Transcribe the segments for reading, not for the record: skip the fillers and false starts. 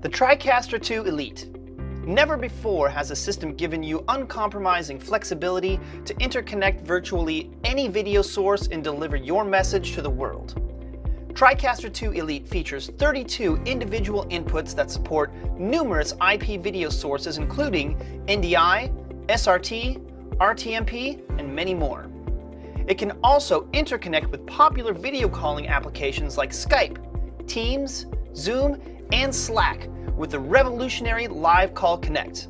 The Tricaster 2 Elite. Never before has a system given you uncompromising flexibility to interconnect virtually any video source and deliver your message to the world. Tricaster 2 Elite features 32 individual inputs that support numerous IP video sources including NDI, SRT, RTMP, and many more. It can also interconnect with popular video calling applications like Skype, Teams, Zoom, and Slack with the revolutionary Live Call Connect.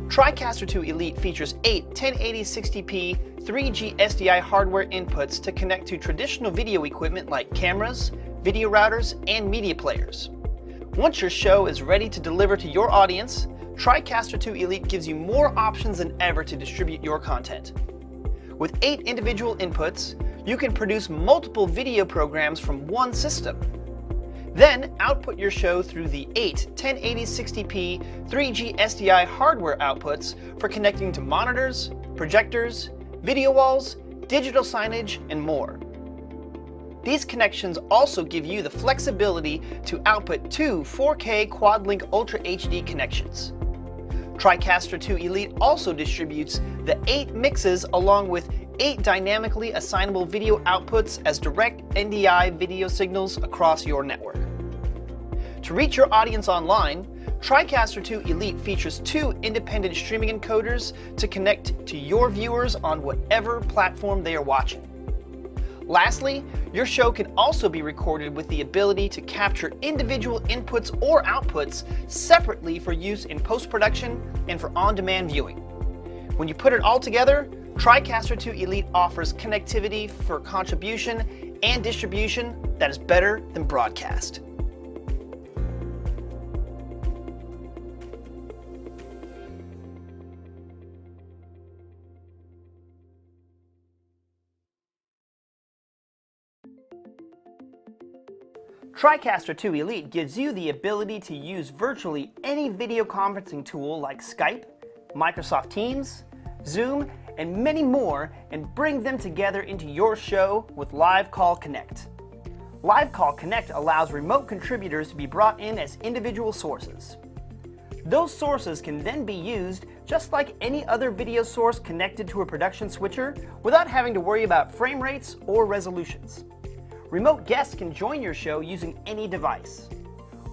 Tricaster 2 Elite features 8 1080-60p 3G SDI hardware inputs to connect to traditional video equipment like cameras, video routers, and media players. Once your show is ready to deliver to your audience, Tricaster 2 Elite gives you more options than ever to distribute your content. With 8 individual inputs, you can produce multiple video programs from one system. Then output your show through the 8 1080-60p 3G SDI hardware outputs for connecting to monitors, projectors, video walls, digital signage, and more. These connections also give you the flexibility to output 2 4K Quad-Link Ultra HD connections. Tricaster 2 Elite also distributes the 8 mixes along with 8 dynamically assignable video outputs as direct NDI video signals across your network. To reach your audience online, Tricaster 2 Elite features 2 independent streaming encoders to connect to your viewers on whatever platform they are watching. Lastly, your show can also be recorded with the ability to capture individual inputs or outputs separately for use in post-production and for on-demand viewing. When you put it all together, Tricaster 2 Elite offers connectivity for contribution and distribution that is better than broadcast. Tricaster 2 Elite gives you the ability to use virtually any video conferencing tool like Skype, Microsoft Teams, Zoom, and many more and bring them together into your show with Live Call Connect. Live Call Connect allows remote contributors to be brought in as individual sources. Those sources can then be used just like any other video source connected to a production switcher without having to worry about frame rates or resolutions. Remote guests can join your show using any device.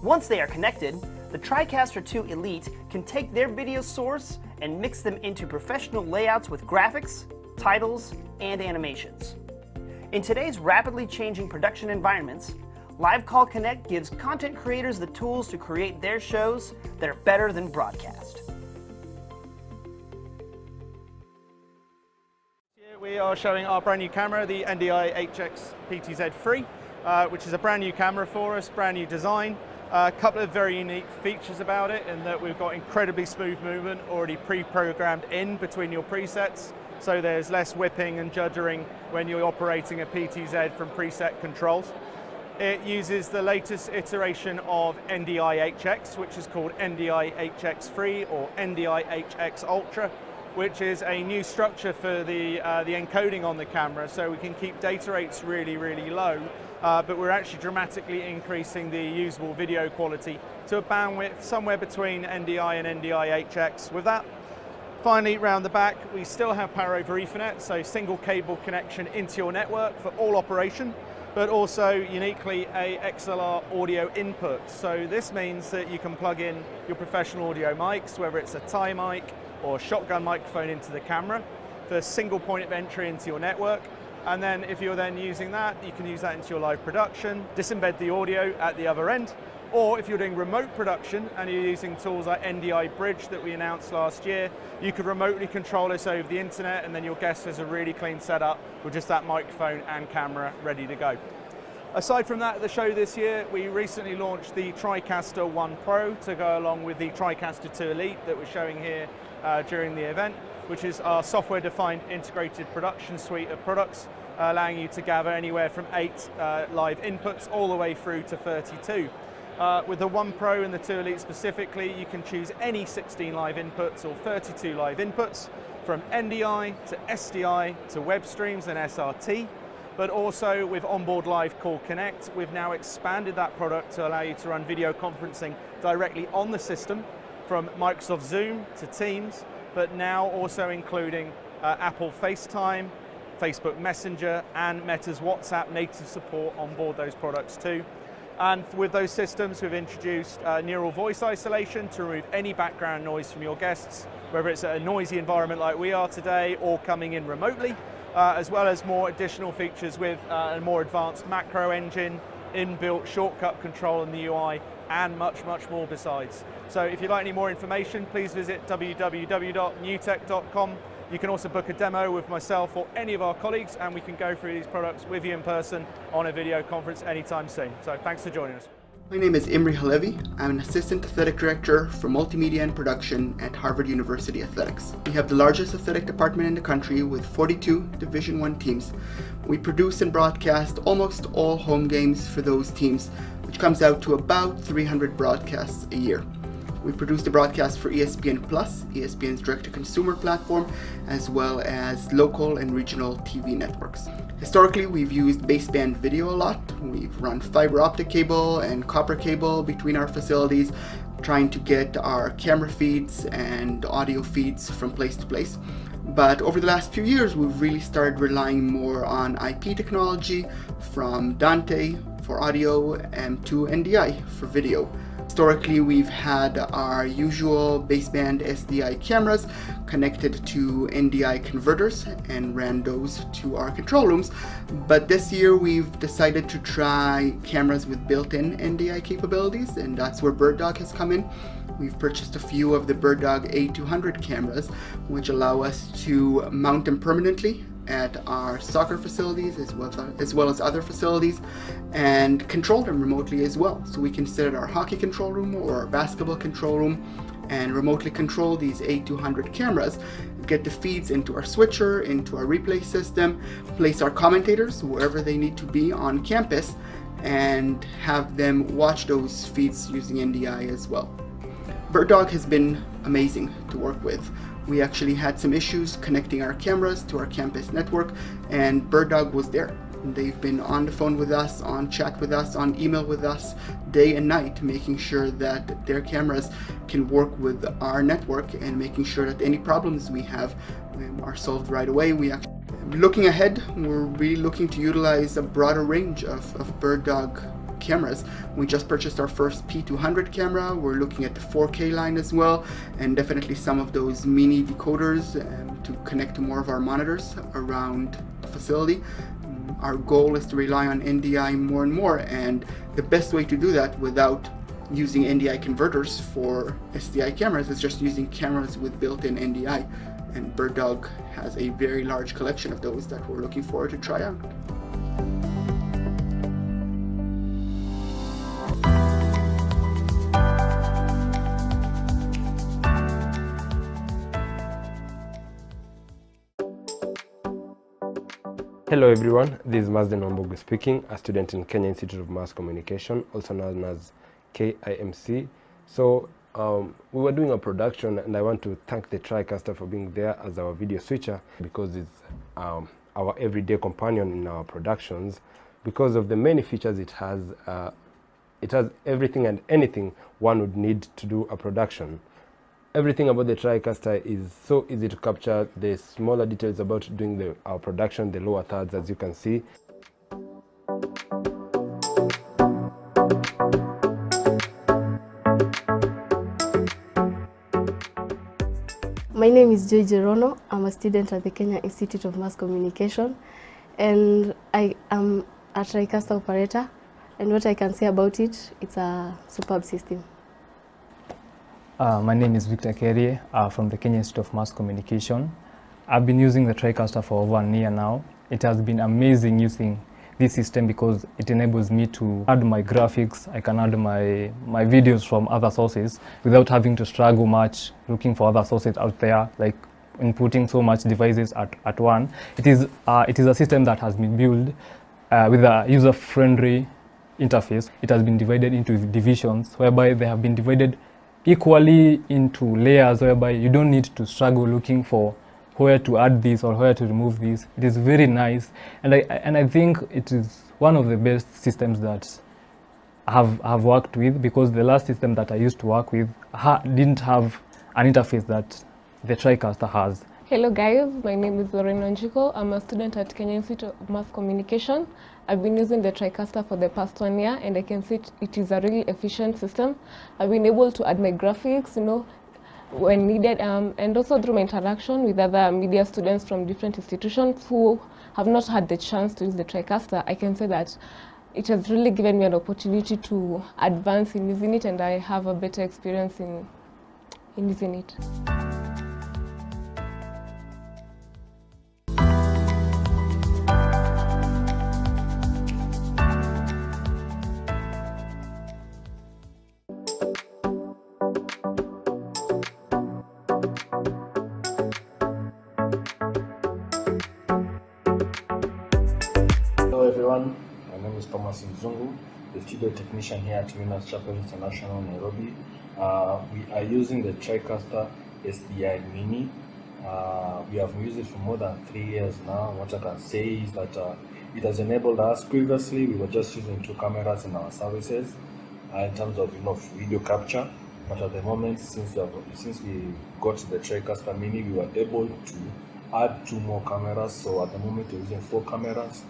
Once they are connected, the Tricaster 2 Elite can take their video source and mix them into professional layouts with graphics, titles, and animations. In today's rapidly changing production environments, Live Call Connect gives content creators the tools to create their shows that are better than broadcast. We are showing our brand new camera, the NDI PTZ3, which is a brand new camera for us, brand new design. A couple of very unique features about it in that we've got incredibly smooth movement already pre-programmed in between your presets, so there's less whipping and juddering when you're operating a PTZ from preset controls. It uses the latest iteration of NDI HX, which is called NDI HX3 or NDI HX Ultra, which is a new structure for the encoding on the camera, so we can keep data rates really, really low, but we're actually dramatically increasing the usable video quality to a bandwidth somewhere between NDI and NDI HX. With that, finally, round the back, we still have power over Ethernet, so single cable connection into your network for all operation, but also uniquely a XLR audio input. So this means that you can plug in your professional audio mics, whether it's a tie mic or shotgun microphone into the camera for a single point of entry into your network. And then if you're then using that, you can use that into your live production, disembed the audio at the other end. Or if you're doing remote production and you're using tools like NDI Bridge that we announced last year, you could remotely control this over the internet and then your guest has a really clean setup with just that microphone and camera ready to go. Aside from that, at the show this year, we recently launched the Tricaster One Pro to go along with the Tricaster 2 Elite that we're showing here during the event, which is our software-defined integrated production suite of products, allowing you to gather anywhere from 8 live inputs all the way through to 32. With the One Pro and the 2 Elite specifically, you can choose any 16 live inputs or 32 live inputs, from NDI to SDI to web streams and SRT. but also with Onboard Live Call Connect, we've now expanded that product to allow you to run video conferencing directly on the system from Microsoft Zoom to Teams, but now also including Apple FaceTime, Facebook Messenger, and Meta's WhatsApp native support on board those products too. And with those systems, we've introduced neural voice isolation to remove any background noise from your guests, whether it's a noisy environment like we are today or coming in remotely, as well as more additional features with a more advanced macro engine, inbuilt shortcut control in the UI, and much, much more besides. So if you'd like any more information, please visit www.newtek.com. You can also book a demo with myself or any of our colleagues, and we can go through these products with you in person on a video conference anytime soon. So thanks for joining us. My name is Imri Halevi. I'm an Assistant Athletic Director for Multimedia and Production at Harvard University Athletics. We have the largest athletic department in the country with 42 Division I teams. We produce and broadcast almost all home games for those teams, which comes out to about 300 broadcasts a year. We produce the broadcast for ESPN+, ESPN's direct-to-consumer platform, as well as local and regional TV networks. Historically, we've used baseband video a lot. We've run fiber optic cable and copper cable between our facilities, trying to get our camera feeds and audio feeds from place to place. But over the last few years, we've really started relying more on IP technology from Dante for audio and to NDI for video. Historically, we've had our usual baseband SDI cameras connected to NDI converters and ran those to our control rooms. But this year, we've decided to try cameras with built-in NDI capabilities, and that's where BirdDog has come in. We've purchased a few of the BirdDog A200 cameras, which allow us to mount them permanently at our soccer facilities as well as other facilities, and control them remotely as well. So we can sit at our hockey control room or our basketball control room and remotely control these A200 cameras, get the feeds into our switcher, into our replay system, place our commentators wherever they need to be on campus, and have them watch those feeds using NDI as well. BirdDog has been amazing to work with. We actually had some issues connecting our cameras to our campus network, and BirdDog was there. They've been on the phone with us, on chat with us, on email with us, day and night, making sure that their cameras can work with our network and making sure that any problems we have are solved right away. Looking ahead, we're really looking to utilize a broader range of BirdDog cameras. We just purchased our first P200 camera. We're looking at the 4K line as well, and definitely some of those mini decoders to connect to more of our monitors around the facility. Our goal is to rely on NDI more and more, and the best way to do that without using NDI converters for SDI cameras is just using cameras with built-in NDI, and BirdDog has a very large collection of those that we're looking forward to try out. Hello everyone, this is Mazden Wambugu speaking, a student in Kenya Institute of Mass Communication, also known as KIMC. So we were doing a production, and I want to thank the Tricaster for being there as our video switcher, because it's our everyday companion in our productions. Because of the many features it has everything and anything one would need to do a production. Everything about the Tricaster is so easy to capture. The smaller details about doing our production, the lower thirds, as you can see. My name is Joy Gerono. I'm a student at the Kenya Institute of Mass Communication, and I am a Tricaster operator. And what I can say about it, it's a superb system. My name is Victor Kerie from the Kenya Institute of Mass Communication. I've been using the Tricaster for over a year now. It has been amazing using this system because it enables me to add my graphics. I can add my videos from other sources without having to struggle much looking for other sources out there, like inputting so much devices at one. It is a system that has been built with a user-friendly interface. It has been divided into divisions whereby they have been divided equally into layers, whereby you don't need to struggle looking for where to add this or where to remove this. It is very nice, and I think it is one of the best systems that have worked with, because the last system that I used to work with didn't have an interface that the Tricaster has. Hello guys, my name is Lorena Njiko. I'm a student at Kenya Institute of Mass Communication. I've been using the Tricaster for the past 1 year, and I can see it is a really efficient system. I've been able to add my graphics, when needed, and also through my interaction with other media students from different institutions who have not had the chance to use the Tricaster, I can say that it has really given me an opportunity to advance in using it, and I have a better experience in using it. Hello everyone, my name is Thomas Nzungu, the studio technician here at Winners Chapel International, Nairobi. We are using the Tricaster NDI Mini. We have used it for more than 3 years now. What I can say is that it has enabled us. Previously, we were just using 2 cameras in our services in terms of video capture. But at the moment, since we got the Tricaster Mini, we were able to add 2 more cameras. So at the moment, we're using 4 cameras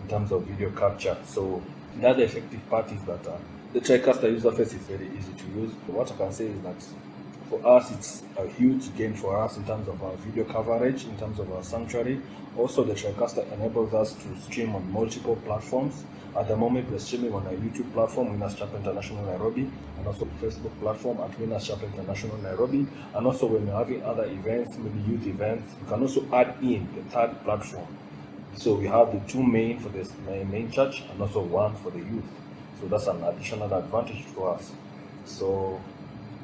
in terms of video capture. So the other effective part is that the Tricaster user face is very easy to use. What I can say is that for us, it's a huge gain for us in terms of our video coverage, in terms of our sanctuary. Also, the Tricaster enables us to stream on multiple platforms. At the moment, we're streaming on our YouTube platform, Winners Chapel International Nairobi, and also Facebook platform at Winners Chapel International Nairobi. And also, when we're having other events, maybe youth events, you can also add in the 3rd platform. So we have the 2 main for the main church and also 1 for the youth. So that's an additional advantage for us. So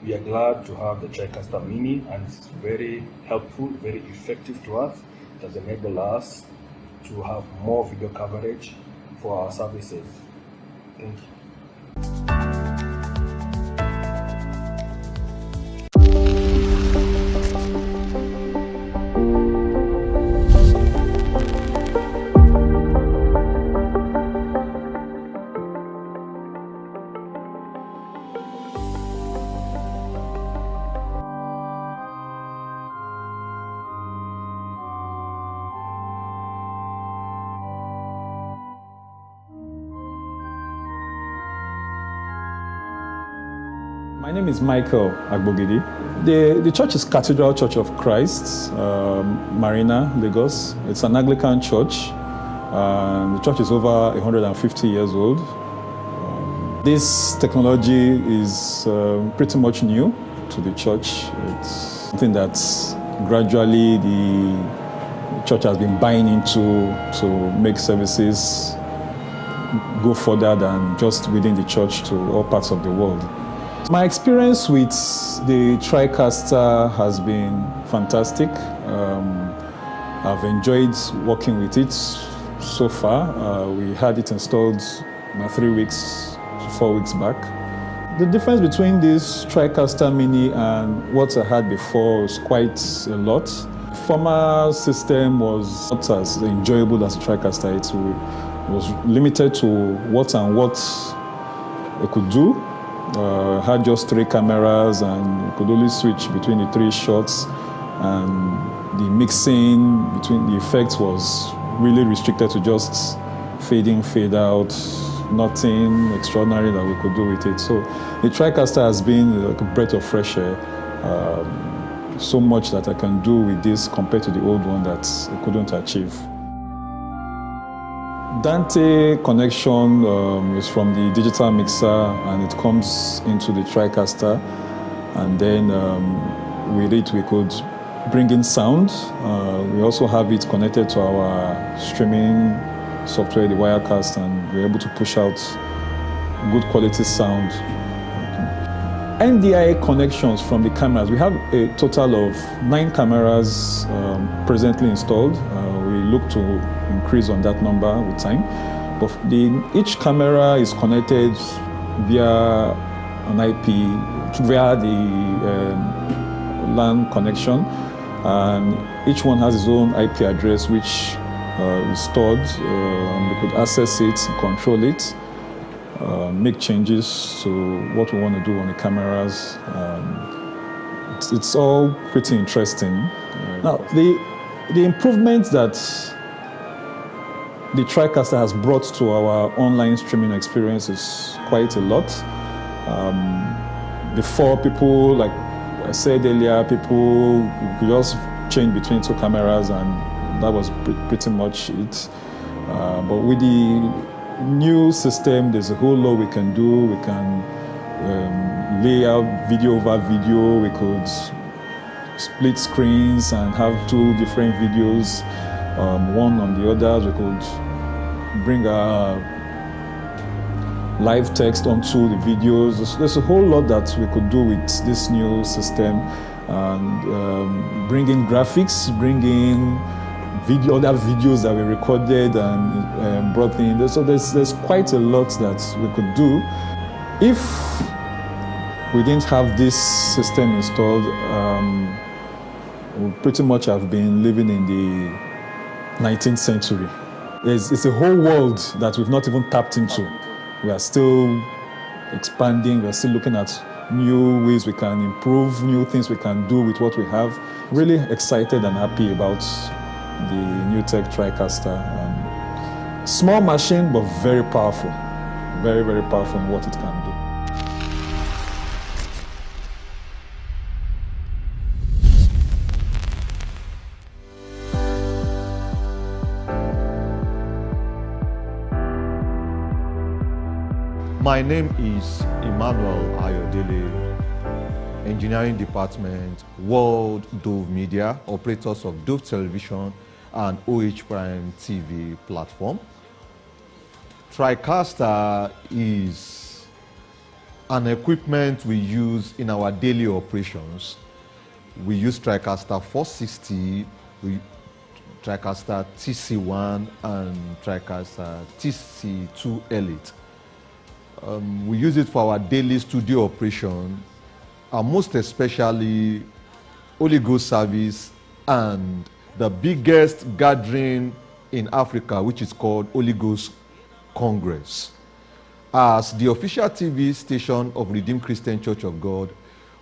we are glad to have the Tricaster Mini, and it's very helpful, very effective to us. It has enabled us to have more video coverage for our services. Thank you. My name is Michael Agbogidi. The church is Cathedral Church of Christ, Marina, Lagos. It's an Anglican church. The church is over 150 years old. This technology is pretty much new to the church. It's something that gradually the church has been buying into to make services go further than just within the church to all parts of the world. My experience with the Tricaster has been fantastic. I've enjoyed working with it so far. We had it installed about 3 weeks to 4 weeks back. The difference between this Tricaster Mini and what I had before was quite a lot. The former system was not as enjoyable as the Tricaster. It was limited to what it could do. Had just 3 cameras and could only switch between the 3 shots, and the mixing between the effects was really restricted to just fade in, fade out, nothing extraordinary that we could do with it. So the Tricaster has been like a breath of fresh air. So much that I can do with this compared to the old one that I couldn't achieve. Dante connection is from the digital mixer, and it comes into the Tricaster, and then with it we could bring in sound. We also have it connected to our streaming software, the Wirecast, and we're able to push out good quality sound. NDI connections from the cameras. We have a total of 9 cameras presently installed. We look to increase on that number with time. But each camera is connected via an IP, via the LAN connection. and each one has its own IP address which is stored. We could access it, control it, make changes to what we want to do on the cameras. It's all pretty interesting. Now, the improvements that the Tricaster has brought to our online streaming experience is quite a lot. Before, people, like I said earlier, people could just change between two cameras and that was pretty much it. But with the new system, there's a whole lot we can do. We can lay out video over video. We could split screens and have two different videos, one on the other. We could bring our live text onto the videos. There's a whole lot that we could do with this new system, and bring in graphics, bring in other videos that we recorded and brought in. So there's quite a lot that we could do. If we didn't have this system installed, we pretty much have been living in the 19th century. It's a whole world that we've not even tapped into. We are still expanding, we are still looking at new ways we can improve, new things we can do with what we have. Really excited and happy about the NewTek Tricaster. Small machine, but very powerful. Very, very powerful in what it can do. My name is Emmanuel Ayodele, Engineering Department, World Dove Media, operators of Dove Television and OH Prime TV platform. Tricaster is an equipment we use in our daily operations. We use Tricaster 460, Tricaster TC1 and Tricaster TC2 Elite. We use it for our daily studio operation, and most especially Holy Ghost service and the biggest gathering in Africa, which is called Holy Ghost Congress. As the official TV station of Redeemed Christian Church of God,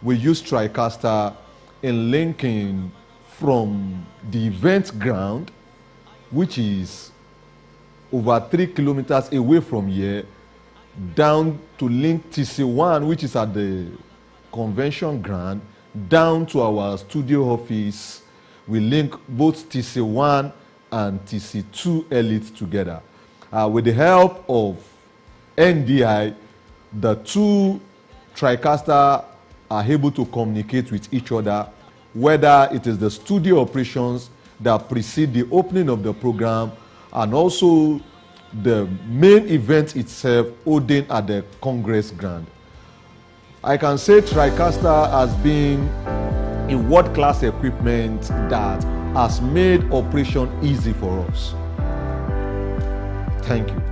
we use Tricaster in linking from the event ground, which is over 3 kilometers away from here, down to link TC1, which is at the convention ground, down to our studio office. We link both TC1 and TC2 Elite together. With the help of NDI, the two Tricaster are able to communicate with each other, whether it is the studio operations that precede the opening of the program and also the main event itself holding at the Congress ground. I can say Tricaster has been a world-class equipment that has made operation easy for us. Thank you.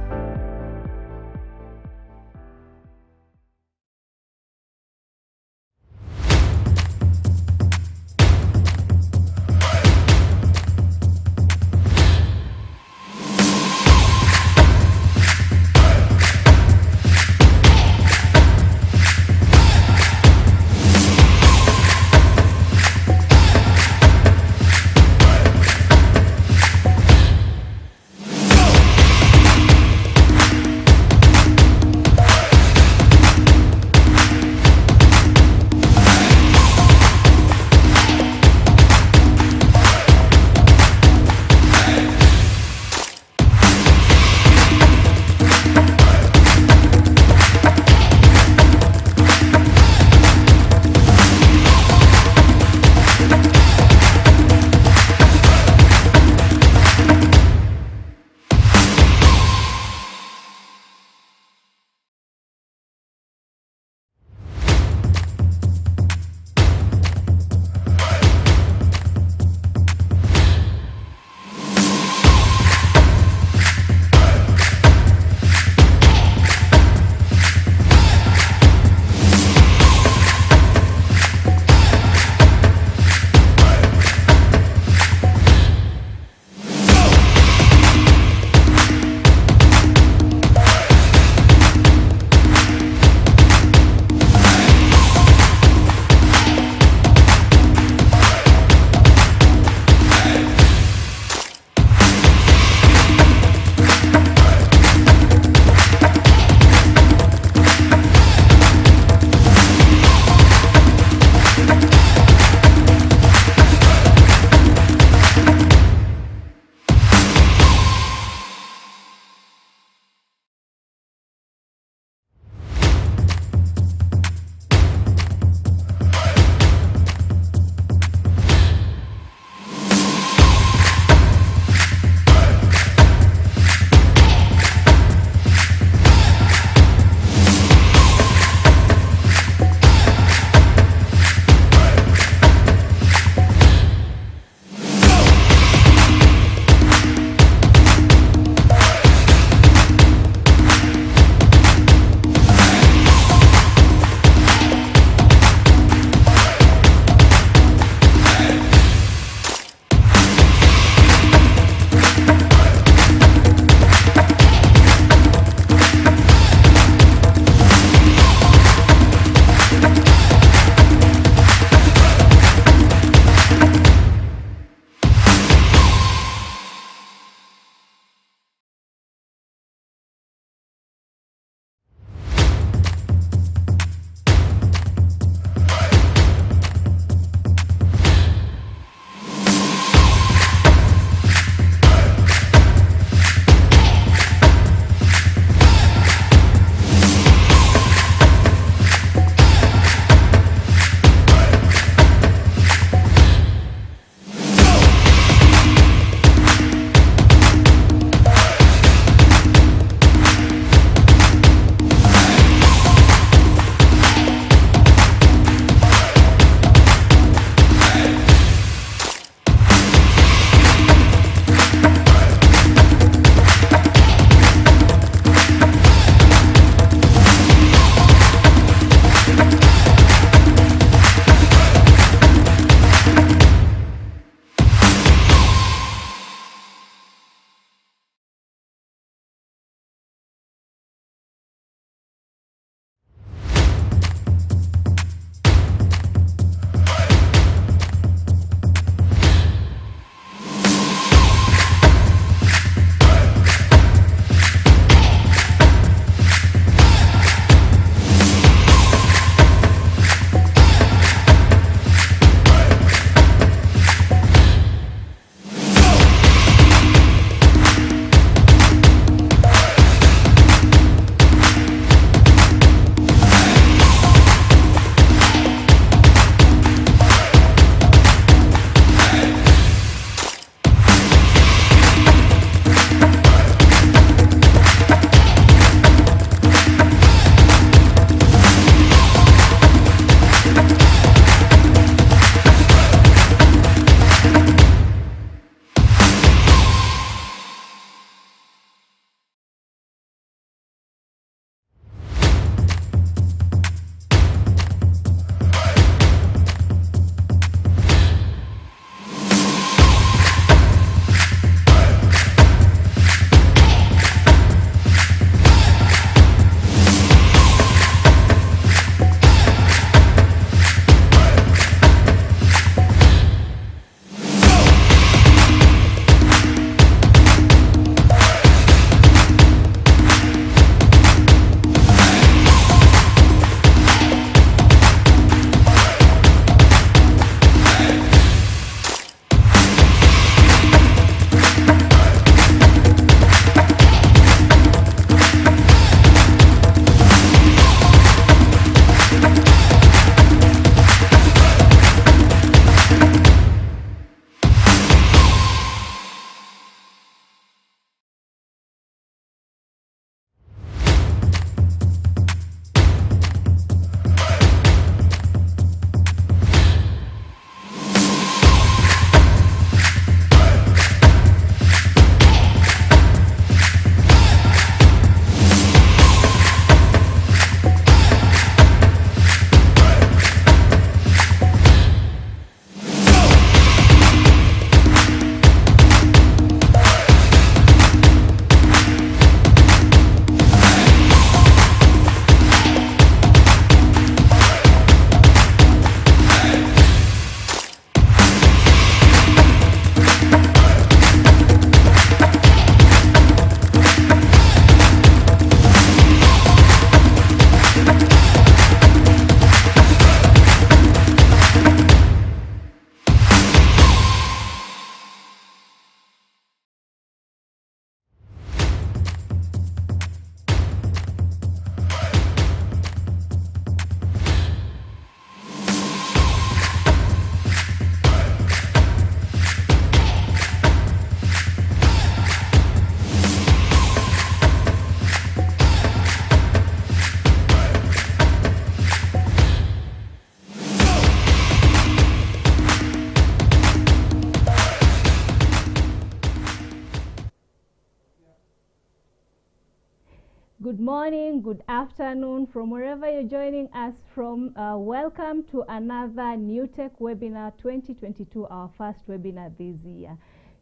good morning, good afternoon, from wherever you're joining us from. Welcome to another NewTek Webinar 2022, our first webinar this year.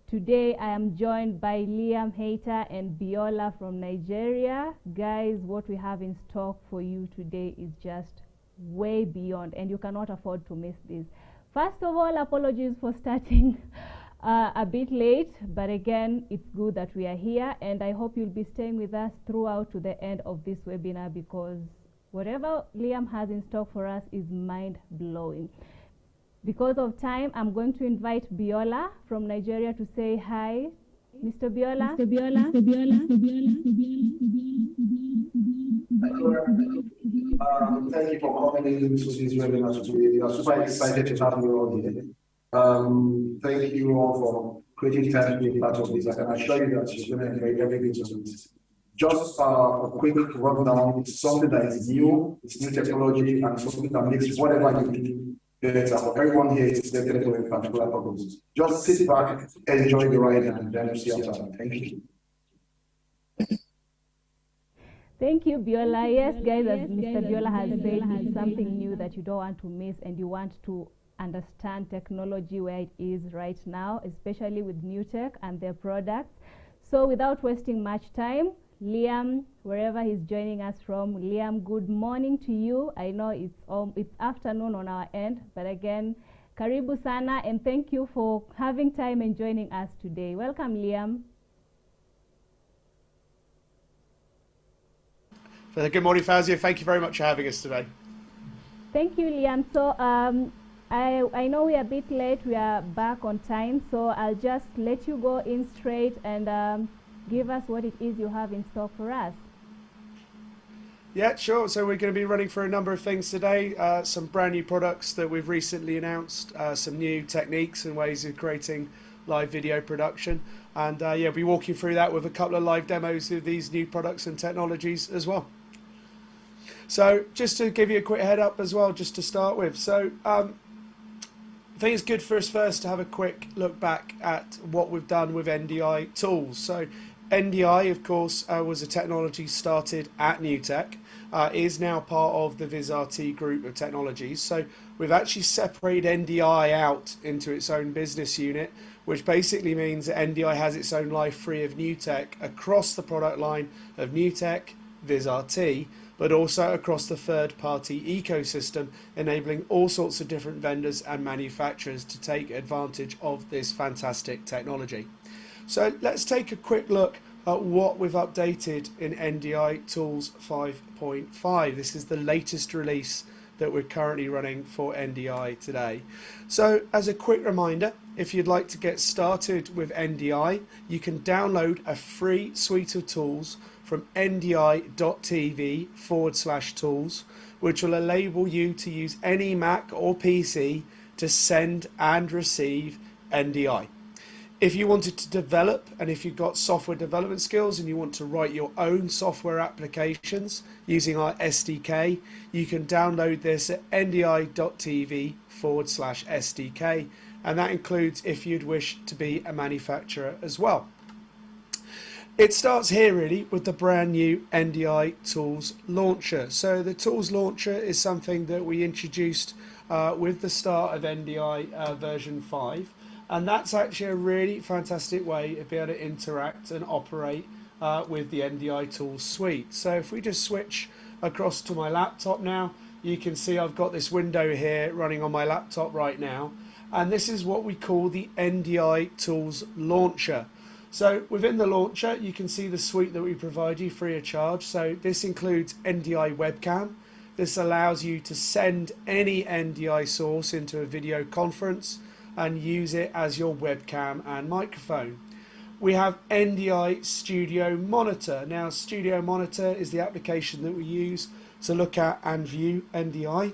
Today I am joined by Liam Hayter and Biola from Nigeria. Guys, what we have in stock for you today is just way beyond, and you cannot afford to miss this. First of all, apologies for starting a bit late, but again, it's good that we are here, and I hope you'll be staying with us throughout to the end of this webinar, because whatever Liam has in stock for us is mind-blowing. Because of time, I'm going to invite Biola from Nigeria to say hi. Mr. Biola. Mr. Biola. Mr. Biola. Thank you for coming into this webinar today. We are super excited to have you all here. Thank you all for creating time to be part of this. I can assure you that you're going to enjoy everything to it. Just a quick rundown. It's something that is new, it's new technology, and something that makes whatever you do better. For everyone here, it's dedicated to a particular purpose. Just sit back, enjoy the ride, and then see you after. Thank you. Thank you, Biola. Yes, guys, as Mr. Biola has said, it's something new that you don't want to miss, and you want to understand technology where it is right now, especially with NewTek and their products. So without wasting much time, Liam, wherever he's joining us from, Liam, good morning to you. I know it's afternoon on our end, but again, karibu sana, and thank you for having time and joining us today. Welcome, Liam. Good morning, Fazia. Thank you very much for having us today. Thank you, Liam. So I know we are a bit late. We are back on time, so I'll just let you go in straight and give us what it is you have in store for us. Yeah, sure. So we're going to be running through a number of things today. Some brand new products that we've recently announced, some new techniques and ways of creating live video production. And yeah, we'll be walking through that with a couple of live demos of these new products and technologies as well. So just to give you a quick head up as well, just to start with. So I think it's good for us first to have a quick look back at what we've done with NDI Tools. So NDI, of course, was a technology started at NewTek, is now part of the Vizrt group of technologies. So we've actually separated NDI out into its own business unit, which basically means that NDI has its own life free of NewTek across the product line of NewTek, Vizrt, but also across the third-party ecosystem, enabling all sorts of different vendors and manufacturers to take advantage of this fantastic technology. So let's take a quick look at what we've updated in NDI Tools 5.5. This is the latest release that we're currently running for NDI today. So as a quick reminder, if you'd like to get started with NDI, you can download a free suite of tools from ndi.tv/tools, which will enable you to use any Mac or PC to send and receive NDI. If you wanted to develop, and if you've got software development skills and you want to write your own software applications using our SDK, you can download this at ndi.tv/SDK, and that includes if you'd wish to be a manufacturer as well. It starts here really with the brand new NDI Tools Launcher. So the Tools Launcher is something that we introduced with the start of NDI version 5. And that's actually a really fantastic way to be able to interact and operate with the NDI Tools suite. So if we just switch across to my laptop now, you can see I've got this window here running on my laptop right now. And this is what we call the NDI Tools Launcher. So within the launcher, you can see the suite that we provide you free of charge. So this includes NDI Webcam. This allows you to send any NDI source into a video conference and use it as your webcam and microphone. We have NDI Studio Monitor. Now, Studio Monitor is the application that we use to look at and view NDI,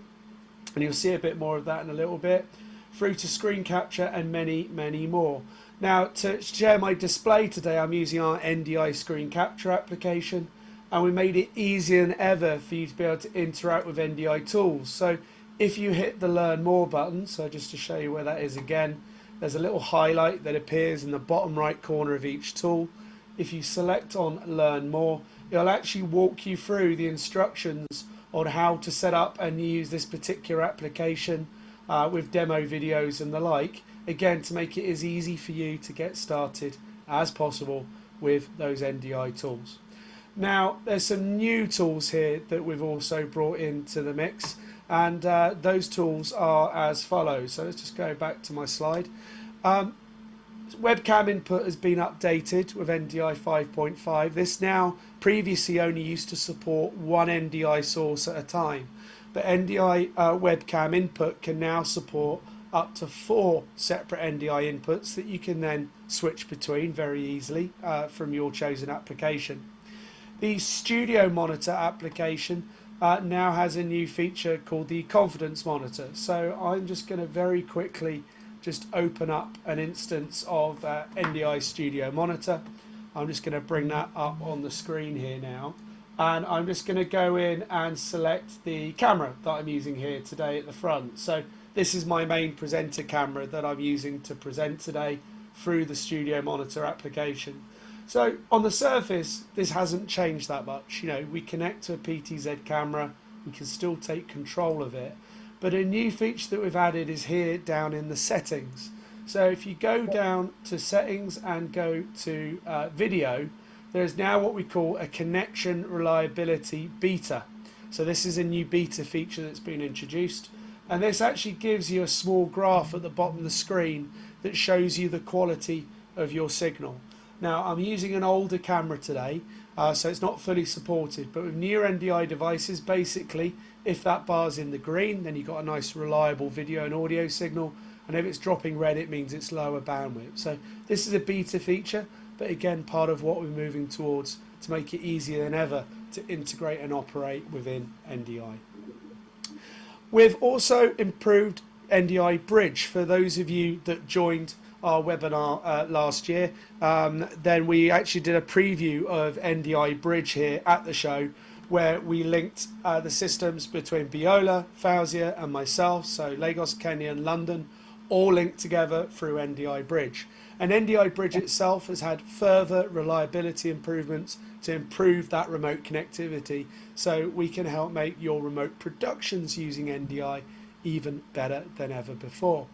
and you'll see a bit more of that in a little bit, through to screen capture and many, many more. Now, to share my display today, I'm using our NDI screen capture application, and we made it easier than ever for you to be able to interact with NDI tools. So if you hit the Learn More button, so just to show you where that is again, there's a little highlight that appears in the bottom right corner of each tool. if you select on Learn More, it'll actually walk you through the instructions on how to set up and use this particular application with demo videos and the like, again to make it as easy for you to get started as possible with those NDI tools. Now there's some new tools here that we've also brought into the mix, and those tools are as follows. So let's just go back to my slide. Webcam input has been updated with NDI 5.5. This now previously only used to support one NDI source at a time, but NDI webcam input can now support up to 4 separate NDI inputs that you can then switch between very easily from your chosen application. The Studio Monitor application now has a new feature called the Confidence Monitor. So I'm just going to very quickly just open up an instance of NDI Studio Monitor. I'm just going to bring that up on the screen here now, and I'm just going to go in and select the camera that I'm using here today at the front. So this is my main presenter camera that I'm using to present today through the Studio Monitor application. So on the surface, this hasn't changed that much. You know, we connect to a PTZ camera, we can still take control of it. But a new feature that we've added is here down in the settings. So if you go down to settings and go to video, there's now what we call a connection reliability beta. So this is a new beta feature that's been introduced. And this actually gives you a small graph at the bottom of the screen that shows you the quality of your signal. Now I'm using an older camera today, so it's not fully supported, but with newer NDI devices, basically if that bar's in the green, then you've got a nice reliable video and audio signal, and if it's dropping red, it means it's lower bandwidth. So this is a beta feature, but again part of what we're moving towards to make it easier than ever to integrate and operate within NDI. We've also improved NDI Bridge. For those of you that joined our webinar last year, then we actually did a preview of NDI Bridge here at the show, where we linked the systems between Biola, Fauzia and myself, so Lagos, Kenya and London, all linked together through NDI Bridge. And NDI Bridge itself has had further reliability improvements to improve that remote connectivity, so we can help make your remote productions using NDI even better than ever before.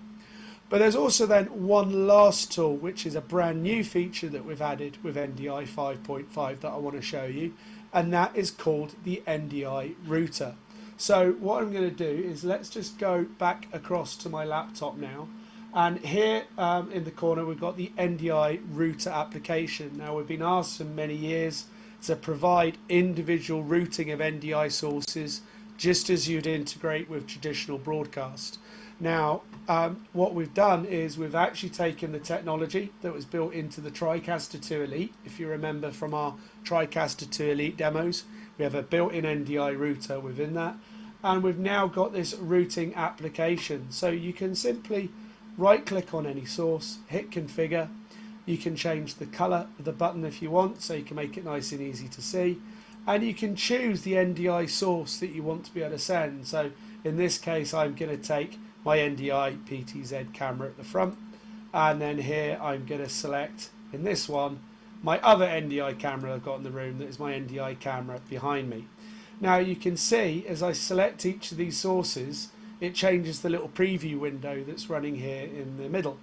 But there's also then one last tool, which is a brand new feature that we've added with NDI 5.5 that I want to show you, and that is called the NDI router. So what I'm going to do is let's just go back across to my laptop now, and here in the corner we've got the NDI router application. Now we've been asked for many years to provide individual routing of NDI sources just as you'd integrate with traditional broadcast. Now what we've done is we've actually taken the technology that was built into the Tricaster 2 Elite. If you remember from our Tricaster 2 Elite demos, we have a built-in NDI router within that, and we've now got this routing application. So you can simply right click on any source, hit configure, you can change the color of the button if you want, so you can make it nice and easy to see, and you can choose the NDI source that you want to be able to send. So in this case I'm going to take my NDI PTZ camera at the front, and then here I'm going to select in this one my other NDI camera I've got in the room that is my NDI camera behind me. Now you can see as I select each of these sources, it changes the little preview window that's running here in the middle.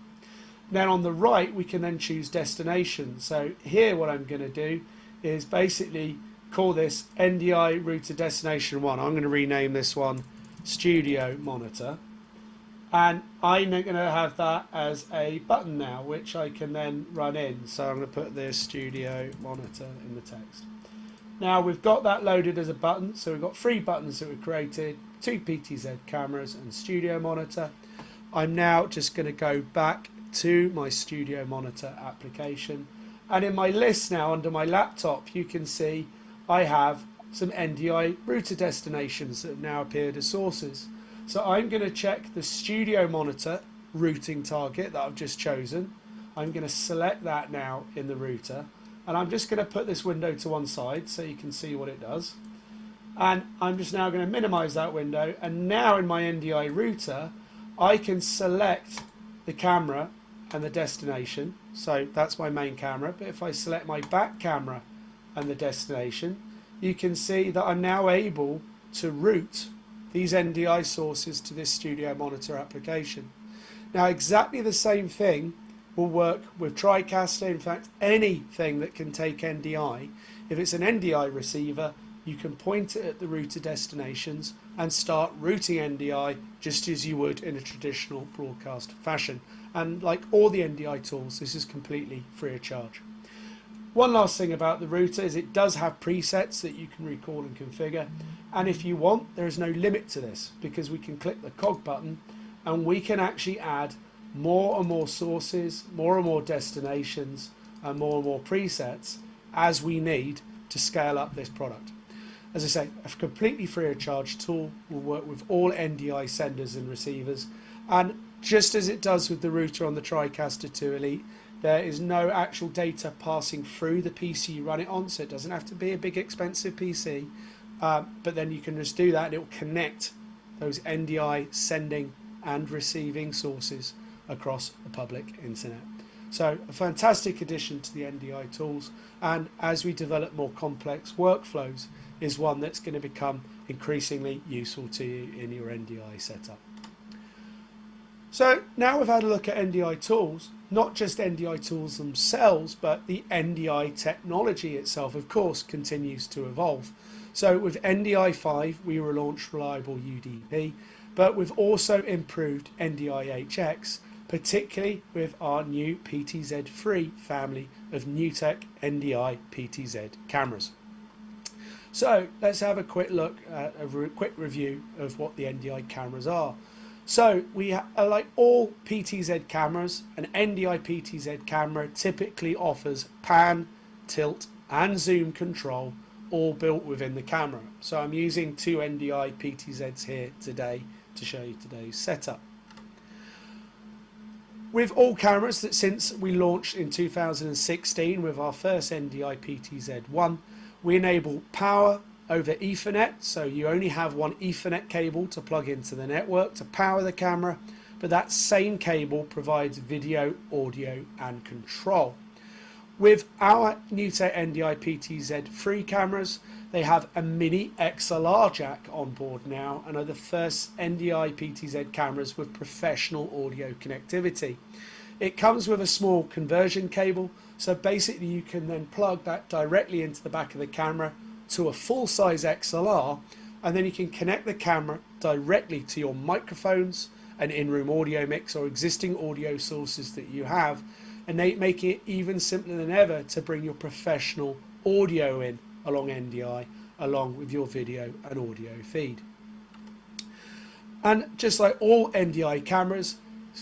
Now on the right we can then choose destination. So here what I'm going to do is basically call this NDI router destination 1. I'm going to rename this one Studio Monitor, and I'm going to have that as a button now, which I can then run in. So I'm going to put this Studio Monitor in the text. Now we've got that loaded as a button, so we've got 3 buttons that we've created, 2 PTZ cameras and Studio Monitor. I'm now just going to go back to my Studio Monitor application, and in my list now under my laptop you can see I have some NDI router destinations that have now appeared as sources. So I'm going to check the Studio Monitor routing target that I've just chosen. I'm going to select that now in the router, and I'm just going to put this window to one side so you can see what it does. And I'm just now going to minimize that window, and now in my NDI router I can select the camera and the destination, so that's my main camera, but if I select my back camera and the destination, you can see that I'm now able to route these NDI sources to this studio monitor application. Now exactly the same thing will work with Tricaster. In fact, anything that can take NDI, if it's an NDI receiver, you can point it at the router destinations and start routing NDI just as you would in a traditional broadcast fashion. And like all the NDI tools, this is completely free of charge. One last thing about the router is it does have presets that you can recall and configure, and if you want, there is no limit to this, because we can click the cog button and we can actually add more and more sources, more and more destinations, and more presets as we need to scale up this product. As I say, a completely free of charge tool will work with all NDI senders and receivers, and just as it does with the router on the Tricaster 2 Elite, there is no actual data passing through the PC you run it on, so it doesn't have to be a big expensive PC, but then you can just do that and it will connect those NDI sending and receiving sources across the public internet. So a fantastic addition to the NDI tools, and as we develop more complex workflows, is one that's going to become increasingly useful to you in your NDI setup. So now we've had a look at NDI tools, not just NDI tools themselves, but the NDI technology itself, of course, continues to evolve. So with NDI 5, we relaunched reliable UDP, but we've also improved NDI HX, particularly with our new PTZ3 family of NewTek NDI PTZ cameras. So let's have a quick look at a quick review of what the NDI cameras are. So we like all PTZ cameras, an NDI PTZ camera typically offers pan, tilt and zoom control, all built within the camera. So I'm using two NDI PTZs here today to show you today's setup. With all cameras, that since we launched in 2016 with our first NDI PTZ1, we enable power over Ethernet, so you only have one Ethernet cable to plug into the network to power the camera, but that same cable provides video, audio and control. With our NewTek NDI PTZ3 cameras, they have a mini XLR jack on board now and are the first NDI PTZ cameras with professional audio connectivity. It comes with a small conversion cable, so basically you can then plug that directly into the back of the camera to a full-size XLR, and then you can connect the camera directly to your microphones, an in-room audio mix or existing audio sources that you have, and they make it even simpler than ever to bring your professional audio in along NDI, along with your video and audio feed. And just like all NDI cameras,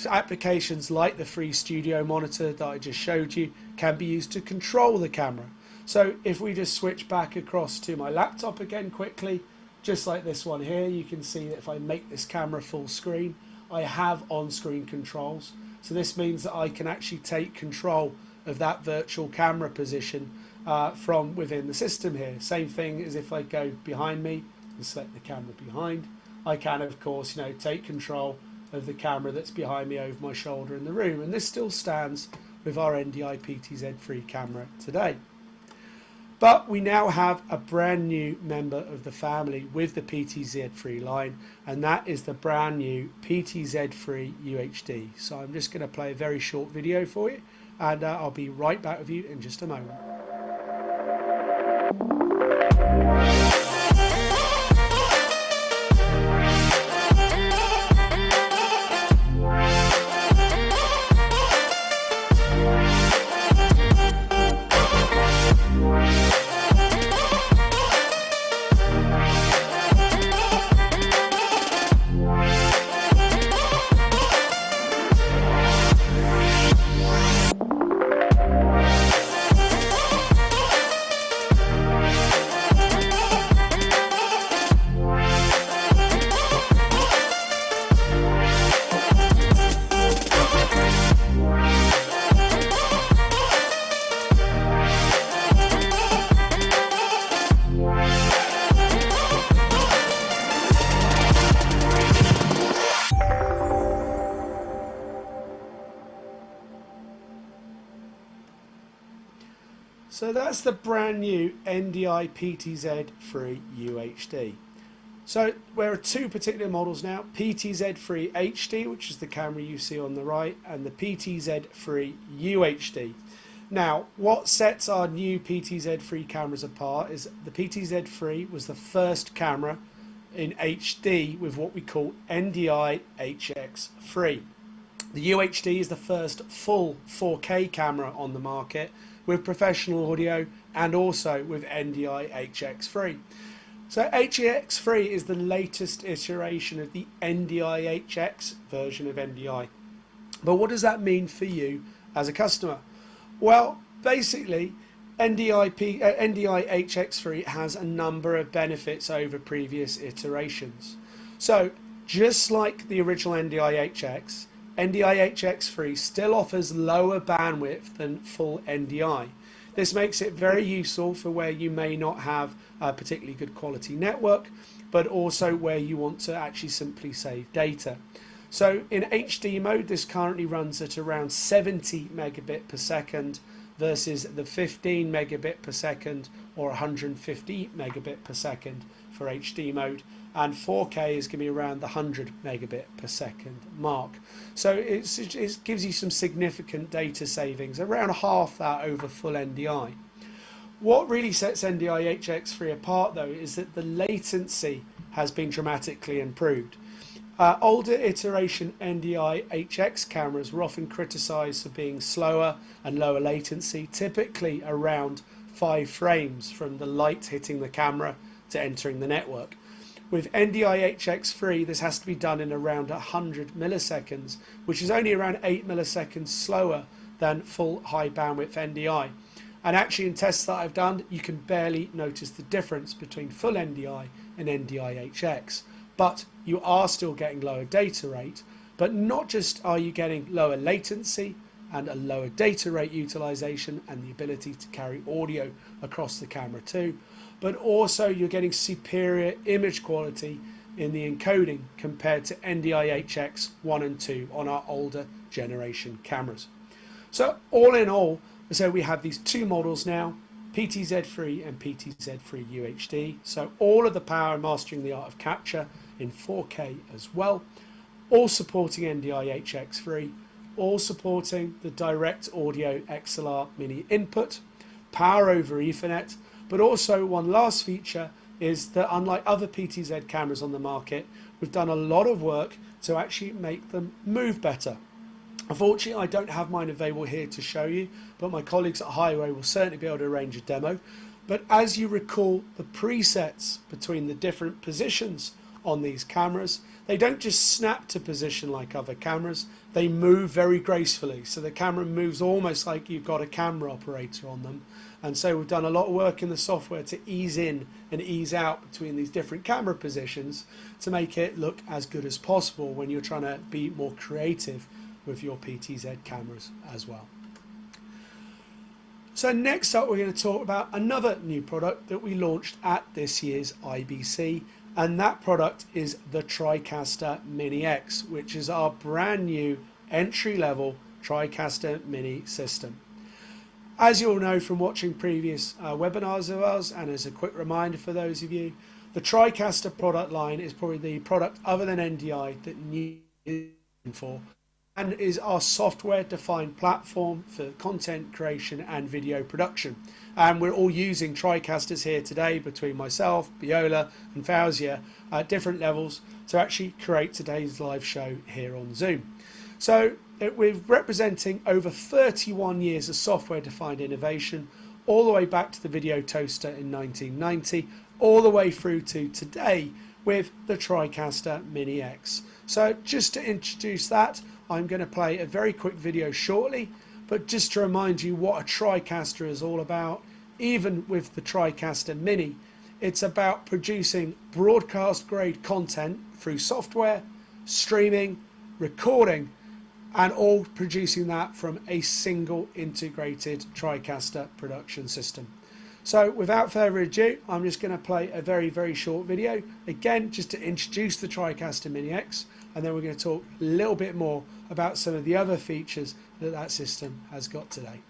applications like the free studio monitor that I just showed you can be used to control the camera. So if we just switch back across to my laptop again quickly, just like this one here, you can see that if I make this camera full screen, I have on-screen controls. So this means that I can actually take control of that virtual camera position from within the system here. Same thing as if I go behind me and select the camera behind. I can, of course, take control of the camera that's behind me over my shoulder in the room. And this still stands with our NDI PTZ3 camera today. But we now have a brand new member of the family with the PTZ3 line, and that is the brand new PTZ3 UHD. So I'm just going to play a very short video for you, and I'll be right back with you in just a moment. So that's the brand new NDI PTZ 3 UHD. So there are two particular models now, PTZ 3 HD, which is the camera you see on the right, and the PTZ 3 UHD. Now, what sets our new PTZ 3 cameras apart is the PTZ 3 was the first camera in HD with what we call NDI HX3. The UHD is the first full 4K camera on the market with professional audio and also with NDI HX3. So HX3 is the latest iteration of the NDI HX version of NDI. But what does that mean for you as a customer? Well, basically, NDI HX3 has a number of benefits over previous iterations. So, just like the original NDI HX, NDI HX3 still offers lower bandwidth than full NDI. This makes it very useful for where you may not have a particularly good quality network, but also where you want to actually simply save data. So in HD mode, this currently runs at around 70 megabit per second versus the 15 megabit per second or 150 megabit per second for HD mode, and 4K is going to be around the 100 megabit per second mark. So it gives you some significant data savings, around half that over full NDI. What really sets NDI HX3 apart though is that the latency has been dramatically improved. Older iteration NDI HX cameras were often criticised for being slower and lower latency, typically around 5 frames from the light hitting the camera to entering the network. With NDI HX3, this has to be done in around 100 milliseconds, which is only around 8 milliseconds slower than full high bandwidth NDI. And actually in tests that I've done, you can barely notice the difference between full NDI and NDI HX. But you are still getting lower data rate, but not just are you getting lower latency and a lower data rate utilization and the ability to carry audio across the camera too, but also you're getting superior image quality in the encoding compared to NDI HX 1 and 2 on our older generation cameras. So all in all, so we have these two models now, PTZ3 and PTZ3 UHD. So all of the power and mastering the art of capture in 4K as well, all supporting NDI HX3, all supporting the direct audio XLR mini input, power over Ethernet, but also one last feature is that unlike other PTZ cameras on the market, we've done a lot of work to actually make them move better. Unfortunately, I don't have mine available here to show you, but my colleagues at Highway will certainly be able to arrange a demo. But as you recall, the presets between the different positions on these cameras, they don't just snap to position like other cameras, they move very gracefully. So the camera moves almost like you've got a camera operator on them. And so we've done a lot of work in the software to ease in and ease out between these different camera positions to make it look as good as possible when you're trying to be more creative with your PTZ cameras as well. So next up, we're going to talk about another new product that we launched at this year's IBC, and that product is the Tricaster Mini X, which is our brand new entry-level Tricaster Mini system. As you'll know from watching previous webinars of ours, and as a quick reminder for those of you, the Tricaster product line is probably the product other than NDI that new is for, and is our software-defined platform for content creation and video production. And we're all using Tricasters here today between myself, Biola and Fauzia at different levels to actually create today's live show here on Zoom. So we're representing over 31 years of software-defined innovation, all the way back to the video toaster in 1990, all the way through to today with the Tricaster Mini X. So just to introduce that, I'm going to play a very quick video shortly, but just to remind you what a Tricaster is all about, even with the Tricaster Mini, it's about producing broadcast grade content through software, streaming, recording, and all producing that from a single integrated Tricaster production system. So without further ado, I'm just going to play a very, very short video, again just to introduce the Tricaster Mini X, and then we're going to talk a little bit more about some of the other features that that system has got today.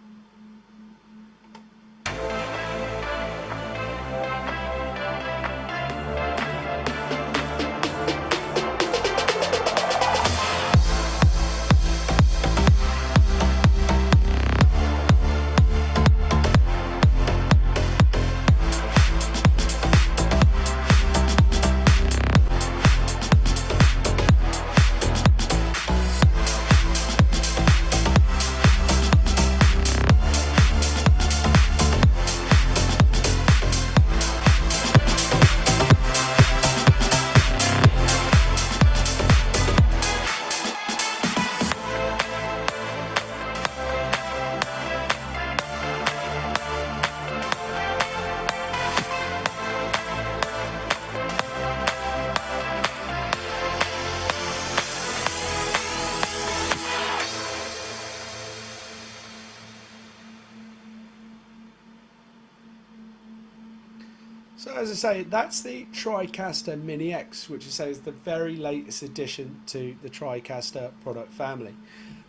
So as I say, that's the Tricaster Mini X, which is the very latest addition to the Tricaster product family.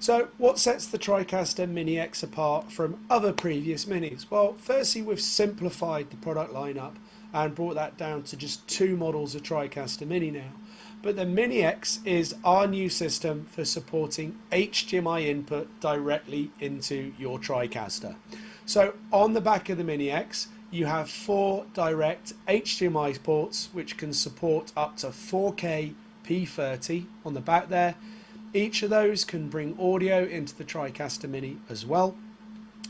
So what sets the Tricaster Mini X apart from other previous Minis? Well, firstly, we've simplified the product lineup and brought that down to just 2 models of Tricaster Mini now. But the Mini X is our new system for supporting HDMI input directly into your Tricaster. So on the back of the Mini X, you have 4 direct HDMI ports which can support up to 4K P30 on the back there. Each of those can bring audio into the Tricaster Mini as well,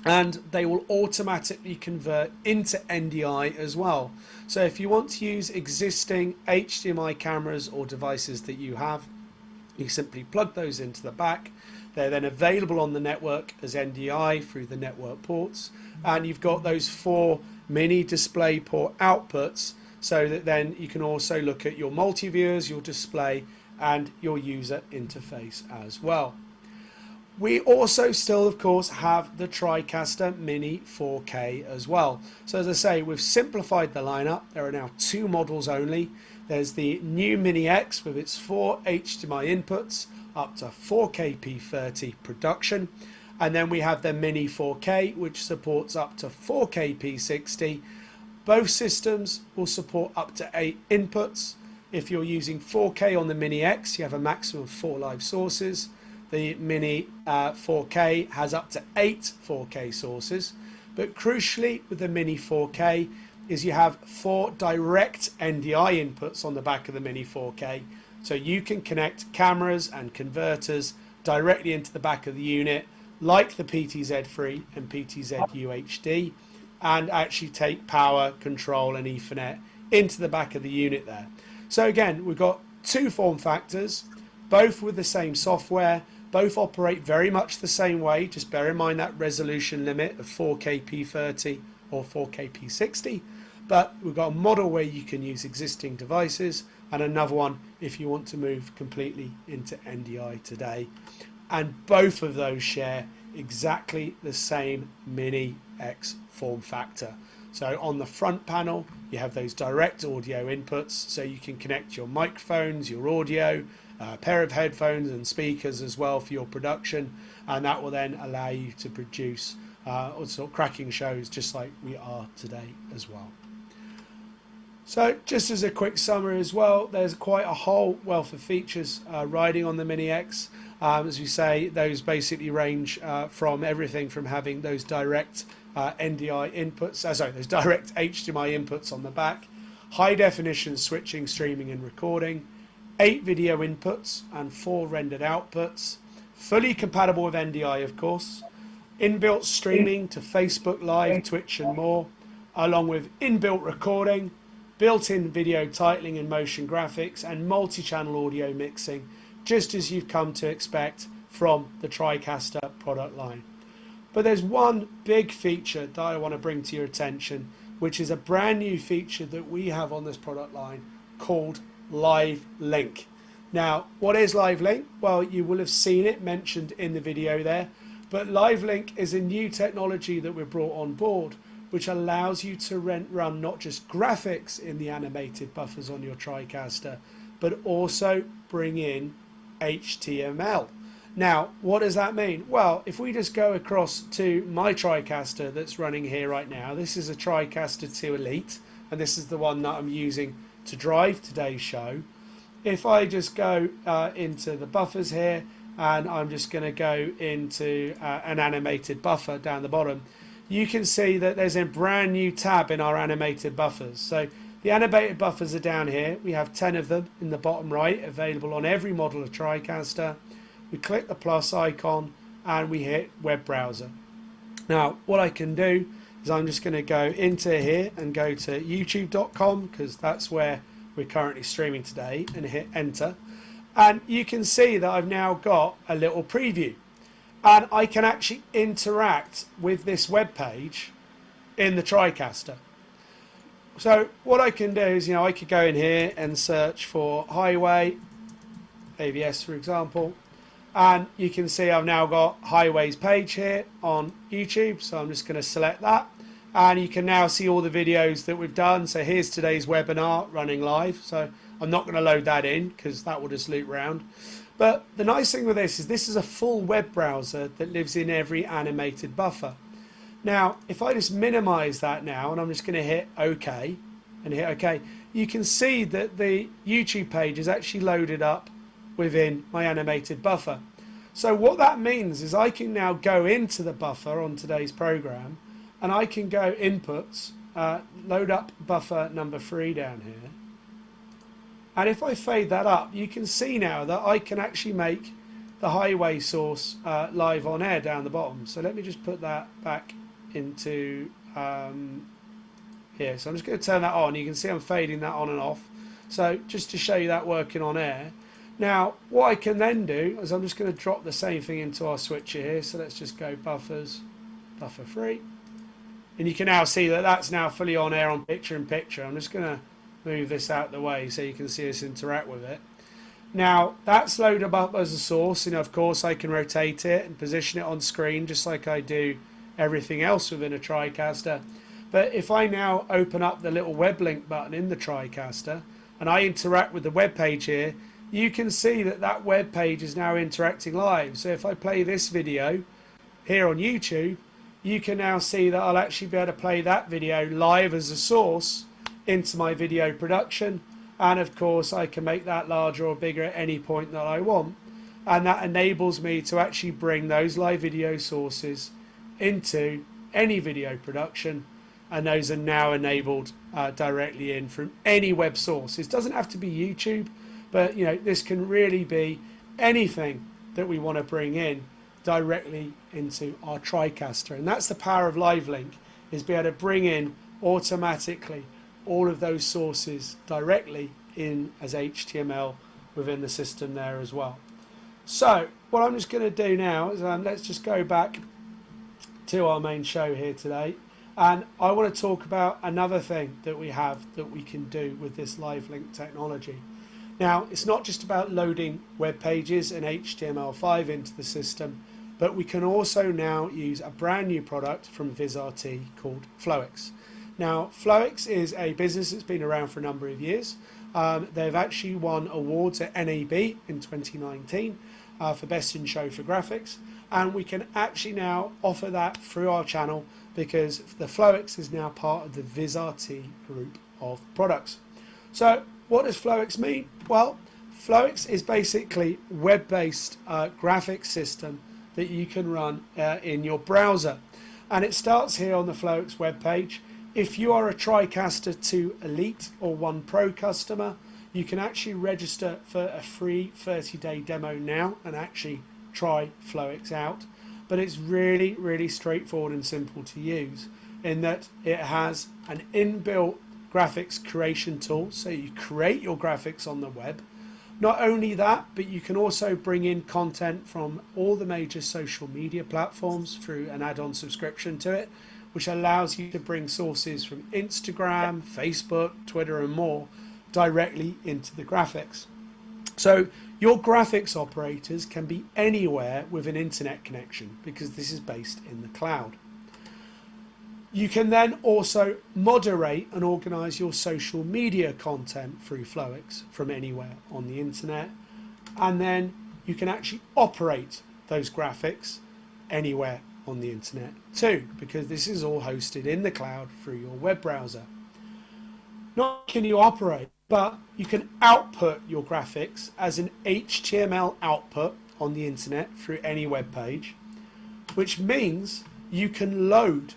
and they will automatically convert into NDI as well. So if you want to use existing HDMI cameras or devices that you have, you simply plug those into the back. They're then available on the network as NDI through the network ports, and you've got those 4 mini display port outputs, so that then you can also look at your multi-viewers, your display, and your user interface as well. We also still, of course, have the Tricaster Mini 4K as well. So as I say, we've simplified the lineup. There are now 2 models only. There's the new Mini X with its 4 HDMI inputs, up to 4K P30 production. And then we have the Mini 4K, which supports up to 4K P60. Both systems will support up to 8 inputs. If you're using 4K on the Mini X, you have a maximum of 4 live sources. The Mini 4K has up to 8 4K sources. But crucially with the Mini 4K is you have 4 direct NDI inputs on the back of the Mini 4K. So you can connect cameras and converters directly into the back of the unit, like the PTZ3 and PTZ UHD, and actually take power, control and Ethernet into the back of the unit there. So again, we've got 2 form factors, both with the same software, both operate very much the same way. Just bear in mind that resolution limit of 4K P30 or 4K P60. But we've got a model where you can use existing devices, and another one if you want to move completely into NDI today. And both of those share exactly the same Mini X form factor. So on the front panel, you have those direct audio inputs, so you can connect your microphones, your audio, a pair of headphones and speakers as well for your production, and that will then allow you to produce sort of cracking shows just like we are today as well. So just as a quick summary as well, there's quite a whole wealth of features riding on the Mini X. As we say, those basically range from everything from having those direct NDI inputs, those direct HDMI inputs on the back, high definition switching, streaming and recording, 8 video inputs and 4 rendered outputs, fully compatible with NDI of course, inbuilt streaming to Facebook Live, Twitch and more, along with inbuilt recording, built-in video titling and motion graphics, and multi-channel audio mixing, just as you've come to expect from the Tricaster product line. But there's one big feature that I want to bring to your attention, which is a brand new feature that we have on this product line called Live Link. Now, what is Live Link? Well, you will have seen it mentioned in the video there, but Live Link is a new technology that we've brought on board, which allows you to run not just graphics in the animated buffers on your Tricaster, but also bring in HTML. Now, what does that mean? Well, if we just go across to my Tricaster that's running here right now, this is a Tricaster 2 Elite, and this is the one that I'm using to drive today's show. If I just go into the buffers here, and I'm just going to go into an animated buffer down the bottom, you can see that there's a brand new tab in our animated buffers. So the animated buffers are down here. We have 10 of them in the bottom right, available on every model of Tricaster. We click the plus icon and we hit web browser. Now what I can do is I'm just going to go into here and go to youtube.com, because that's where we're currently streaming today, and hit enter. And you can see that I've now got a little preview. And I can actually interact with this web page in the Tricaster. So what I can do is, I could go in here and search for highway, AVS for example, and you can see I've now got highways page here on YouTube. So I'm just going to select that, and you can now see all the videos that we've done. So here's today's webinar running live. So I'm not going to load that in because that will just loop round. But the nice thing with this is a full web browser that lives in every animated buffer. Now, if I just minimize that now, and I'm just going to hit OK, and hit OK, you can see that the YouTube page is actually loaded up within my animated buffer. So what that means is I can now go into the buffer on today's program, and I can go inputs, load up buffer number 3 down here. And if I fade that up, you can see now that I can actually make the highway source live on air down the bottom. So let me just put that back into here. So I'm just going to turn that on. You can see I'm fading that on and off. So just to show you that working on air. Now, what I can then do is I'm just going to drop the same thing into our switcher here. So let's just go buffers, buffer 3. And you can now see that that's now fully on air on picture-in-picture. I'm just going to move this out of the way so you can see us interact with it. Now, that's loaded up as a source. And of course, I can rotate it and position it on screen just like I do everything else within a Tricaster. But if I now open up the little web link button in the Tricaster and I interact with the web page here, you can see that that web page is now interacting live. So if I play this video here on YouTube, you can now see that I'll actually be able to play that video live as a source into my video production. And of course, I can make that larger or bigger at any point that I want. And that enables me to actually bring those live video sources into any video production. And those are now enabled directly in from any web source. It doesn't have to be YouTube, but this can really be anything that we want to bring in directly into our Tricaster. And that's the power of LiveLink, is be able to bring in automatically all of those sources directly in as HTML within the system there as well. So what I'm just going to do now is let's just go back to our main show here today. And I want to talk about another thing that we have that we can do with this LiveLink technology. Now, it's not just about loading web pages and HTML5 into the system, but we can also now use a brand new product from Vizrt called Flowics. Now, Flowics is a business that's been around for a number of years. They've actually won awards at NAB in 2019 for Best in Show for Graphics. And we can actually now offer that through our channel because the Flowics is now part of the Vizrt group of products. So what does Flowics mean? Well, Flowics is basically web-based graphics system that you can run in your browser. And it starts here on the Flowics webpage. If you are a Tricaster 2 Elite or 1 Pro customer, you can actually register for a free 30-day demo now and actually try Flowics out. But it's really, really straightforward and simple to use in that it has an inbuilt graphics creation tool, so you create your graphics on the web. Not only that, but you can also bring in content from all the major social media platforms through an add-on subscription to it, which allows you to bring sources from Instagram, Facebook, Twitter and more directly into the graphics. So your graphics operators can be anywhere with an internet connection because this is based in the cloud. You can then also moderate and organize your social media content through Flowics from anywhere on the internet. And then you can actually operate those graphics anywhere on the internet too, because this is all hosted in the cloud through your web browser. Not can you operate, but you can output your graphics as an HTML output on the internet through any web page, which means you can load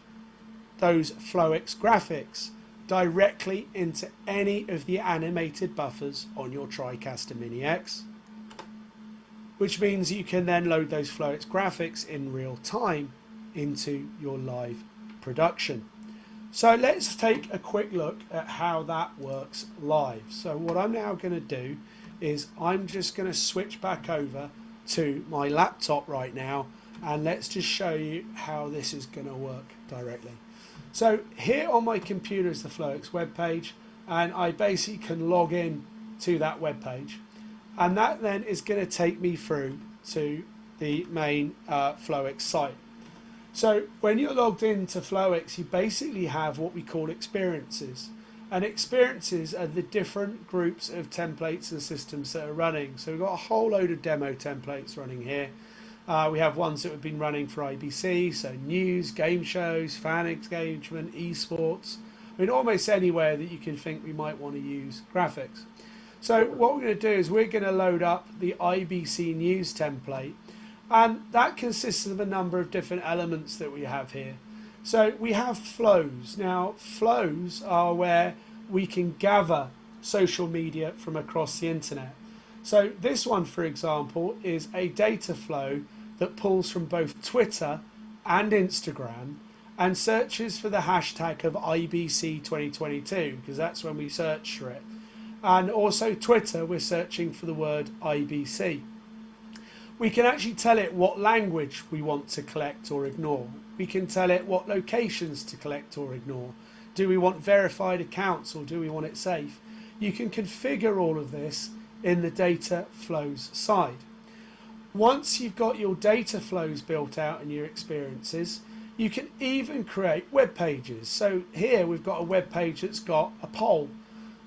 those Flowics graphics directly into any of the animated buffers on your Tricaster Mini X, which means you can then load those Flowics graphics in real time into your live production. So let's take a quick look at how that works live. So what I'm now going to do is I'm just going to switch back over to my laptop right now, and let's just show you how this is going to work directly. So here on my computer is the Flowics web page, and I basically can log in to that web page, and that then is going to take me through to the main Flowics site. So when you're logged into Flowics, you basically have what we call experiences. And experiences are the different groups of templates and systems that are running. So we've got a whole load of demo templates running here. We have ones that have been running for IBC, so news, game shows, fan engagement, esports. I mean, almost anywhere that you can think we might want to use graphics. So what we're going to do is we're going to load up the IBC news template. And that consists of a number of different elements that we have here. So we have flows. Now, flows are where we can gather social media from across the internet. So this one, for example, is a data flow that pulls from both Twitter and Instagram and searches for the hashtag of IBC 2022, because that's when we search for it. And also Twitter, we're searching for the word IBC. We can actually tell it what language we want to collect or ignore. We can tell it what locations to collect or ignore. Do we want verified accounts or do we want it safe? You can configure all of this in the data flows side. Once you've got your data flows built out in your experiences, you can even create web pages. So here we've got a web page that's got a poll.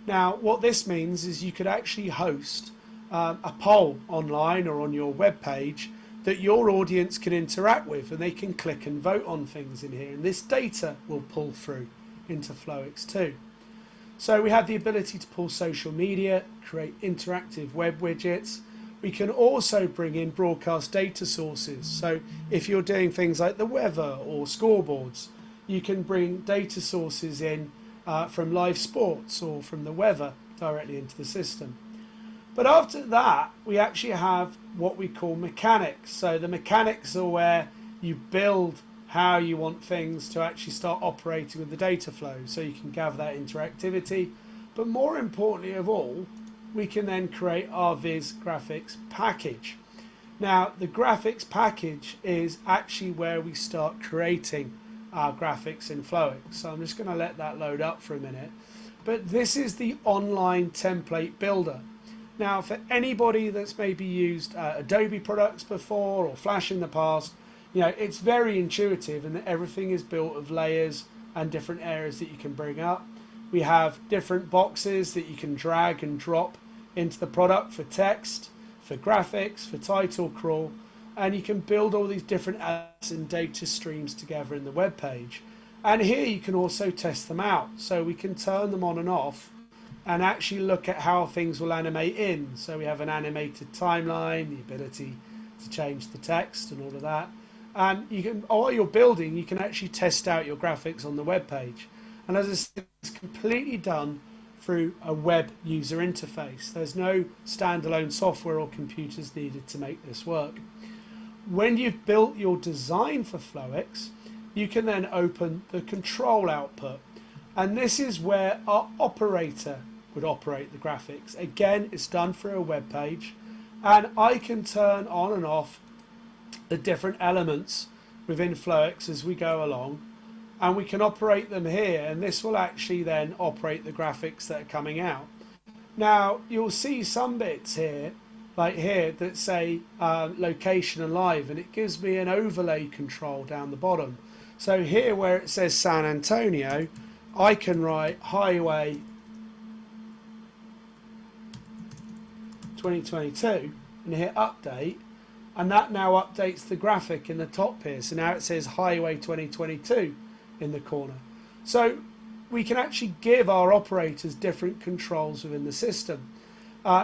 Now what this means is you could actually host a poll online or on your web page that your audience can interact with, and they can click and vote on things in here, and this data will pull through into Flowics too. So we have the ability to pull social media, create interactive web widgets. We can also bring in broadcast data sources. So if you're doing things like the weather or scoreboards, you can bring data sources in from live sports or from the weather directly into the system. But after that, we actually have what we call mechanics. So the mechanics are where you build how you want things to actually start operating with the data flow, so you can gather that interactivity. But more importantly of all, we can then create our Viz graphics package. Now, the graphics package is actually where we start creating our graphics in Flowics. So I'm just going to let that load up for a minute. But this is the online template builder. Now, for anybody that's maybe used Adobe products before or Flash in the past, you know, it's very intuitive, and everything is built of layers and different areas that you can bring up. We have different boxes that you can drag and drop into the product for text, for graphics, for title crawl, and you can build all these different elements and data streams together in the web page. And here you can also test them out, so we can turn them on and off and actually look at how things will animate in. So we have an animated timeline, the ability to change the text and all of that. And you can, while you're building, you can actually test out your graphics on the web page. And as I said, it's completely done through a web user interface. There's no standalone software or computers needed to make this work. When you've built your design for Flowics, you can then open the control output. And this is where our operator would operate the graphics. Again, it's done through a web page, and I can turn on and off the different elements within Flowics as we go along, and we can operate them here, and this will actually then operate the graphics that are coming out. Now, you'll see some bits here, like here, that say location and live, and it gives me an overlay control down the bottom. So here where it says San Antonio, I can write Highway 2022 and hit update, and that now updates the graphic in the top here. So now it says Highway 2022 in the corner. So we can actually give our operators different controls within the system.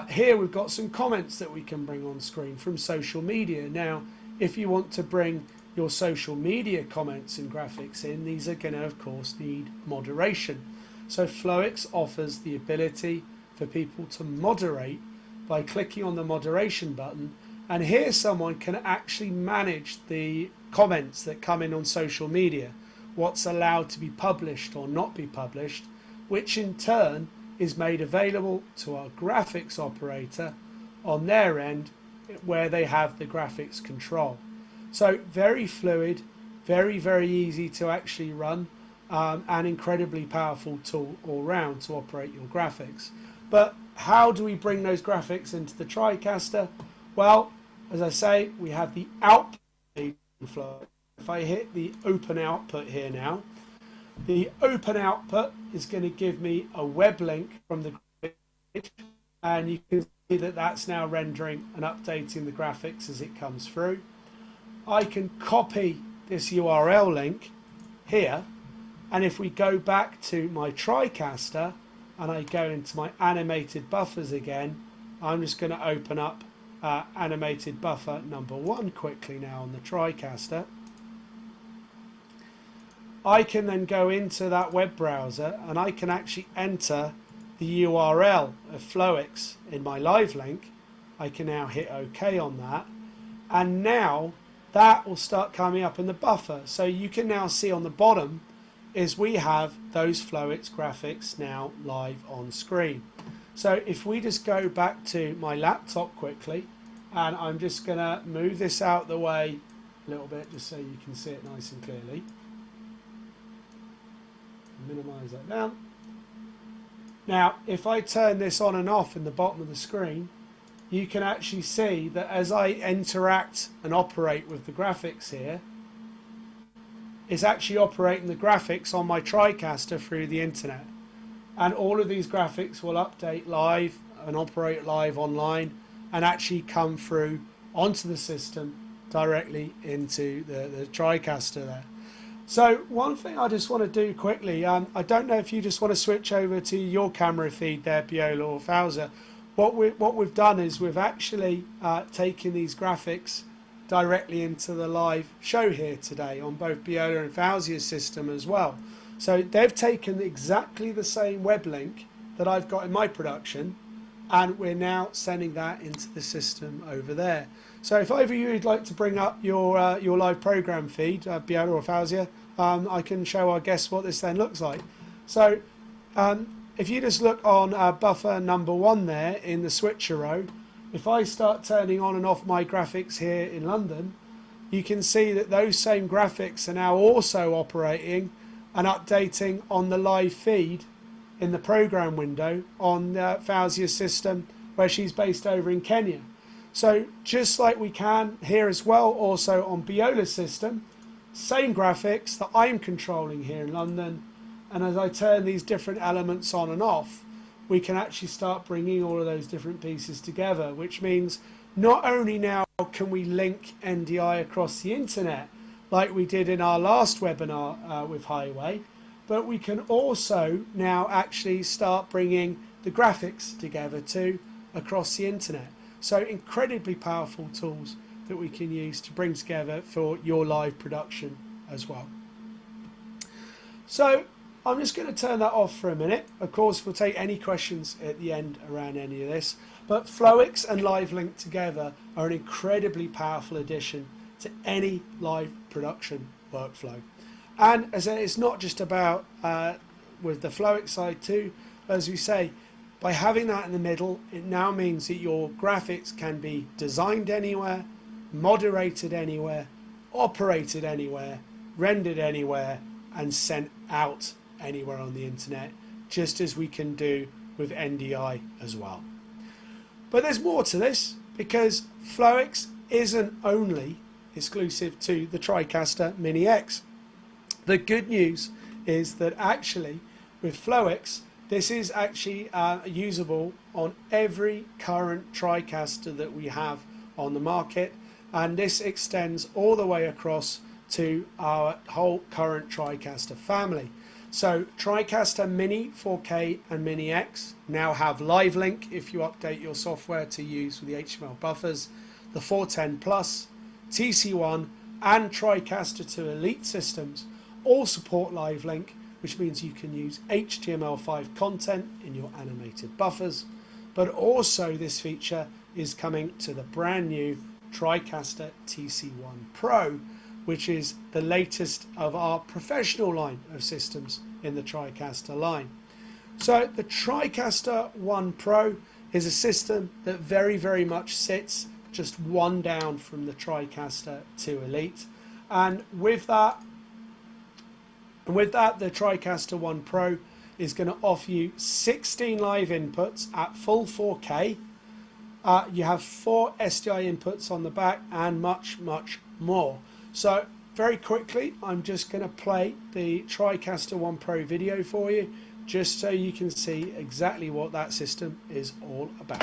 Here we've got some comments that we can bring on screen from social media. Now, if you want to bring your social media comments and graphics in, these are going to, of course, need moderation. So Flowics offers the ability for people to moderate by clicking on the moderation button, and here someone can actually manage the comments that come in on social media, what's allowed to be published or not be published, which in turn is made available to our graphics operator on their end, where they have the graphics control. So very fluid, very, very easy to actually run, and incredibly powerful tool all round to operate your graphics. But how do we bring those graphics into the Tricaster? Well, as I say, we have the output flow. if I hit the open output here now, the open output is going to give me a web link from the graphics, and you can see that that's now rendering and updating the graphics as it comes through. I can copy this URL link here, and if we go back to my Tricaster and I go into my animated buffers again, I'm just going to open up animated buffer number 1 quickly now on the Tricaster. I can then go into that web browser and I can actually enter the URL of Flowics in my live link. I can now hit OK on that, and now that will start coming up in the buffer. So you can now see on the bottom is we have those Flowics graphics now live on screen. So if we just go back to my laptop quickly, and I'm just going to move this out the way a little bit just so you can see it nice and clearly. Minimize that down. Now if I turn this on and off in the bottom of the screen, you can actually see that as I interact and operate with the graphics here, it's actually operating the graphics on my Tricaster through the internet, and all of these graphics will update live and operate live online and actually come through onto the system directly into the Tricaster there. So one thing I just want to do quickly, I don't know if you just want to switch over to your camera feed there, Biola or Vizrt. What we've done is we've actually taken these graphics directly into the live show here today on both Biola and Vizrt's system as well. So they've taken exactly the same web link that I've got in my production, and we're now sending that into the system over there. So if either of you would like to bring up your live program feed, Biola or Vizrt, I can show our guests what this then looks like. So if you just look on buffer number 1 there in the switcher row, if I start turning on and off my graphics here in London, you can see that those same graphics are now also operating and updating on the live feed in the program window on Vizrt's system, where she's based over in Kenya. So just like we can here as well, also on Biola's system, same graphics that I'm controlling here in London, and as I turn these different elements on and off, we can actually start bringing all of those different pieces together, which means not only now can we link NDI across the internet like we did in our last webinar with Highway, but we can also now actually start bringing the graphics together too across the internet. So incredibly powerful tools that we can use to bring together for your live production as well. So I'm just going to turn that off for a minute. Of course, we'll take any questions at the end around any of this, but Flowics and Live Link together are an incredibly powerful addition to any live production workflow. And as I say, it's not just about with the Flowics side too. As we say, by having that in the middle, it now means that your graphics can be designed anywhere, moderated anywhere, operated anywhere, rendered anywhere, and sent out anywhere on the internet, just as we can do with NDI as well. But there's more to this, because Flowics isn't only exclusive to the Tricaster Mini X. The good news is that actually with Flowics, this is actually usable on every current Tricaster that we have on the market, and this extends all the way across to our whole current Tricaster family. So Tricaster Mini 4K and Mini X now have Live Link if you update your software to use with the HTML buffers. The 410 Plus, TC1 and Tricaster 2 Elite systems all support Live Link, which means you can use HTML5 content in your animated buffers. But also this feature is coming to the brand new Tricaster TC1 Pro, which is the latest of our professional line of systems in the Tricaster line. So the Tricaster 1 Pro is a system that very much sits just one down from the Tricaster 2 Elite, and with that the Tricaster 1 Pro is going to offer you 16 live inputs at full 4K. You have 4 SDI inputs on the back and much more. So very quickly, I'm just going to play the Tricaster One Pro video for you, just so you can see exactly what that system is all about.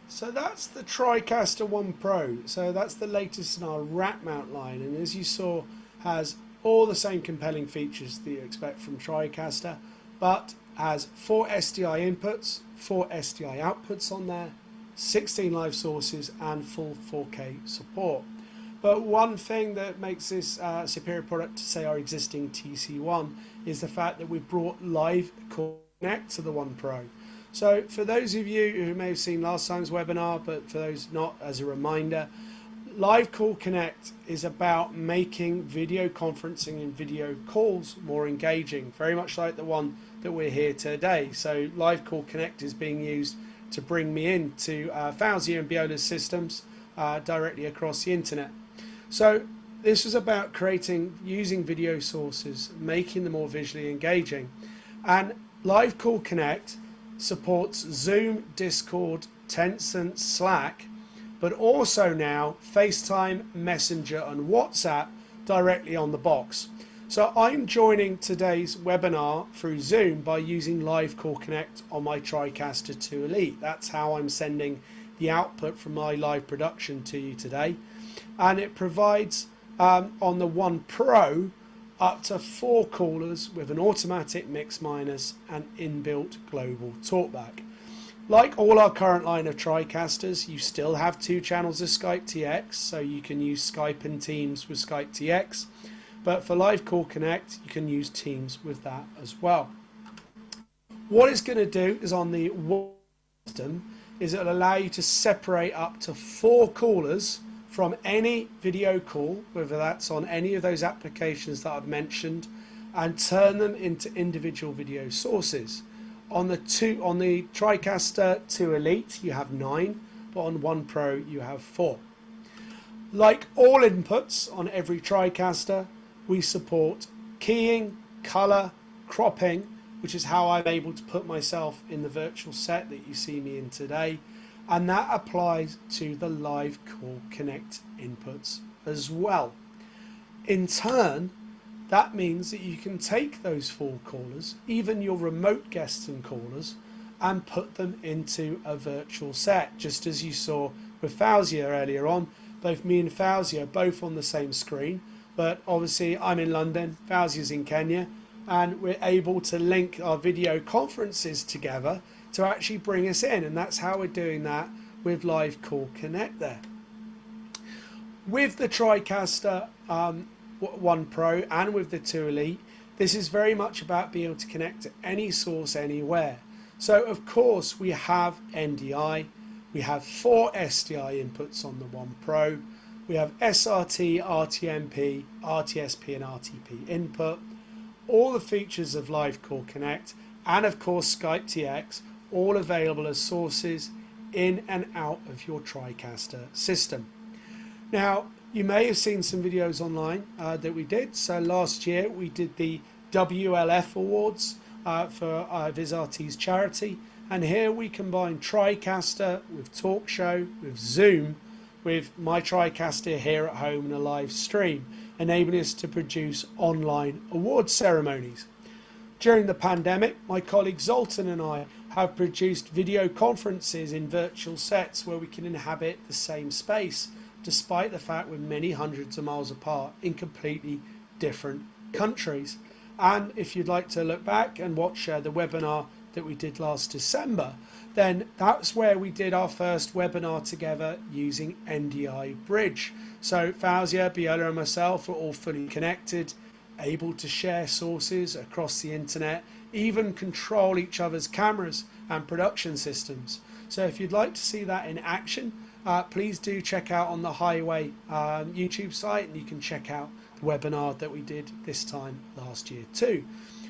So that's the Tricaster One Pro. So that's the latest in our rack mount line, and as you saw, has all the same compelling features that you expect from Tricaster, but has 4 SDI inputs, 4 SDI outputs on there, 16 live sources, and full 4K support. But one thing that makes this a superior product to, say, our existing TC1 is the fact that we've brought Live Call Connect to the One Pro. So for those of you who may have seen last time's webinar, but for those not, as a reminder, Live Call Connect is about making video conferencing and video calls more engaging, very much like the one that we're here today. So Live Call Connect is being used to bring me into Fauzi and Biola's systems directly across the internet. So this was about using video sources, making them more visually engaging. And Live Call Connect supports Zoom, Discord, Tencent, Slack, but also now FaceTime, Messenger and WhatsApp directly on the box. So I'm joining today's webinar through Zoom by using Live Call Connect on my Tricaster 2 Elite. That's how I'm sending the output from my live production to you today. And it provides on the One Pro up to 4 callers with an automatic mix minus and inbuilt global talkback. Like all our current line of Tricasters, you still have 2 channels of Skype TX, so you can use Skype and Teams with Skype TX. But for Live Call Connect, you can use Teams with that as well. What it's going to do is on the system is it'll allow you to separate up to 4 callers from any video call, whether that's on any of those applications that I've mentioned, and turn them into individual video sources. On the Tricaster 2 Elite, you have 9, but on One Pro, you have 4. Like all inputs on every Tricaster, we support keying, color, cropping, which is how I'm able to put myself in the virtual set that you see me in today. And that applies to the Live Call Connect inputs as well. In turn, that means that you can take those 4 callers, even your remote guests and callers, and put them into a virtual set, just as you saw with Fauzia earlier on. Both me and Fauzia are both on the same screen, but obviously I'm in London, Fauzia's in Kenya, and we're able to link our video conferences together to actually bring us in, and that's how we're doing that with Live Call Connect there. With the Tricaster One Pro and with the 2 Elite, this is very much about being able to connect to any source anywhere. So of course we have NDI, we have 4 SDI inputs on the One Pro, we have SRT, RTMP, RTSP and RTP input, all the features of Live Call Connect, and of course Skype TX, all available as sources in and out of your Tricaster system. Now, you may have seen some videos online that we did. So last year we did the WLF Awards for Vizrt's charity, and here we combine Tricaster with TalkShow, with Zoom, with my Tricaster here at home in a live stream, enabling us to produce online award ceremonies. During the pandemic, my colleague Zoltan and I have produced video conferences in virtual sets where we can inhabit the same space despite the fact we're many hundreds of miles apart in completely different countries. And if you'd like to look back and watch the webinar that we did last December, then that's where we did our first webinar together using NDI Bridge. So Fauzia, Biola and myself are all fully connected, able to share sources across the internet, even control each other's cameras and production systems. So if you'd like to see that in action, please do check out on the Highway YouTube site, and you can check out the webinar that we did this time last year too.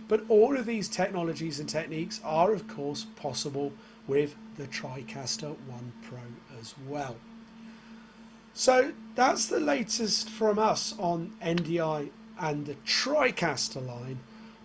But all of these technologies and techniques are of course possible with the Tricaster One Pro as well. So that's the latest from us on NDI and the Tricaster line.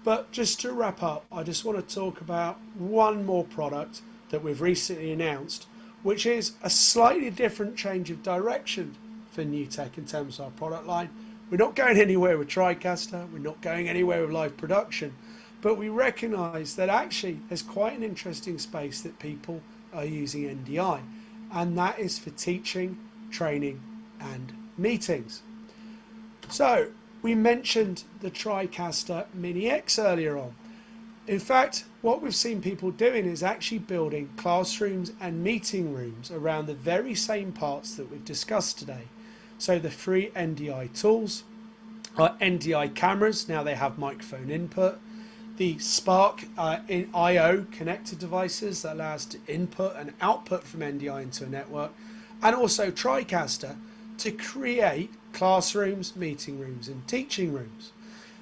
But just to wrap up, I just want to talk about one more product that we've recently announced, which is a slightly different change of direction for NewTek in terms of our product line. We're not going anywhere with Tricaster, we're not going anywhere with live production, but we recognise that actually there's quite an interesting space that people are using NDI, and that is for teaching, training and meetings. So we mentioned the Tricaster Mini X earlier on. In fact, what we've seen people doing is actually building classrooms and meeting rooms around the very same parts that we've discussed today. So the free NDI tools, our NDI cameras, now they have microphone input, the Spark in I/O connected devices that allow us to input and output from NDI into a network, and also Tricaster to create classrooms, meeting rooms and teaching rooms.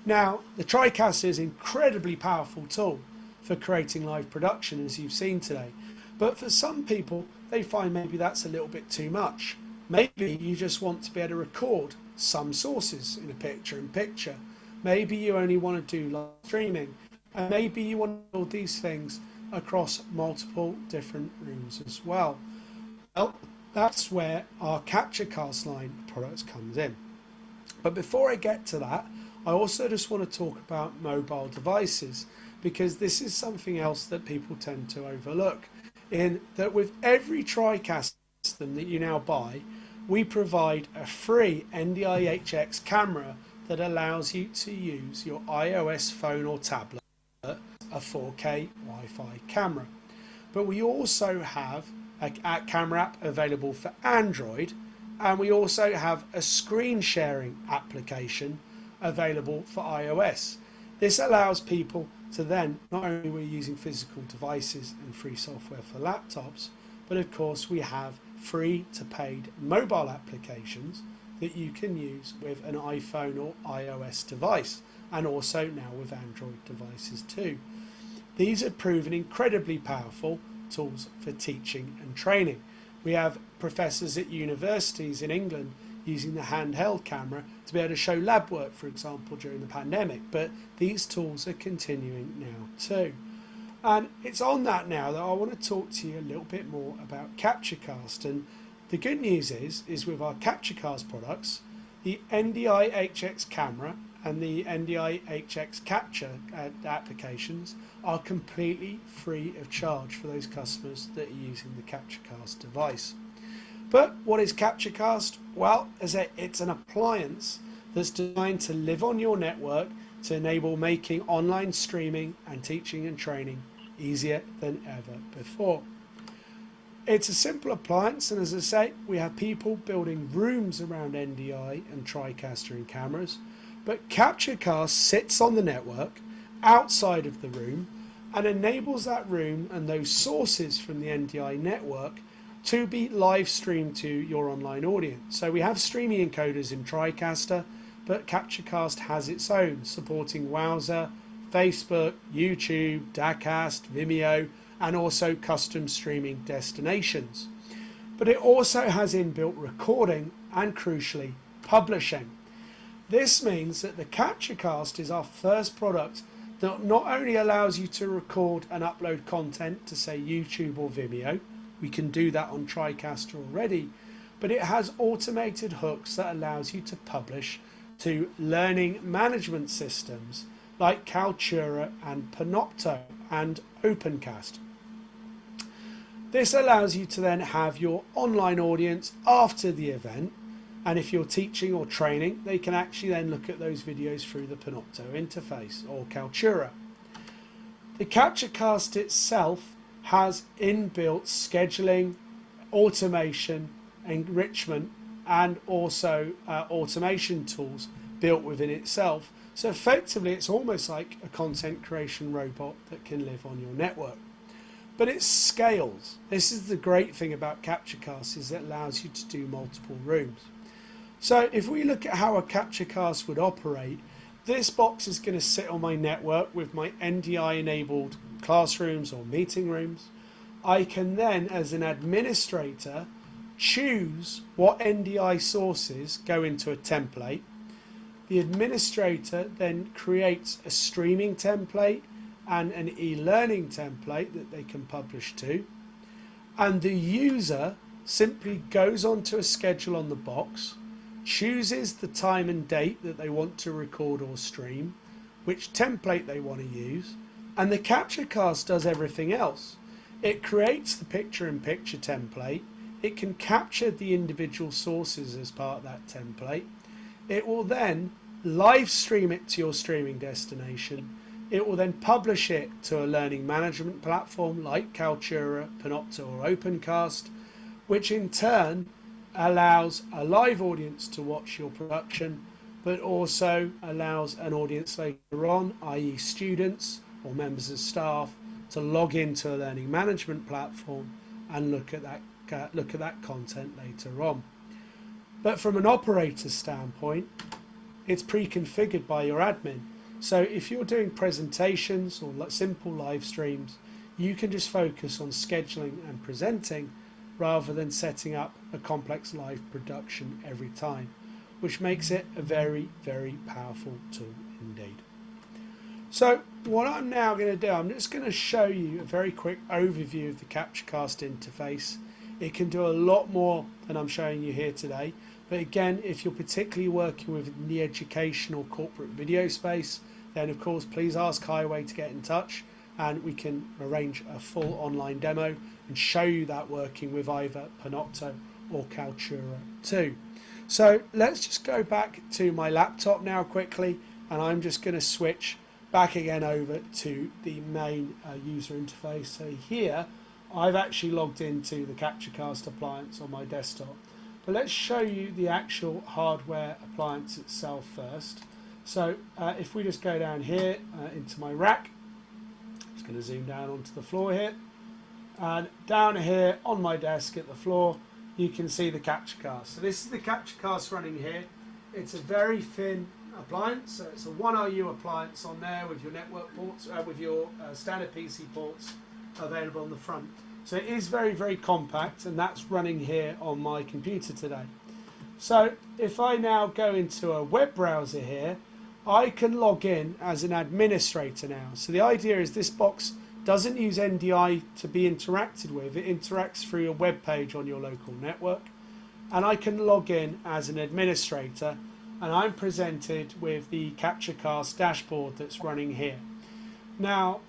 Now, the Tricaster is an incredibly powerful tool for creating live production, as you've seen today. But for some people, they find maybe that's a little bit too much. Maybe you just want to be able to record some sources in a picture-in-picture. Maybe you only want to do live streaming. And maybe you want to build these things across multiple different rooms as well. Well, that's where our CaptureCast line of products comes in. But before I get to that, I also just want to talk about mobile devices, because this is something else that people tend to overlook, in that with every Tricaster system that you now buy, we provide a free NDI HX camera that allows you to use your iOS phone or tablet, a 4K Wi-Fi camera. But we also have a camera app available for Android, and we also have a screen sharing application available for iOS. This allows people to then, not only we're using physical devices and free software for laptops, but of course we have free to paid mobile applications that you can use with an iPhone or iOS device, and also now with Android devices too. These have proven incredibly powerful tools for teaching and training. We have professors at universities in England using the handheld camera to be able to show lab work, for example, during the pandemic, but these tools are continuing now too. And it's on that now that I want to talk to you a little bit more about CaptureCast. And the good news is with our CaptureCast products, the NDI HX camera and the NDI HX capture applications are completely free of charge for those customers that are using the CaptureCast device. But what is CaptureCast? Well, it's an appliance that's designed to live on your network to enable making online streaming and teaching and training easier than ever before. It's a simple appliance, and as I say, we have people building rooms around NDI and Tricaster and cameras, but CaptureCast sits on the network outside of the room and enables that room and those sources from the NDI network to be live streamed to your online audience. So we have streaming encoders in Tricaster, but CaptureCast has its own, supporting Wowzer, Facebook, YouTube, Dacast, Vimeo, and also custom streaming destinations. But it also has inbuilt recording and, crucially, publishing. This means that the CaptureCast is our first product that not only allows you to record and upload content to, say, YouTube or Vimeo, we can do that on Tricaster already, but it has automated hooks that allows you to publish to learning management systems like Kaltura and Panopto and Opencast. This allows you to then have your online audience after the event And if you're teaching or training, they can actually then look at those videos through the Panopto interface or Kaltura. The CaptureCast itself has inbuilt scheduling, automation, enrichment, and also automation tools built within itself. So effectively, it's almost like a content creation robot that can live on your network. But it scales. This is the great thing about CaptureCast, is it allows you to do multiple rooms. So if we look at how a CaptureCast would operate, this box is going to sit on my network with my NDI enabled classrooms or meeting rooms. I can then, as an administrator, choose what NDI sources go into a template. The administrator then creates a streaming template and an e-learning template that they can publish to. And the user simply goes onto a schedule on the box, chooses the time and date that they want to record or stream, which template they want to use, and the CaptureCast does everything else. It creates the picture-in-picture template. It can capture the individual sources as part of that template. It will then live stream it to your streaming destination. It will then publish it to a learning management platform like Kaltura, Panopto or Opencast, which in turn allows a live audience to watch your production, but also allows an audience later on, i.e. students or members of staff, to log into a learning management platform and look at that content later on. But from an operator standpoint, it's pre-configured by your admin. So if you're doing presentations or simple live streams, you can just focus on scheduling and presenting rather than setting up a complex live production every time, which makes it a very, very powerful tool indeed. So what I'm now going to do, I'm just going to show you a very quick overview of the CaptureCast interface. It can do a lot more than I'm showing you here today. But again, if you're particularly working within the educational corporate video space, then of course please ask Highway to get in touch and we can arrange a full online demo and show you that working with either Panopto or Kaltura too. So let's just go back to my laptop now quickly, and I'm just going to switch back again over to the main user interface. So here I've actually logged into the CaptureCast appliance on my desktop. But let's show you the actual hardware appliance itself first. So if we just go down here into my rack, I'm just going to zoom down onto the floor here, and down here on my desk at the floor you can see the CaptureCast. So this is the CaptureCast running here. It's a very thin appliance, so it's a 1RU appliance on there with your network ports, with your standard PC ports available on the front. So it is very, very compact, and that's running here on my computer today. So if I now go into a web browser here, I can log in as an administrator now. So the idea is this box doesn't use NDI to be interacted with. It interacts through a web page on your local network. And I can log in as an administrator, and I'm presented with the CaptureCast dashboard that's running here. Now,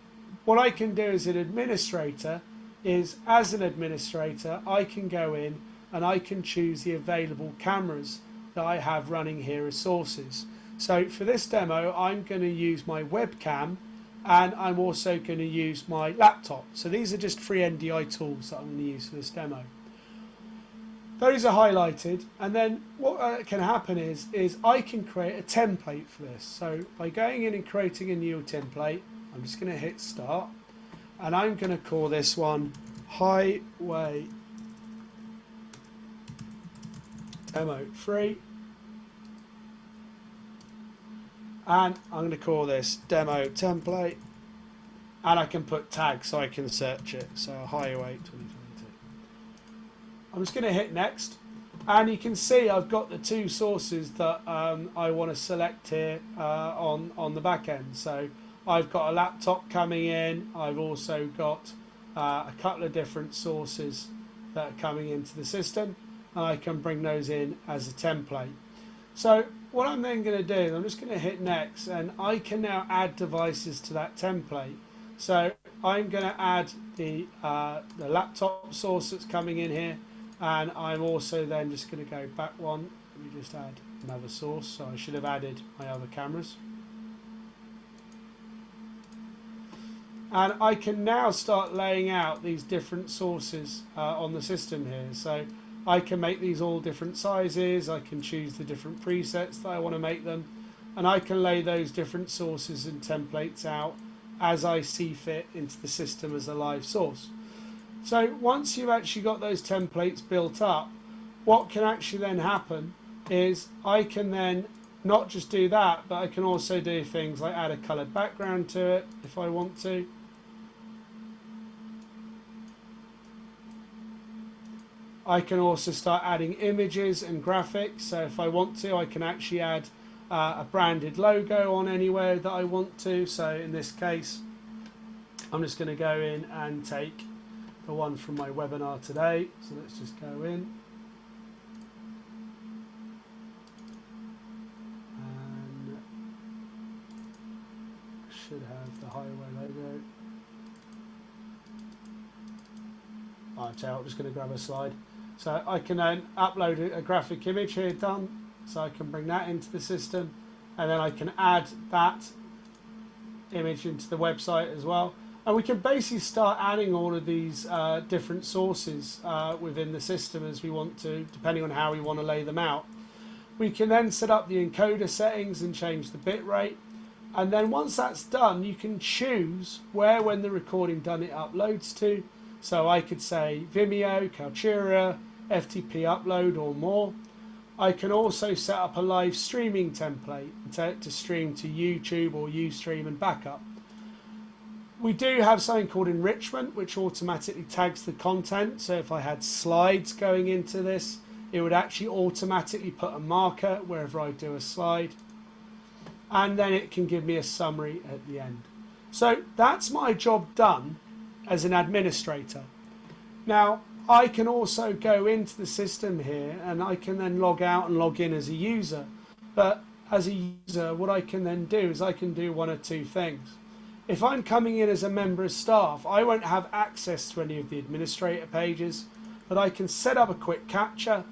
what I can do as an administrator is, as an administrator, I can go in and I can choose the available cameras that I have running here as sources. So for this demo, I'm going to use my webcam, and I'm also going to use my laptop. So these are just free NDI tools that I'm going to use for this demo. Those are highlighted, and then what can happen is I can create a template for this. So by going in and creating a new template, I'm just going to hit start, and I'm going to call this one Highway Demo 3, and I'm going to call this Demo Template, and I can put tags so I can search it. So Highway 2022. I'm just going to hit next, and you can see I've got the two sources that I want to select here on the back end. So I've got a laptop coming in. I've also got a couple of different sources that are coming into the system, and I can bring those in as a template. So what I'm then going to do is I'm just going to hit next, and I can now add devices to that template. So I'm going to add the laptop source that's coming in here, and I'm also then just going to go back one let me just add another source. So I should have added my other cameras. And I can now start laying out these different sources on the system here. So I can make these all different sizes. I can choose the different presets that I want to make them. And I can lay those different sources and templates out as I see fit into the system as a live source. So once you've actually got those templates built up, what can actually then happen is I can then not just do that, but I can also do things like add a colored background to it if I want to. I can also start adding images and graphics. So if I want to, I can actually add a branded logo on anywhere that I want to. So in this case, I'm just going to go in and take the one from my webinar today. So let's just go in. And should have the highway logo. I'm just going to grab a slide. So I can then upload a graphic image here done. So I can bring that into the system, and then I can add that image into the website as well. And we can basically start adding all of these different sources within the system as we want to, depending on how we want to lay them out. We can then set up the encoder settings and change the bit rate. And then once that's done, you can choose where, when the recording done, it uploads to. So I could say Vimeo, Kaltura, FTP upload or more. I can also set up a live streaming template to stream to YouTube or Ustream and backup. We do have something called enrichment, which automatically tags the content. So if I had slides going into this, it would actually automatically put a marker wherever I do a slide. And then it can give me a summary at the end. So that's my job done as an administrator. Now, I can also go into the system here and I can then log out and log in as a user. But as a user, what I can then do is I can do one of two things. If I'm coming in as a member of staff, I won't have access to any of the administrator pages, but I can set up a quick capture.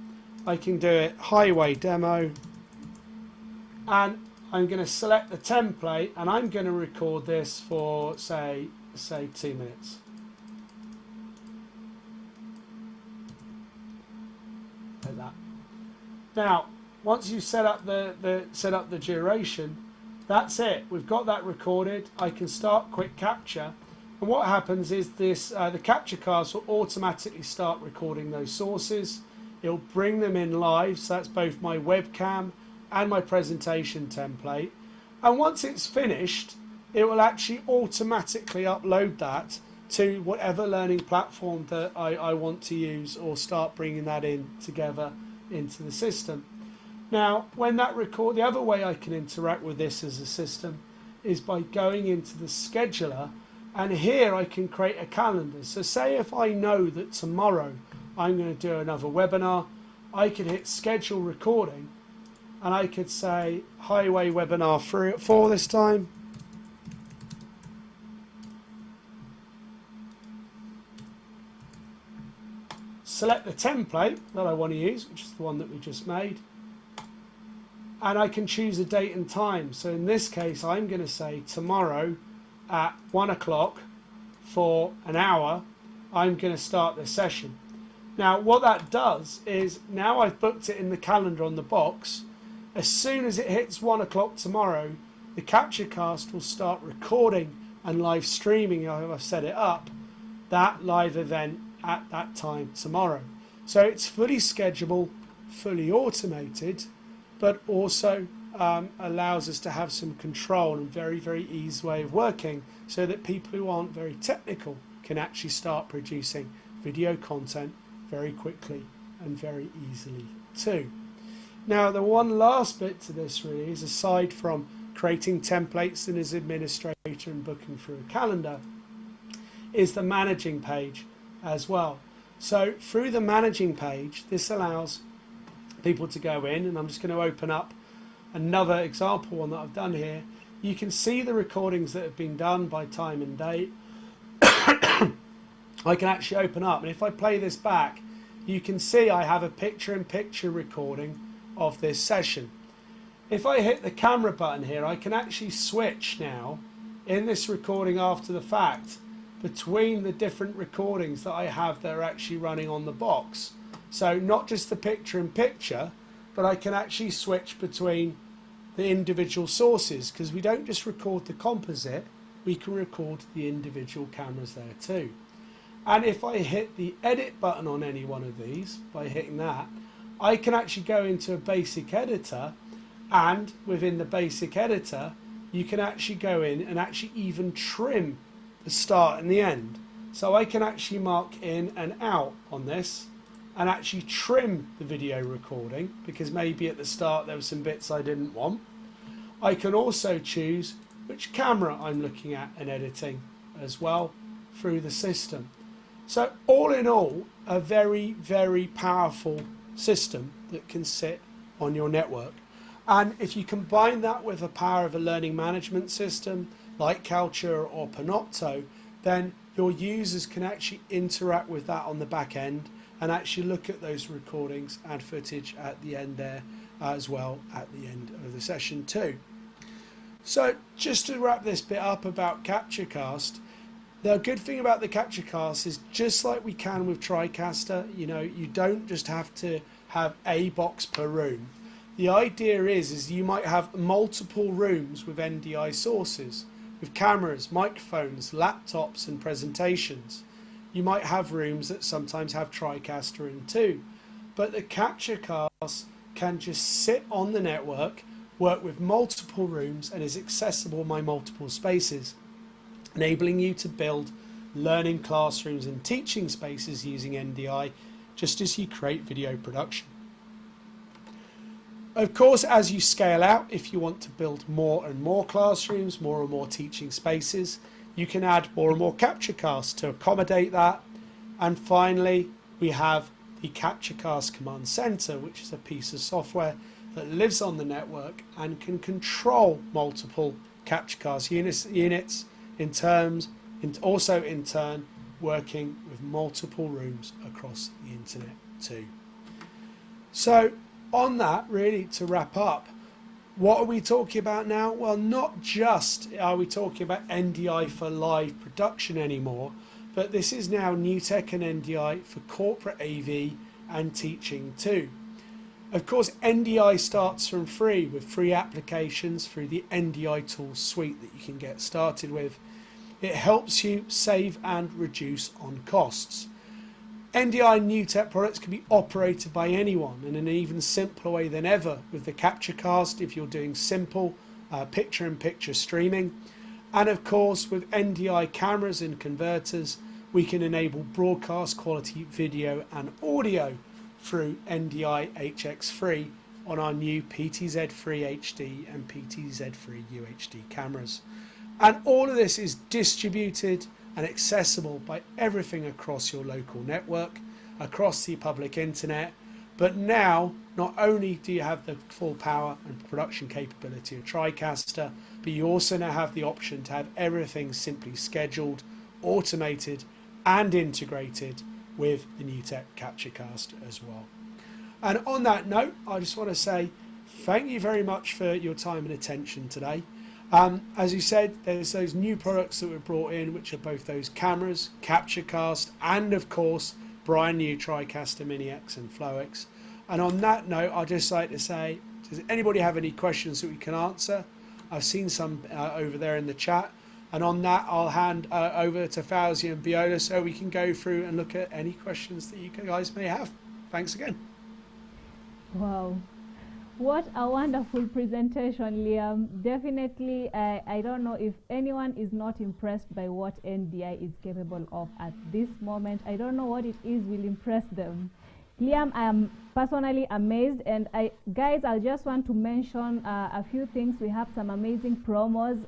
I can do it highway demo, and I'm going to select the template and I'm going to record this for say 2 minutes. Like that. Now, once you set up the duration, that's it. We've got that recorded. I can start quick capture, and what happens is this: the capture cast will automatically start recording those sources. It'll bring them in live, so that's both my webcam and my presentation template. And once it's finished, it will actually automatically upload that to whatever learning platform that I want to use, or start bringing that in together into the system. Now, when that the other way I can interact with this as a system is by going into the scheduler, and here I can create a calendar. So say if I know that tomorrow I'm going to do another webinar, I could hit schedule recording and I could say highway webinar 3 at 4 this time. Select the template that I want to use, which is the one that we just made. And I can choose a date and time. So in this case, I'm going to say tomorrow at 1 o'clock for an hour, I'm going to start this session. Now, what that does is, now I've booked it in the calendar on the box, as soon as it hits 1 o'clock tomorrow, the capture cast will start recording and live streaming, I've set it up, that live event at that time tomorrow. So it's fully schedulable, fully automated, but also allows us to have some control and very, very easy way of working, so that people who aren't very technical can actually start producing video content very quickly and very easily too. Now, the one last bit to this really is, aside from creating templates and as administrator and booking through a calendar, is the managing page as well. So through the managing page, this allows people to go in, and I'm just going to open up another example one that I've done here. You can see the recordings that have been done by time and date. I can actually open up, and if I play this back, you can see I have a picture-in-picture recording of this session. If I hit the camera button here, I can actually switch now in this recording after the fact between the different recordings that I have that are actually running on the box. So not just the picture-in-picture, but I can actually switch between the individual sources, because we don't just record the composite, we can record the individual cameras there too. And if I hit the edit button on any one of these, by hitting that, I can actually go into a basic editor, and within the basic editor you can actually go in and actually even trim the start and the end. So I can actually mark in and out on this and actually trim the video recording, because maybe at the start there were some bits I didn't want. I can also choose which camera I'm looking at and editing as well through the system. So all in all, a very, very powerful system that can sit on your network. And if you combine that with the power of a learning management system like Kaltura or Panopto, then your users can actually interact with that on the back end and actually look at those recordings and footage at the end there as well at the end of the session too. So just to wrap this bit up about CaptureCast, the good thing about the CaptureCast is, just like we can with Tricaster, you know, you don't just have to have a box per room. The idea is you might have multiple rooms with NDI sources, with cameras, microphones, laptops and presentations. You might have rooms that sometimes have Tricaster in too. But the CaptureCast can just sit on the network, work with multiple rooms, and is accessible by multiple spaces, enabling you to build learning classrooms and teaching spaces using NDI just as you create video production. Of course, as you scale out, if you want to build more and more classrooms, more and more teaching spaces, you can add more and more CaptureCast to accommodate that. And finally, we have the CaptureCast Command Center, which is a piece of software that lives on the network and can control multiple CaptureCast units in turn working with multiple rooms across the internet too. So on that, really, to wrap up, what are we talking about now? Well, not just are we talking about NDI for live production anymore, but this is now NewTek and NDI for corporate AV and teaching too. Of course, NDI starts from free, with free applications through the NDI Tools suite that you can get started with. It helps you save and reduce on costs. NDI and NewTek products can be operated by anyone in an even simpler way than ever with the CaptureCast if you're doing simple picture-in-picture streaming. And of course, with NDI cameras and converters, we can enable broadcast quality video and audio through NDI HX3 on our new PTZ3 HD and PTZ3 UHD cameras. And all of this is distributed and accessible by everything across your local network, across the public internet. But now, not only do you have the full power and production capability of Tricaster, but you also now have the option to have everything simply scheduled, automated and integrated with the NewTek CaptureCast as well. And on that note, I just want to say thank you very much for your time and attention today. As you said, there's those new products that were brought in, which are both those cameras, CaptureCast, and of course, brand new Tricaster Mini X and Flowics. And on that note, I'd just like to say, does anybody have any questions that we can answer? I've seen some over there in the chat. And on that, I'll hand over to Fauzi and Biola so we can go through and look at any questions that you guys may have. Thanks again. Wow. What a wonderful presentation, Liam. Definitely, I don't know if anyone is not impressed by what NDI is capable of at this moment. I don't know what it is will impress them. Liam, I am personally amazed, and guys, I just want to mention a few things. We have some amazing promos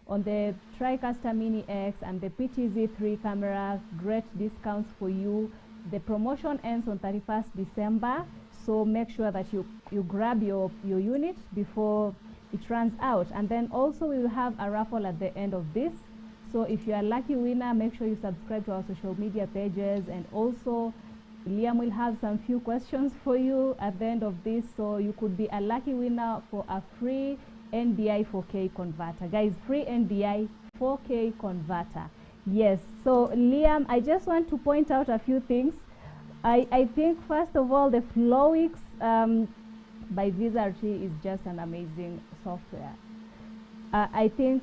on the Tricaster Mini X and the PTZ3 camera. Great discounts for you. The promotion ends on 31st December. So make sure that you grab your unit before it runs out. And then also we will have a raffle at the end of this. So if you are a lucky winner, make sure you subscribe to our social media pages and also Liam will have some few questions for you at the end of this, so you could be a lucky winner for a free NDI 4K converter. Guys, free NDI 4K converter. Yes, so Liam, I just want to point out a few things. I think first of all, the Flowics by Vizrt is just an amazing software. I think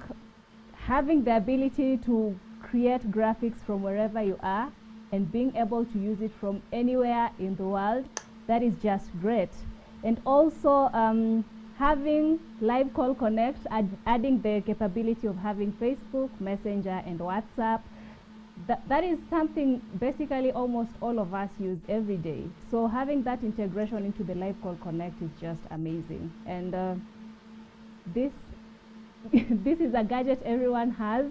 having the ability to create graphics from wherever you are and being able to use it from anywhere in the world, that is just great. And also having Live Call Connect, adding the capability of having Facebook, Messenger, and WhatsApp, that is something basically almost all of us use every day. So having that integration into the Live Call Connect is just amazing. And this is a gadget everyone has.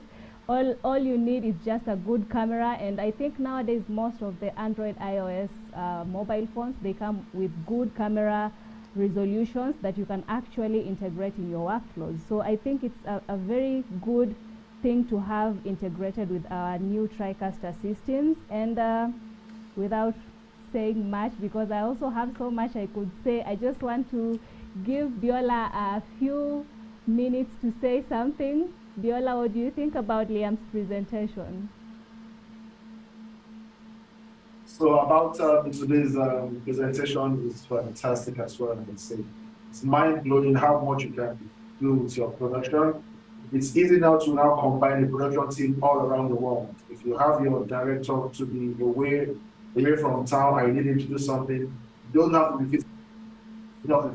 All you need is just a good camera, and I think nowadays most of the Android, iOS mobile phones, they come with good camera resolutions that you can actually integrate in your workflows. So I think it's a very good thing to have integrated with our new Tricaster systems. And without saying much, because I also have so much I could say, I just want to give Biola a few minutes to say something. Biola, what do you think about Liam's presentation? So about today's presentation is fantastic as well, I can say. It's mind-blowing how much you can do with your production. It's easy now to combine a production team all around the world. If you have your director to be away from town and you need him to do something, you don't have to be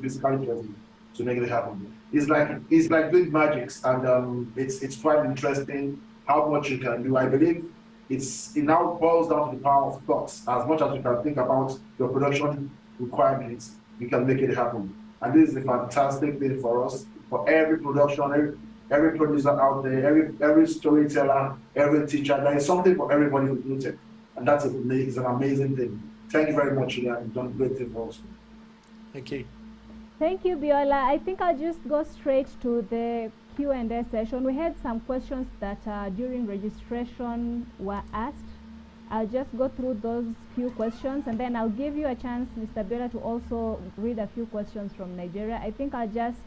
physically present to make it happen. It's like doing magics, and it's quite interesting how much you can do. I believe it now boils down to the power of thoughts. As much as you can think about your production requirements, you can make it happen. And this is a fantastic thing for us, for every production, every producer out there, every storyteller, every teacher. There is something for everybody with NewTek, and that's an amazing thing. Thank you very much, Ian. You've done a great thing for us. Thank you. Thank you, Biola. I think I'll just go straight to the Q&A session. We had some questions that during registration were asked. I'll just go through those few questions, and then I'll give you a chance, Mr. Biola, to also read a few questions from Nigeria. I think I'll just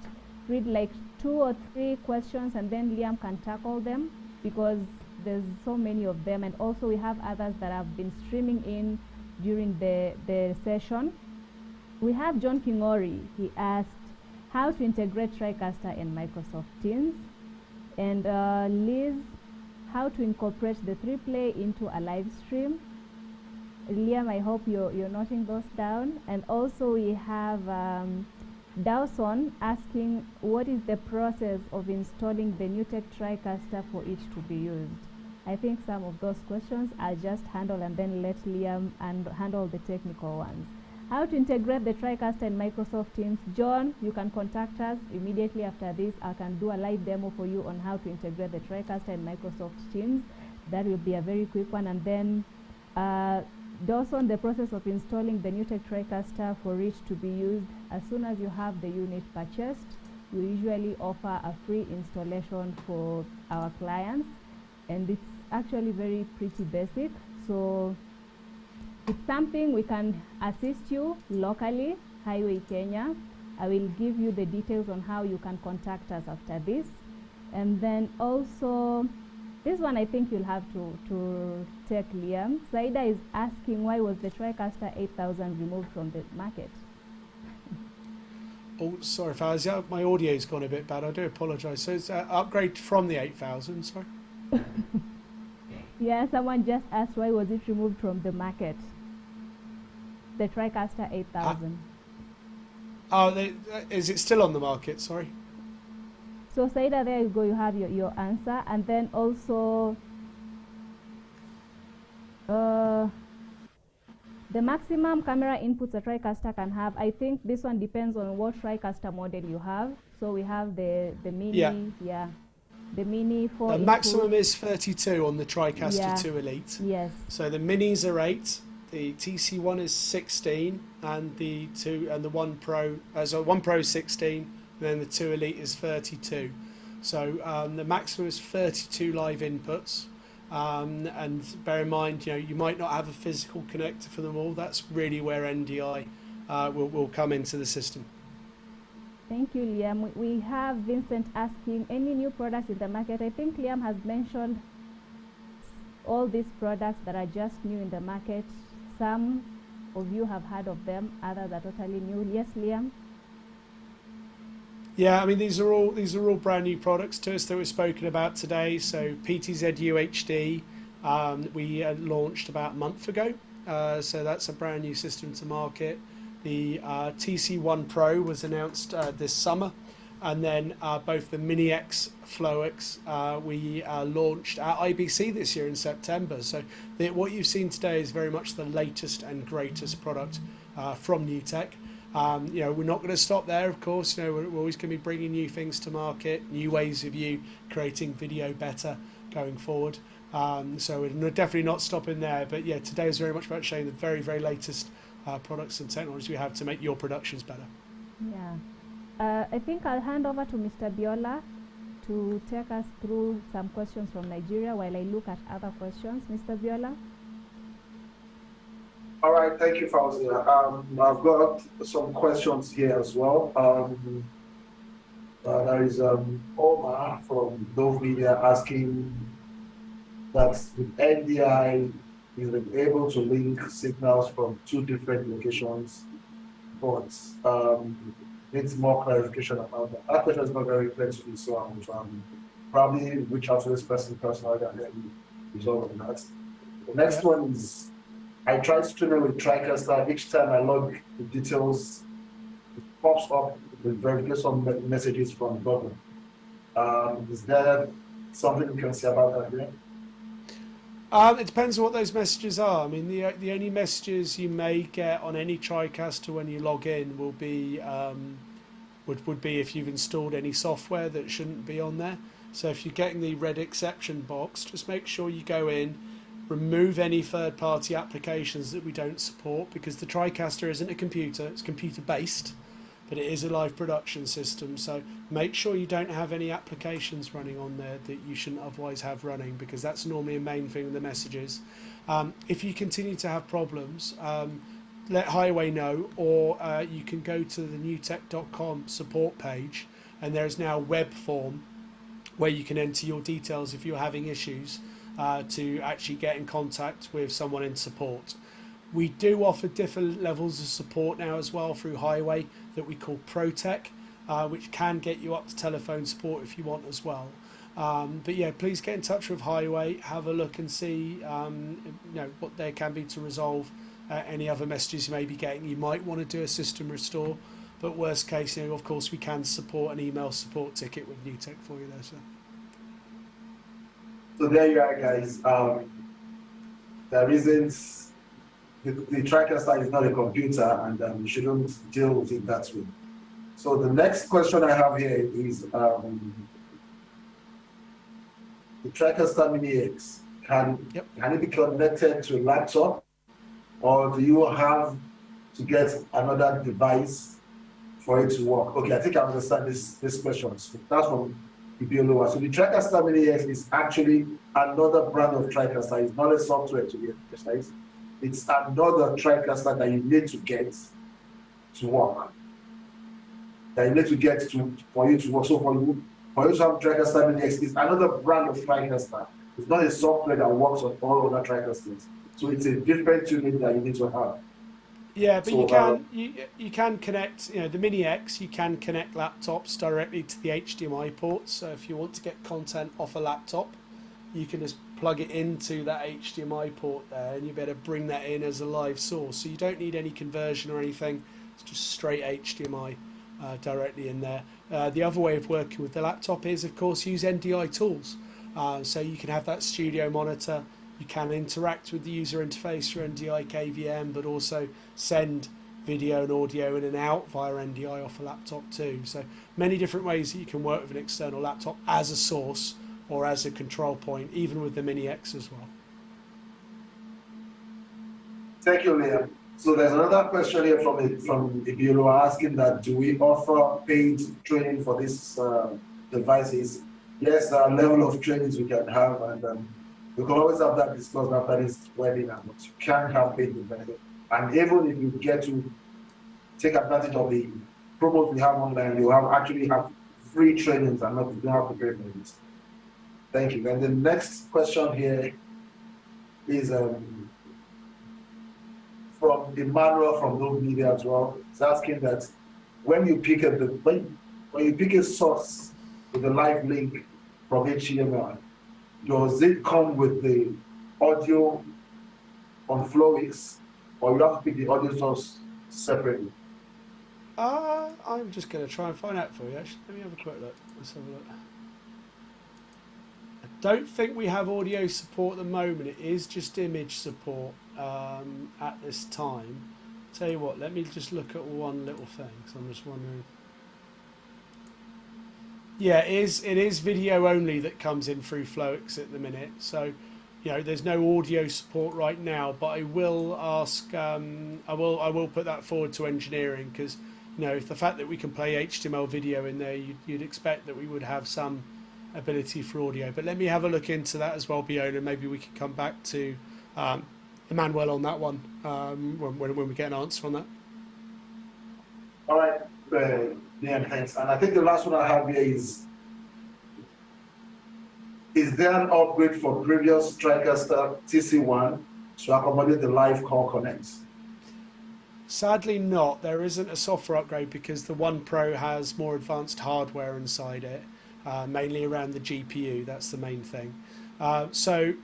read like 2 or 3 questions, and then Liam can tackle them because there's so many of them. And also we have others that have been streaming in during the session. We have John Kingori. He asked how to integrate Tricaster in Microsoft Teams. And Liz, how to incorporate the 3Play into a live stream. Liam, I hope you're noting those down. And also we have Dawson asking what is the process of installing the NewTek Tricaster for it to be used. I think some of those questions I'll just handle and then let Liam handle the technical ones. How to integrate the Tricaster in Microsoft Teams. John, you can contact us immediately after this. I can do a live demo for you on how to integrate the Tricaster in Microsoft Teams. That will be a very quick one. And then Dawson, the process of installing the NewTek Tricaster for it to be used. As soon as you have the unit purchased, we usually offer a free installation for our clients. And it's actually pretty basic. So it's something we can assist you locally, Highway Kenya. I will give you the details on how you can contact us after this. And then also, this one I think you'll have to take, Liam. Saida is asking why was the Tricaster 8000 removed from the market? Oh, sorry, Faz. Yeah, my audio's gone a bit bad. I do apologise. So it's an upgrade from the 8000, sorry? Yeah, someone just asked why was it removed from the market? The Tricaster 8000. Is it still on the market? Sorry. So Saida, there you go. You have your answer, and then also the maximum camera inputs a Tricaster can have. I think this one depends on what Tricaster model you have. So we have the mini, the mini 4. The maximum is 32 on the Tricaster 2 Elite. Yes. So the minis are 8. The TC1 is 16, and the 1 Pro, so 1 Pro is 16, and then the 2 Elite is 32. So the maximum is 32 live inputs, And bear in mind, you might not have a physical connector for them all. That's really where NDI will come into the system. Thank you, Liam. We have Vincent asking, any new products in the market? I think Liam has mentioned all these products that are just new in the market. Some of you have heard of them, others are totally new. Yes, Liam? Yeah, I mean, these are all brand new products to us that we've spoken about today. So PTZ UHD, we launched about a month ago. So that's a brand new system to market. The TC1 Pro was announced this summer, and then both the Mini X Flowics we launched at IBC this year in September. So what you've seen today is very much the latest and greatest product from NewTek. We're not going to stop there, of course. We're always going to be bringing new things to market, new ways of you creating video better going forward. So we're definitely not stopping there. But yeah, today is very much about showing the very, very latest products and technologies we have to make your productions better. Yeah. I think I'll hand over to Mr. Biola to take us through some questions from Nigeria while I look at other questions. Mr. Biola? All right, thank you, Fauzia. I've got some questions here as well. There is Omar from Dove Media asking that with NDI, is able to link signals from two different locations, but needs more clarification about that. That question is not very clear to me, so I'm probably reach out to this person personally and then resolve that. The next one is, I tried streaming with Tricaster. Each time I log the details, it pops up with verification messages from Google. Is there something you can say about that here? It depends on what those messages are. I mean, the only messages you may get on any Tricaster when you log in will be would be if you've installed any software that shouldn't be on there. So if you're getting the red exception box, just make sure you go in, remove any third-party applications that we don't support, because the Tricaster isn't a computer, it's computer-based, but it is a live production system. So make sure you don't have any applications running on there that you shouldn't otherwise have running, because that's normally a main thing in the messages. If you continue to have problems, let Highway know, or you can go to the newtek.com support page, and there's now a web form where you can enter your details if you're having issues to actually get in contact with someone in support. We do offer different levels of support now as well through Highway that we call ProTech, which can get you up to telephone support if you want as well. But yeah, please get in touch with Highway, have a look and see what there can be to resolve any other messages you may be getting. You might want to do a system restore, but worst case, of course, we can support an email support ticket with NewTek for you there, sir. So there you are, guys. There isn't, the Tricaster is not a computer, and you shouldn't deal with it that way. So the next question I have here is, the Tricaster Mini X, can it be connected to a laptop, or do you have to get another device for it to work? Okay, I think I understand this question. So that's from Ibioloa. So the Tricaster Mini X is actually another brand of Tricaster. It's not a software, to be precise. It's another Tricaster that you need to get to work. That you need to get for you to work. So for you to have Tricaster Mini X, it's another brand of Tricaster. It's not a software that works on all other Tricasters. So it's a different unit that you need to have. Yeah, but so, you can connect, the Mini X, you can connect laptops directly to the HDMI ports. So if you want to get content off a laptop, you can just plug it into that HDMI port there, and you better bring that in as a live source. So you don't need any conversion or anything. It's just straight HDMI directly in there. The other way of working with the laptop is, of course, use NDI tools. So you can have that studio monitor. You can interact with the user interface through NDI KVM, but also send video and audio in and out via NDI off a laptop too. So many different ways that you can work with an external laptop as a source or as a control point, even with the Mini X as well. Thank you, Liam. So there's another question here from Ibiolo asking that, do we offer paid training for these devices? Yes, there are level of trainings we can have, and We can always have that discussion after this webinar, but you can't have paid benefit. And even if you get to take advantage of the promos we have online, you actually have free trainings and you don't have to pay for it. Thank you. And the next question here is from Emmanuel from Global Media as well. It's asking that when you pick a source with a live link from HTML, does it come with the audio on Flowics, or you have to pick the audio source separately? I'm just going to try and find out for you, actually. Let me have a quick look. Let's have a look. I don't think we have audio support at the moment. It is just image support at this time. Tell you what, let me just look at one little thing, so I'm just wondering. Yeah, it is video only that comes in through Flowics at the minute. So, you know, there's no audio support right now, but I will ask, I will put that forward to engineering, because, you know, if the fact that we can play HTML video in there, you'd expect that we would have some ability for audio. But let me have a look into that as well, Bjorn, and maybe we can come back to Emmanuel on that one when we get an answer on that. All right, yeah, thanks. And I think the last one I have here is there an upgrade for previous Tricaster TC1 to accommodate the live call connect? Sadly not. There isn't a software upgrade because the One Pro has more advanced hardware inside it, mainly around the GPU. That's the main thing. So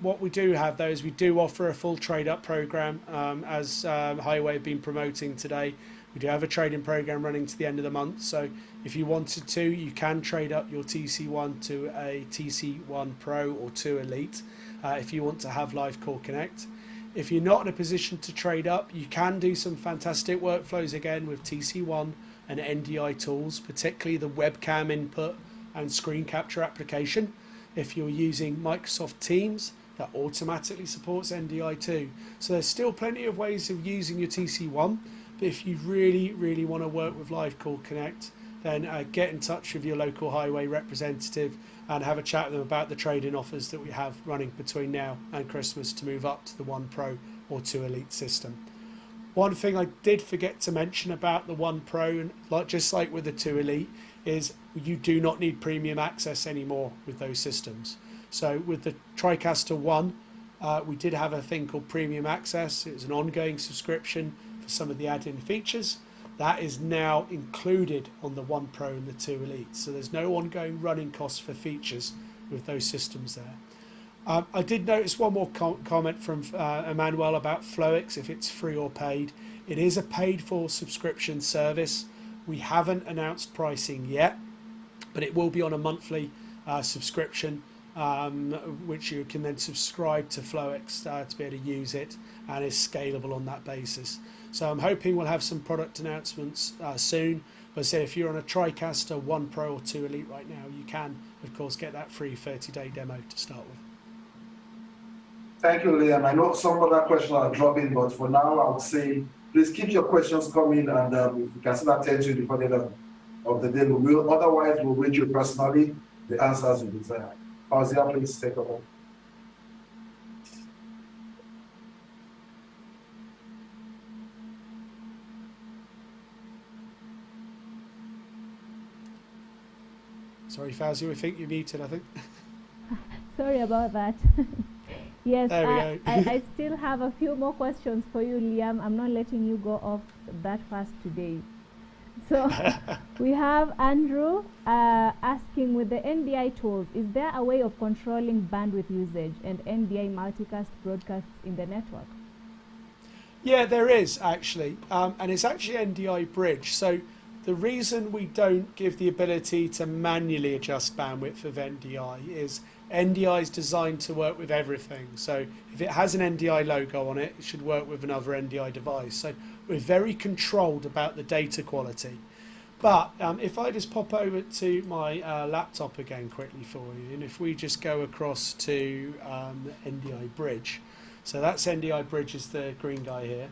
what we do have though is we do offer a full trade up program, as Highway have been promoting today. We do have a trading program running to the end of the month, so if you wanted to, you can trade up your TC1 to a TC1 Pro or 2 Elite if you want to have Live Call Connect. If you're not in a position to trade up, you can do some fantastic workflows again with TC1 and NDI tools, particularly the webcam input and screen capture application. If you're using Microsoft Teams, that automatically supports NDI too. So there's still plenty of ways of using your TC1. But if you really want to work with Live Call Connect, then get in touch with your local Highway representative and have a chat with them about the trading offers that we have running between now and Christmas to move up to the One Pro or 2 Elite system. One thing I did forget to mention about the One Pro, and just like with the 2 Elite, is you do not need premium access anymore with those systems. So with the Tricaster 1, we did have a thing called premium access. It was an ongoing subscription for some of the add-in features. That is now included on the One Pro and the 2 Elite. So there's no ongoing running costs for features with those systems there. I did notice one more comment from Emmanuel about Flowics, if it's free or paid. It is a paid-for subscription service. We haven't announced pricing yet, but it will be on a monthly subscription, which you can then subscribe to Flowics to be able to use it, and is scalable on that basis. So I'm hoping we'll have some product announcements soon. But say if you're on a Tricaster 1 Pro or 2 Elite right now, you can, of course, get that free 30-day demo to start with. Thank you, Liam. I know some other questions are dropping, but for now, I would say please keep your questions coming, and if we can still attend to you before the end of the day, we will. Otherwise, we'll reach you personally the answers you desire. Fazia, please take over. Sorry, Fazia, we think you're muted, I think. Sorry about that. Yes, there we go. I still have a few more questions for you, Liam. I'm not letting you go off that fast today. So we have Andrew asking, with the NDI tools, is there a way of controlling bandwidth usage and NDI multicast broadcasts in the network? Yeah, there is actually, and it's actually NDI Bridge. So the reason we don't give the ability to manually adjust bandwidth of NDI is NDI is designed to work with everything. So if it has an NDI logo on it, it should work with another NDI device. So we're very controlled about the data quality. But if I just pop over to my laptop again quickly for you, and if we just go across to NDI Bridge. So that's NDI Bridge, is the green guy here.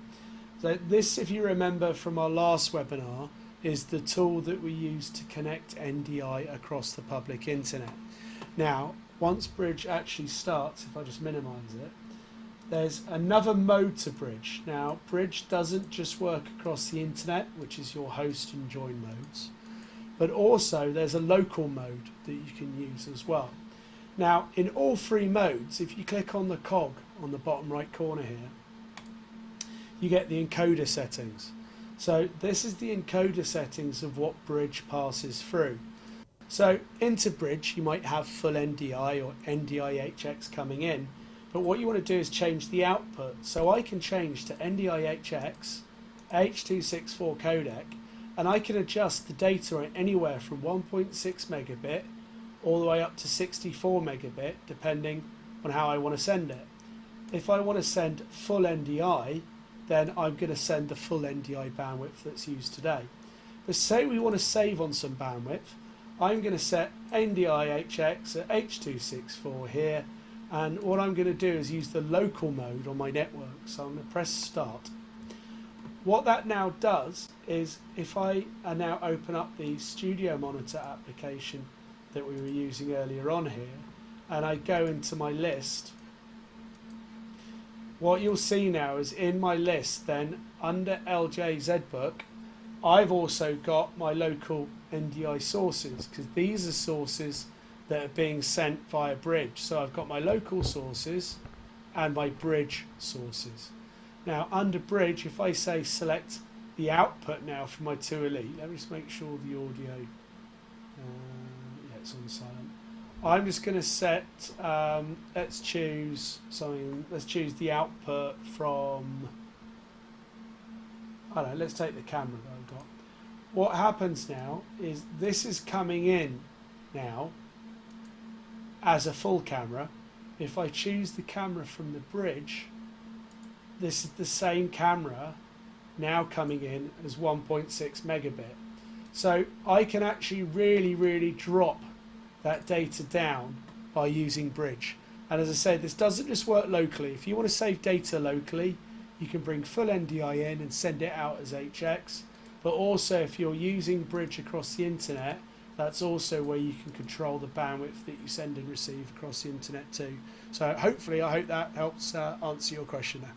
So this, if you remember from our last webinar, is the tool that we use to connect NDI across the public internet. Now, once Bridge actually starts, if I just minimize it, there's another mode to Bridge. Now, Bridge doesn't just work across the internet, which is your host and join modes, but also there's a local mode that you can use as well. Now, in all three modes, if you click on the cog on the bottom right corner here, you get the encoder settings. So this is the encoder settings of what Bridge passes through. So into Bridge you might have full NDI or NDI HX coming in, but what you want to do is change the output. So I can change to NDI HX, H.264 codec, and I can adjust the data rate anywhere from 1.6 megabit all the way up to 64 megabit, depending on how I want to send it. If I want to send full NDI, then I'm going to send the full NDI bandwidth that's used today. But say we want to save on some bandwidth, I'm going to set NDI HX at H.264 here, and what I'm going to do is use the local mode on my network. So I'm going to press start. What that now does is, if I now open up the Studio Monitor application that we were using earlier on here, and I go into my list, what you'll see now is in my list then, under LJZbook, I've also got my local NDI sources, because these are sources that are being sent via Bridge. So I've got my local sources and my Bridge sources. Now under Bridge, if I say select the output now from my 2 Elite, let me just make sure the audio, yeah, it's on silent. I'm just going to set, let's choose something, let's choose the output from, I don't know, let's take the camera that I've got. What happens now is this is coming in now as a full camera. If I choose the camera from the Bridge, this is the same camera now coming in as 1.6 megabit. So I can actually really drop that data down by using Bridge. And as I said, this doesn't just work locally. If you want to save data locally, you can bring full NDI in and send it out as HX. But also if you're using Bridge across the internet, that's also where you can control the bandwidth that you send and receive across the internet too. So hopefully, I hope that helps answer your question there.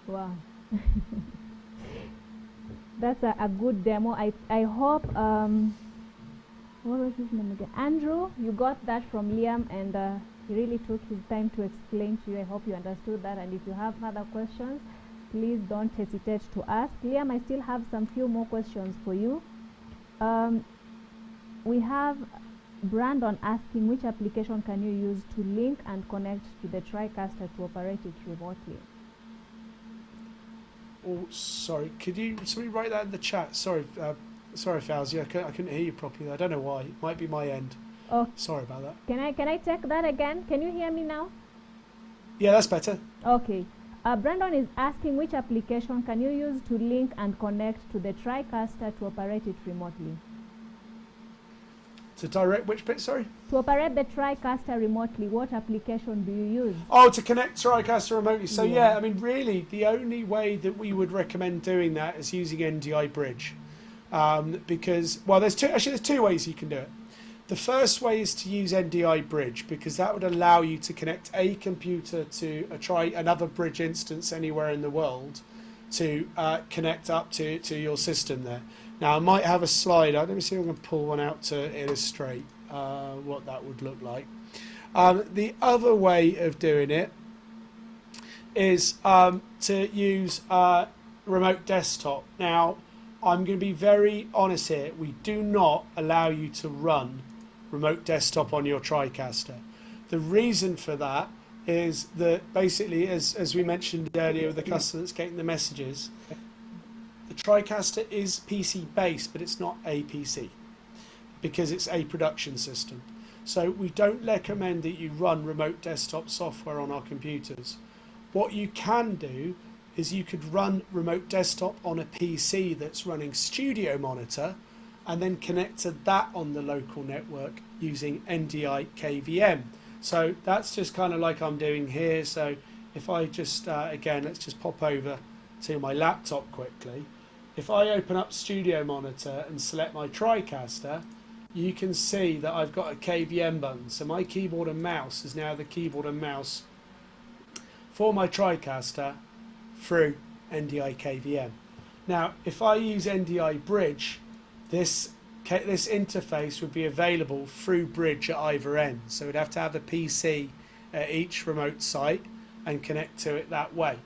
Wow. That's a good demo. I hope, what was his name again? Andrew, you got that from Liam, and he really took his time to explain to you. I hope you understood that, and if you have further questions, please don't hesitate to ask. Liam, I still have some few more questions for you. We have Brandon asking, which application can you use to link and connect to the Tricaster to operate it remotely? Oh, sorry. Could you write that in the chat? Sorry, sorry, Fauzi. I couldn't hear you properly. I don't know why. It might be my end. Oh, sorry about that. Can I check that again? Can you hear me now? Yeah, that's better. Okay. Brandon is asking, which application can you use to link and connect to the Tricaster to operate it remotely? To direct which bit, sorry? To operate the Tricaster remotely, what application do you use? Oh, to connect Tricaster remotely. So yeah, I mean, really, the only way that we would recommend doing that is using NDI Bridge. Because, well, there's two ways you can do it. The first way is to use NDI Bridge, because that would allow you to connect a computer to another Bridge instance anywhere in the world to connect up to your system there. Now, I might have a slide. Let me see if I can pull one out to illustrate what that would look like. The other way of doing it is to use remote desktop. Now, I'm going to be very honest here. We do not allow you to run remote desktop on your Tricaster. The reason for that is that basically, as we mentioned earlier with the customer that's getting the messages, the Tricaster is PC based, but it's not a PC because it's a production system. So we don't recommend that you run remote desktop software on our computers. What you can do is you could run remote desktop on a PC that's running Studio Monitor, and then connect to that on the local network using NDI KVM. So that's just kind of like I'm doing here. So if I just, again, let's just pop over to my laptop quickly. If I open up Studio Monitor and select my Tricaster, you can see that I've got a KVM button. So my keyboard and mouse is now the keyboard and mouse for my Tricaster through NDI KVM. Now, if I use NDI Bridge, this interface would be available through Bridge at either end. So we'd have to have a PC at each remote site and connect to it that way.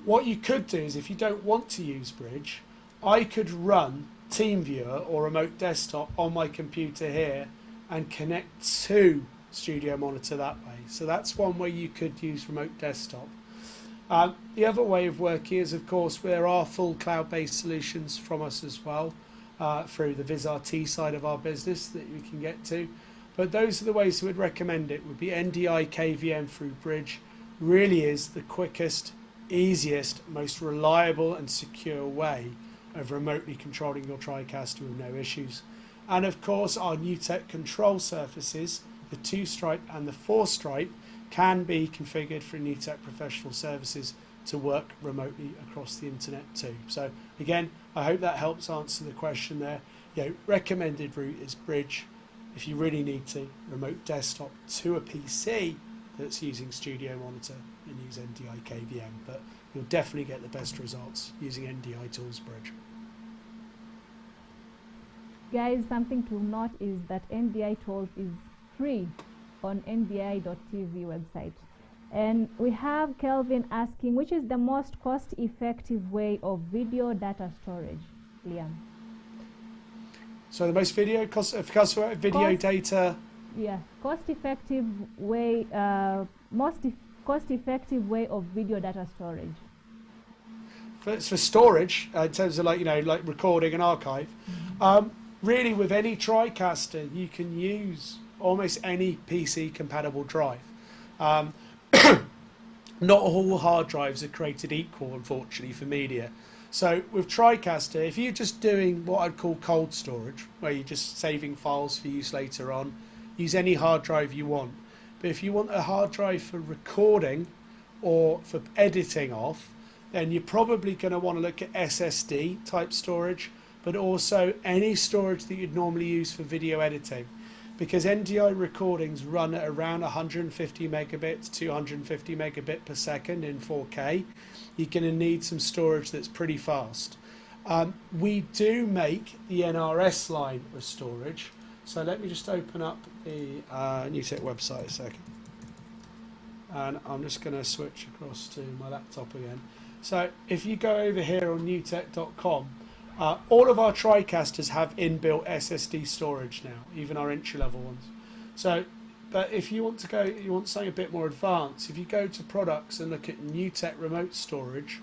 What you could do is, if you don't want to use Bridge, I could run TeamViewer or Remote Desktop on my computer here and connect to Studio Monitor that way. So that's one way you could use Remote Desktop. The other way of working is, of course, there are full cloud-based solutions from us as well through the Vizrt side of our business that you can get to. But those are the ways I would recommend it. Would be NDI KVM through Bridge. Really is the quickest, easiest, most reliable and secure way of remotely controlling your Tricaster with no issues. And of course, our NewTek control surfaces, the 2-stripe and the 4-stripe, can be configured for NewTek professional services to work remotely across the internet too. So again, I hope that helps answer the question there. Recommended route is Bridge. If you really need to, Remote Desktop to a PC that's using Studio Monitor, and use NDI KVM, but you'll definitely get the best results using NDI Tools Bridge. Guys, something to note is that NDI Tools is free on ndi.tv website. And we have Kelvin asking, which is the most cost-effective way of video data storage? Liam. So the most video data. Yeah, cost-effective way, cost-effective way of video data storage. For storage, in terms of like recording and archive, really with any Tricaster you can use almost any PC compatible drive. Not all hard drives are created equal, unfortunately, for media. So with Tricaster, if you're just doing what I'd call cold storage, where you're just saving files for use later on, use any hard drive you want. But if you want a hard drive for recording or for editing off, then you're probably going to want to look at SSD type storage, but also any storage that you'd normally use for video editing. Because NDI recordings run at around 150 megabits to 250 megabit per second in 4K, you're going to need some storage that's pretty fast. We do make the NRS line of storage. So let me just open up the NewTek website a second. And I'm just going to switch across to my laptop again. So if you go over here on newtek.com, all of our Tricasters have inbuilt SSD storage now, even our entry-level ones. So, but if you want to go, you want something a bit more advanced, if you go to products and look at NewTek Remote Storage,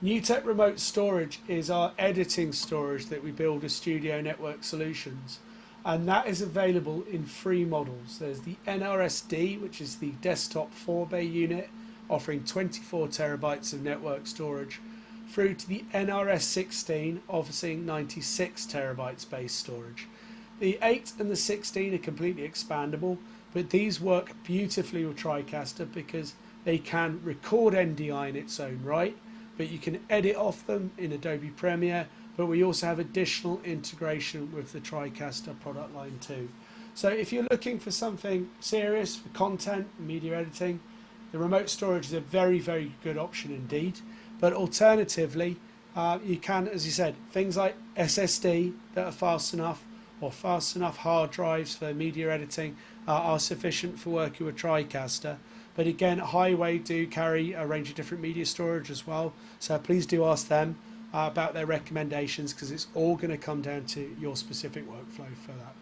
NewTek Remote Storage is our editing storage that we build as Studio Network Solutions. And that is available in 3 models. There's the NRSD, which is the desktop 4-bay unit, offering 24 terabytes of network storage, through to the NRS16, offering 96 terabytes base storage. The 8 and the 16 are completely expandable, but these work beautifully with Tricaster because they can record NDI in its own right, but you can edit off them in Adobe Premiere, but we also have additional integration with the Tricaster product line too. So if you're looking for something serious for content, media editing, the remote storage is a very, very good option indeed. But alternatively, you can, as you said, things like SSD that are fast enough, or fast enough hard drives for media editing are sufficient for working with Tricaster. But again, Highway do carry a range of different media storage as well. So please do ask them about their recommendations, because it's all going to come down to your specific workflow for that.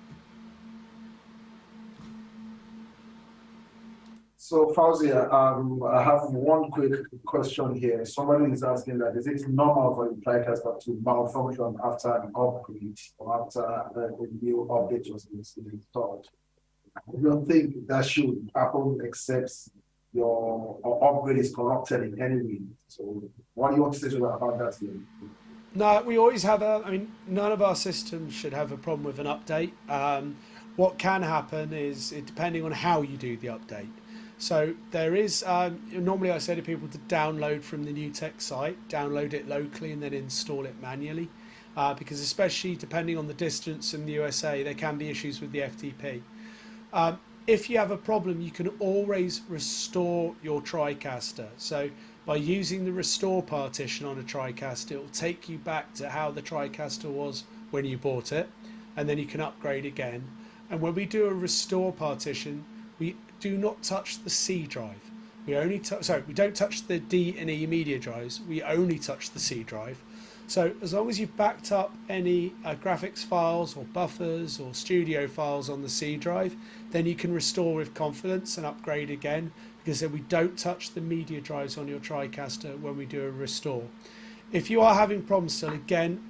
So Fauzia, I have one quick question here. Somebody is asking that, is it normal for the Tricaster to malfunction after an upgrade or after a new update was installed? I don't think that should happen except your upgrade is corrupted in any way. So what do you want to say about that? No, we always have I mean, none of our systems should have a problem with an update. What can happen is, depending on how you do the update. So there is, normally I say to people to download from the NewTek site, download it locally and then install it manually. Because especially depending on the distance in the USA, there can be issues with the FTP. If you have a problem, you can always restore your Tricaster. So by using the restore partition on a Tricaster, it will take you back to how the Tricaster was when you bought it, and then you can upgrade again. And when we do a restore partition, we do not touch the C drive. We don't touch the D and E media drives. We only touch the C drive. So as long as you've backed up any graphics files or buffers or studio files on the C drive, then you can restore with confidence and upgrade again, because then we don't touch the media drives on your Tricaster when we do a restore. If you are having problems still, again,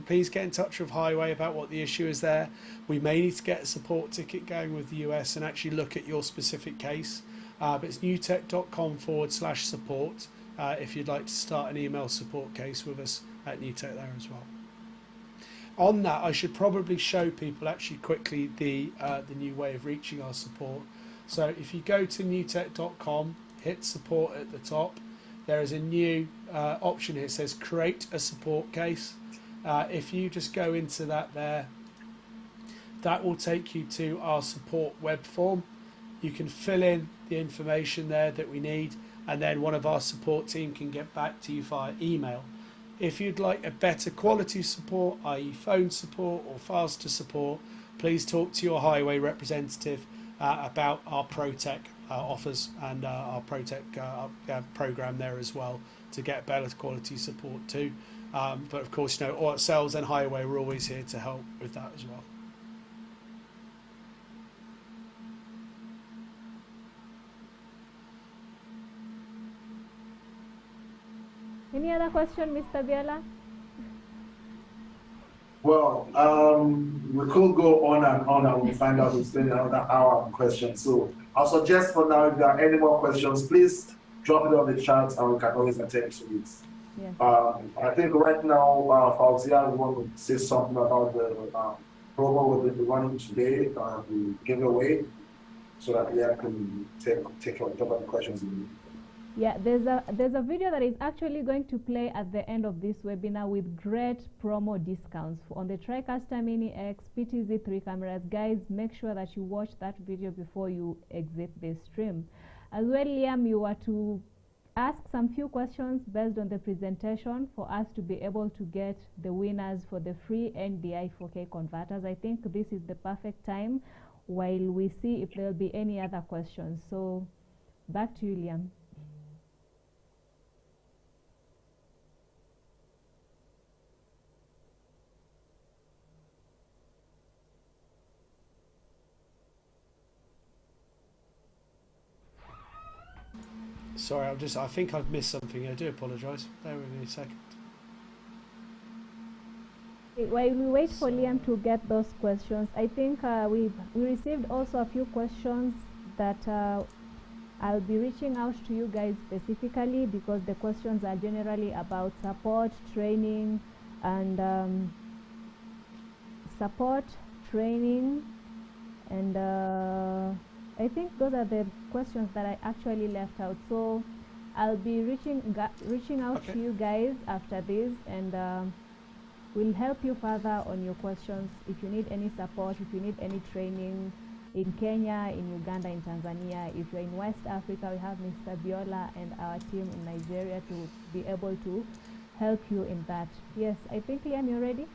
please get in touch with Highway about what the issue is there. We may need to get a support ticket going with the US and actually look at your specific case. But it's newtek.com/support if you'd like to start an email support case with us at NewTek there as well. On that, I should probably show people actually quickly the new way of reaching our support. So if you go to newtek.com, hit support at the top, there is a new option here. It says create a support case. If you just go into that there, that will take you to our support web form. You can fill in the information there that we need, and then one of our support team can get back to you via email. If you'd like a better quality support, i.e. phone support or faster support, please talk to your Highway representative about our ProTech offers and our ProTech program there as well to get better quality support too. But of course, you know, ourselves and Highway, we're always here to help with that as well. Any other question, Mr. Biela? Well, we could go on and we'll find out we'll spend another hour on questions. So I'll suggest for now, if there are any more questions, please drop it on the chat and we can always attend to it. Yeah. I think right now, Fauzia, we want to say something about the program we'll be running today, the giveaway, so that we can take on top of the questions. Yeah, there's a video that is actually going to play at the end of this webinar with great promo discounts on the Tricaster Mini X, PTZ 3 cameras. Guys, make sure that you watch that video before you exit the stream. As well, Liam, you are to ask some few questions based on the presentation for us to be able to get the winners for the free NDI 4K converters. I think this is the perfect time while we see if there will be any other questions. So back to you, Liam. Sorry, I think I've missed something. I do apologise. Bear with me a second. While we wait for Liam to get those questions, I think we received also a few questions that I'll be reaching out to you guys specifically, because the questions are generally about support, training, and I think those are the questions that I actually left out. So I'll be reaching out to you guys after this, and we'll help you further on your questions. If you need any support, if you need any training in Kenya, in Uganda, in Tanzania, if you're in West Africa, we have Mr. Biola and our team in Nigeria to be able to help you in that. Yes, I think, Liam, you're ready?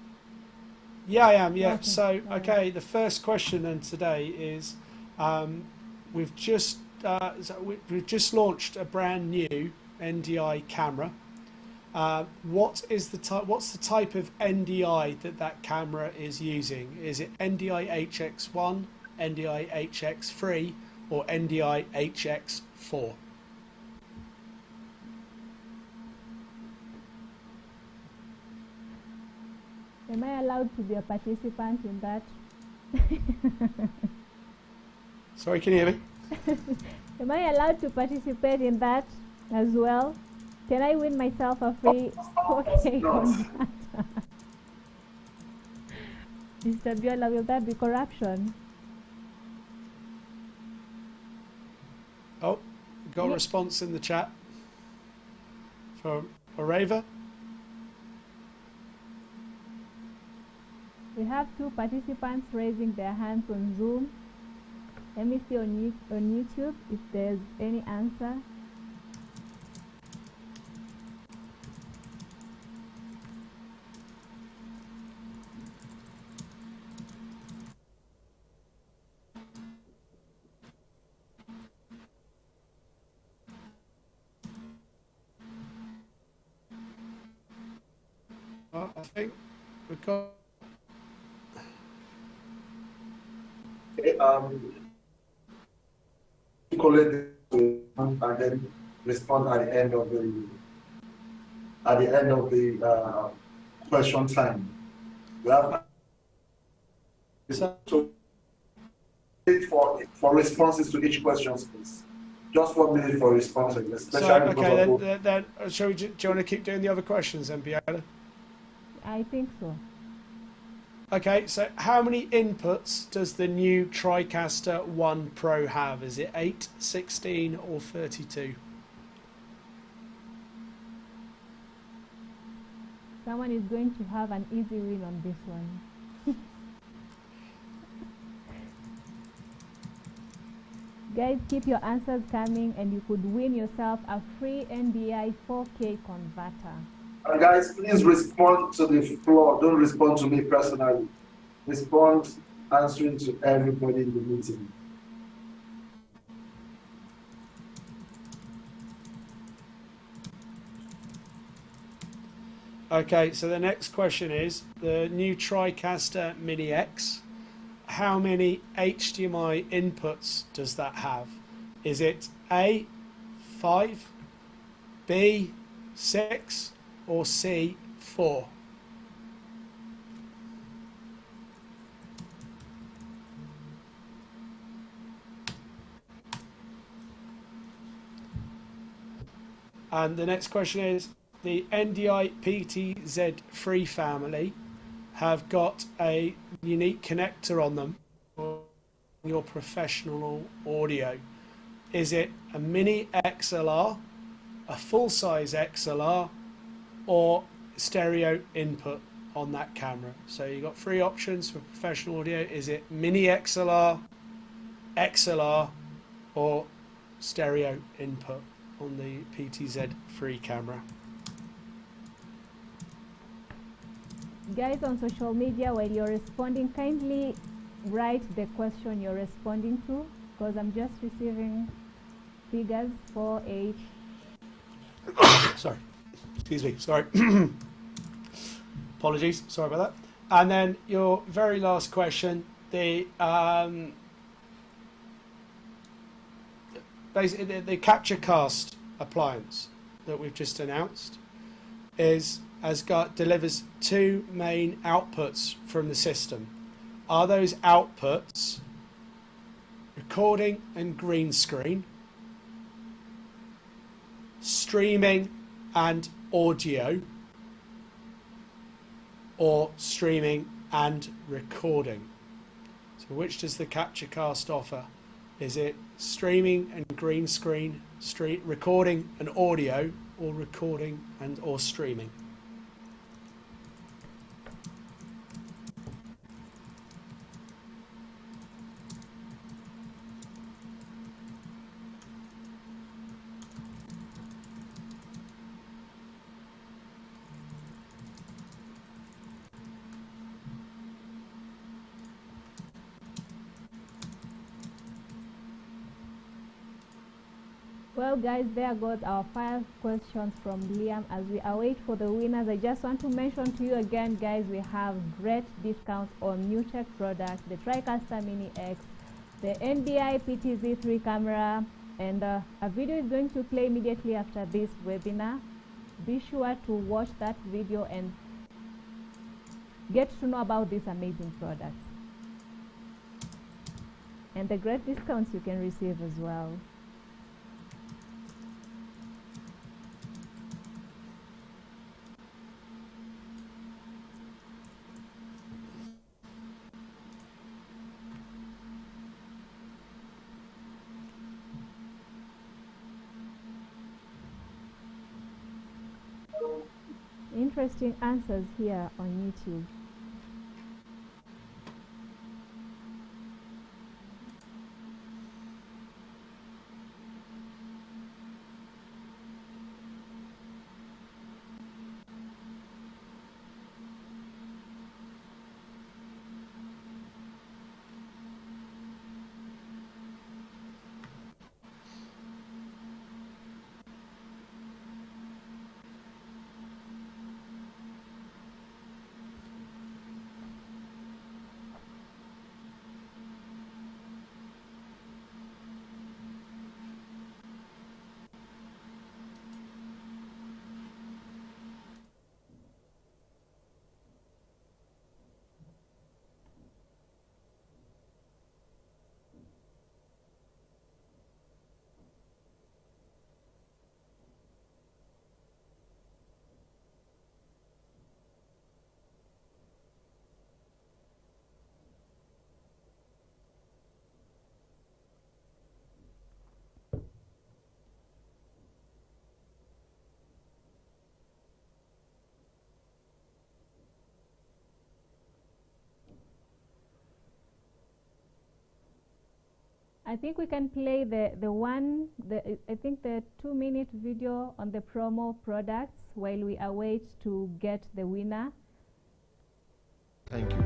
Yeah, I am, yeah. Okay. So, the first question then today is, we've just launched a brand new NDI camera. What's the type of NDI that camera is using? Is it NDI HX1, NDI HX3, or NDI HX4? Am I allowed to be a participant in that? Sorry, can you hear me? Am I allowed to participate in that as well? Can I win myself a free 4K converter? Mr. Biola, will that be corruption? Oh, got a response in the chat from Areva. We have 2 participants raising their hands on Zoom. Let me see on YouTube if there's any answer. I think we've got. Collect and then respond at the end of the question time. We have so for responses to each question, please. Just 1 minute for responses, especially. So, okay, then do you want to keep doing the other questions then, Biola? I think so. Okay, so how many inputs does the new Tricaster 1 Pro have? Is it 8, 16 or 32? Someone is going to have an easy win on this one. Guys, keep your answers coming and you could win yourself a free NDI 4K converter. Guys, please respond to the floor. Don't respond to me personally. Respond answering to everybody in the meeting. Okay, so the next question is the new Tricaster Mini X. How many HDMI inputs does that have? Is it A, 5, B, 6, or C, 4? And the next question is, the NDI PTZ free family have got a unique connector on them for your professional audio. Is it a mini XLR, a full-size XLR, or stereo input on that camera? So you've got 3 options for professional audio. Is it mini XLR, XLR, or stereo input on the PTZ free camera? Guys on social media, while you're responding, kindly write the question you're responding to, because I'm just receiving figures 4, 8. Sorry, excuse me, sorry. Apologies, sorry about that. And then your very last question, the basically the CaptureCast appliance that we've just announced delivers 2 main outputs from the system. Are those outputs recording and green screen, streaming and audio, or streaming and recording? So which does the CaptureCast offer? Is it streaming and green screen, recording and audio, or recording and or streaming? Well guys, there goes our 5 questions from Liam. As we await for the winners, I just want to mention to you again, guys, we have great discounts on NewTek products, the Tricaster Mini X, the NDI PTZ 3 camera, and a video is going to play immediately after this webinar. Be sure to watch that video and get to know about these amazing products and the great discounts you can receive as well. interesting answers here on YouTube. I think we can play the 2-minute video on the promo products while we await to get the winner. Thank you.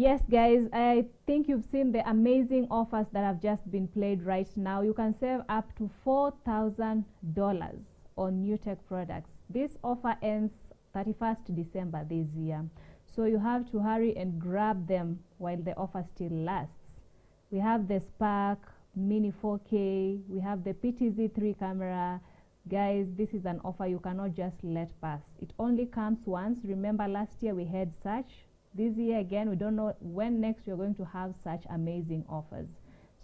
Yes, guys, I think you've seen the amazing offers that have just been played right now. You can save up to $4,000 on NewTek products. This offer ends 31st December this year. So you have to hurry and grab them while the offer still lasts. We have the Spark Mini 4K, we have the PTZ 3 camera. Guys, this is an offer you cannot just let pass. It only comes once. Remember last year we had such. This year again, we don't know when next we're going to have such amazing offers.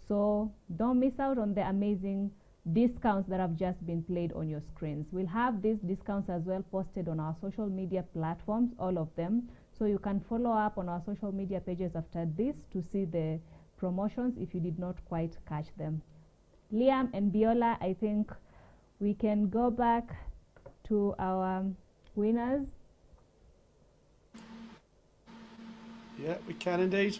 So don't miss out on the amazing discounts that have just been played on your screens. We'll have these discounts as well posted on our social media platforms, all of them. So you can follow up on our social media pages after this to see the promotions if you did not quite catch them. Liam and Biola, I think we can go back to our winners. Yeah, we can indeed.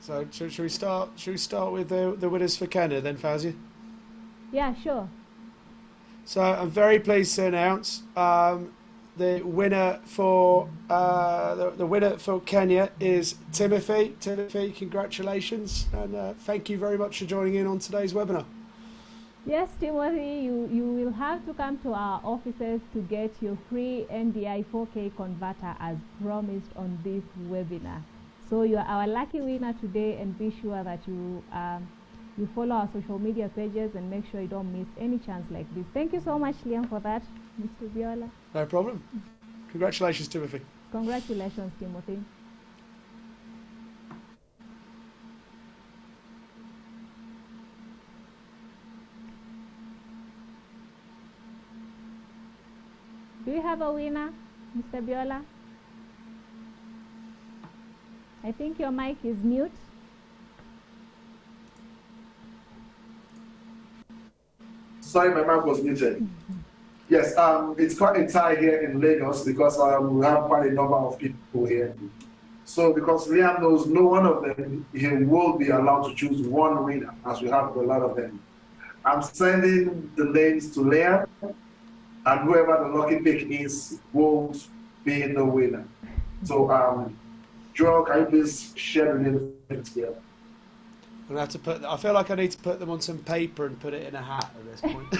So should we start? Should we start with the winners for Kenya then, Fawzia? Yeah, sure. So I'm very pleased to announce the winner for the winner for Kenya is Timothy. Timothy, congratulations, and thank you very much for joining in on today's webinar. Yes, Timothy, you will have to come to our offices to get your free NDI 4K converter as promised on this webinar. So you are our lucky winner today, and be sure that you follow our social media pages and make sure you don't miss any chance like this. Thank you so much, Liam, for that. Mr. Biola. No problem. Congratulations, Timothy. Congratulations, Timothy. Do you have a winner, Mr. Biola? I think your mic is mute. Sorry, my mic was muted. Yes, it's quite a tie here in Lagos because we have quite a number of people here. So because Liam knows no one of them, he will be allowed to choose one winner, as we have a lot of them. I'm sending the names to Liam, and whoever the lucky pick is won't be the winner. So, Joel, can you please share the names here? I'm gonna have to put. I feel like I need to put them on some paper and put it in a hat at this point.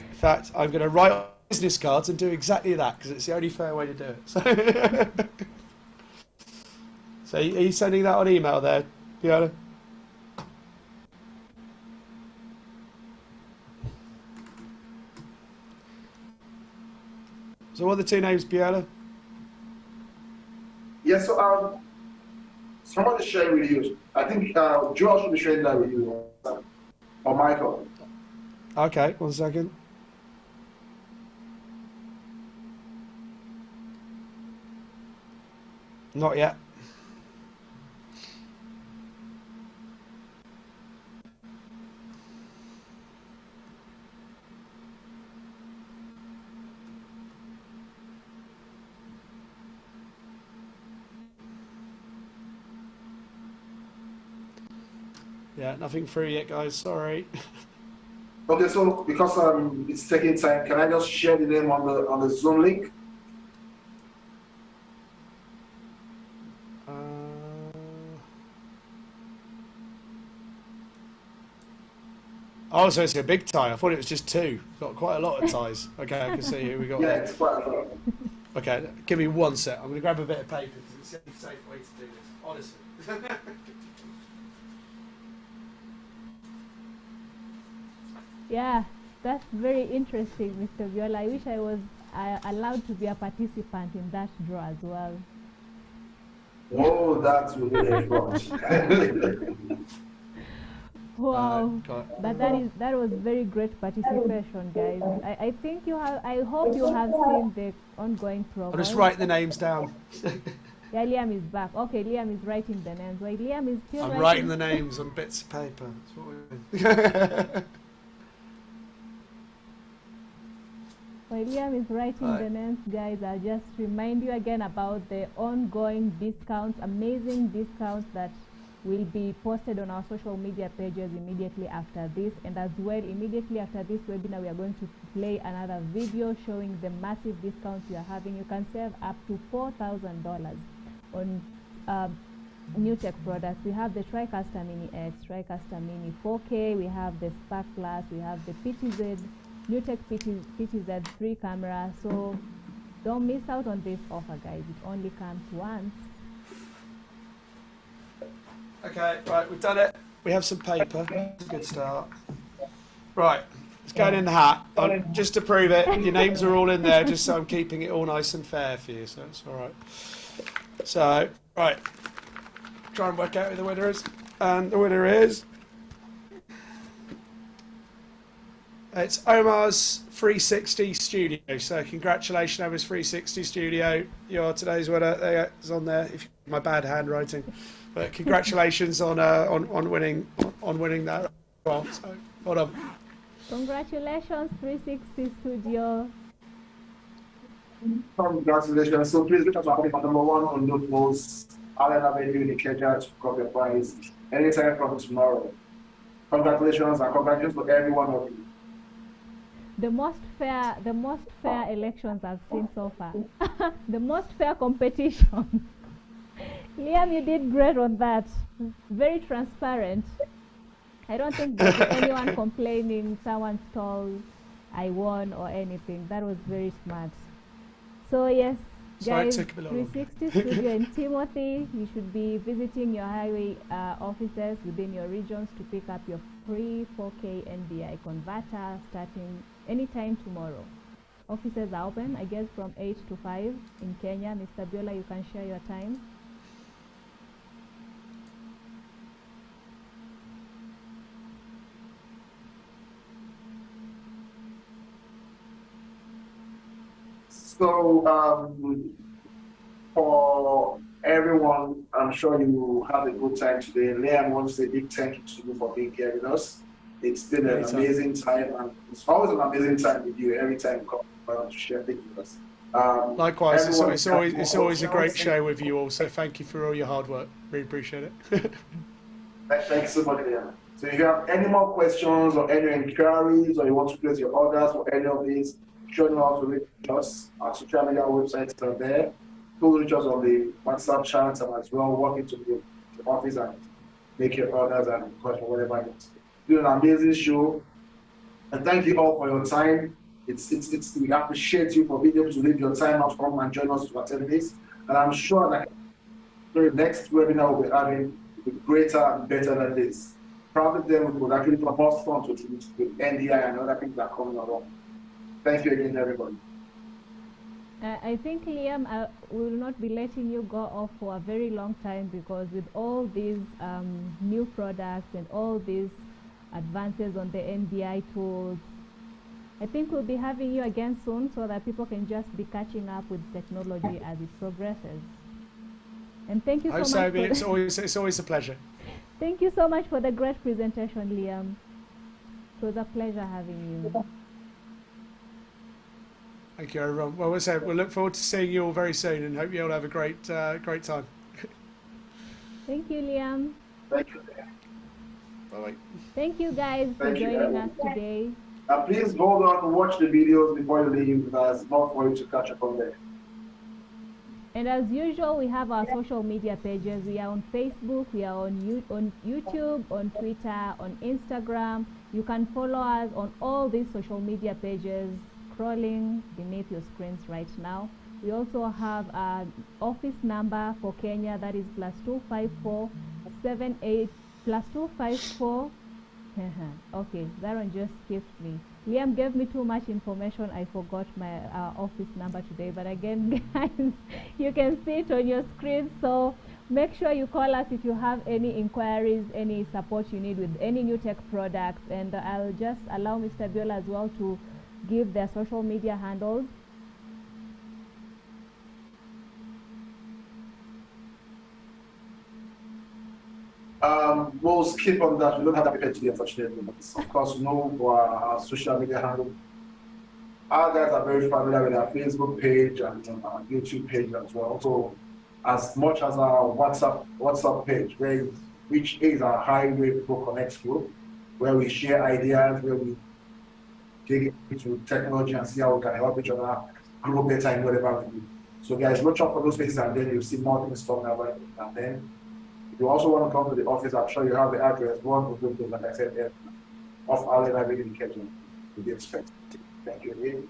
In fact, I'm going to write business cards and do exactly that because it's the only fair way to do it. So are you sending that on email there, Biola? So what are the two names, Biola? Yes, so someone is sharing with you. I think Joel should be sharing that with you, or Michael. Okay, 1 second. Not yet. Yeah, nothing through yet, guys. Sorry. Okay, so because it's taking time, can I just share the name on the Zoom link? Oh, so it's a big tie. I thought it was just two. Got quite a lot of ties. Okay, I can see who we got. Yeah, it's quite a lot. Okay, give me 1 sec. I'm going to grab a bit of paper because it's the only safe way to do this. Honestly. Yeah, that's very interesting, Mr. Biola. I wish I was allowed to be a participant in that draw as well. Oh, that's really fun. Wow, but that was very great participation, guys. I think you have. I hope you have seen the ongoing program. I'll just write the names down. Yeah, Liam is back. Okay, Liam is writing the names. Wait, Liam is still I'm writing the names on bits of paper. That's what we're doing. While Liam is writing the names, guys, I'll just remind you again about the ongoing discounts, amazing discounts that will be posted on our social media pages immediately after this. And as well, immediately after this webinar, we are going to play another video showing the massive discounts we are having. You can save up to $4,000 on NewTek products. We have the Tricaster Mini X, Tricaster Mini 4K, we have the Spark Plus, we have the PTZ, NewTek PTZ 3 camera. So don't miss out on this offer, guys. It only comes once. Okay, right, we've done it. We have some paper. That's a good start. Right, it's going in the hat. Just to prove it, your names are all in there, just so I'm keeping it all nice and fair for you, so it's all right. So, right, try and work out who the winner is. And the winner is... It's Omar's 360 Studio. So congratulations, Omar's 360 Studio. You're today's winner. There it's on there. If my bad handwriting, but congratulations on winning that. Well, so well done. Congratulations, 360 Studio. Congratulations. So please look at our number one on those posts. I'll have a new indicator to copy a prize anytime from tomorrow. Congratulations and congratulations to every one of you. The most fair elections I've seen so far. The most fair competition. Liam, you did great on that. Very transparent. I don't think there's anyone complaining someone stole, I won, or anything. That was very smart. So yes, guys, 360 Studio and Timothy, you should be visiting your highway offices within your regions to pick up your free 4K NDI converter starting anytime tomorrow. Offices are open, I guess, from 8 to 5 in Kenya. Mr. Biola, you can share your time. So for everyone, I'm sure you have a good time today. Liam wants to say a big thank you to you for being here with us. It's been an amazing time, and it's always an amazing time with you every time you come to share things with us. Likewise, it's always a great show with you all, so thank you for all your hard work. Really appreciate it. Thanks so much, Liam. So if you have any more questions or any inquiries, or you want to place your orders for any of these, show you how to reach us. Our social media websites are there. Please reach us on the WhatsApp chat and as well walk into the office and make your orders and request for whatever you want. Do an amazing show. And thank you all for your time. We appreciate you for being able to leave your time out, come and join us to attend this. And I'm sure that the next webinar we'll be having will be greater and better than this. Probably then we could actually put more fun with NDI and other things that are coming along. Thank you again, everybody. I think, Liam, we will not be letting you go off for a very long time, because with all these new products and all these advances on the NDI tools, I think we'll be having you again soon so that people can just be catching up with technology as it progresses. And thank you so much. It's always a pleasure. Thank you so much for the great presentation, Liam. It was a pleasure having you. Thank you, everyone. Well, we'll look forward to seeing you all very soon, and hope you all have a great time. Thank you, Liam. Thank you. Bye-bye. Thank you, guys, for joining us today. Please hold on and watch the videos before you leave. There's more for you to catch up on there. And as usual, we have our social media pages. We are on Facebook, we are on YouTube, on Twitter, on Instagram. You can follow us on all these social media pages scrolling beneath your screens right now. We also have an office number for Kenya, that is +254 78 +254. Okay, that one just skipped me. Liam gave me too much information. I forgot my office number today, but again, guys, you can see it on your screen. So make sure you call us if you have any inquiries, any support you need with any NewTek products. And I'll just allow Mr. Biola as well to give their social media handles. We'll skip on that. We don't have that prepared today, unfortunately. But of course, you know our social media handle. Our guys are very familiar with our Facebook page and our YouTube page as well. So, as much as our WhatsApp page, where which is our Highway Pro Connects group, where we share ideas, where we dig into technology and see how we can help each other grow better in whatever we do. So guys, watch out for those spaces, and then you'll see more things coming about it. And then if you also want to come to the office, I'm sure you have the address. One of those, like I said, off Allen Avenue in Kenya, to be expected. Thank you again.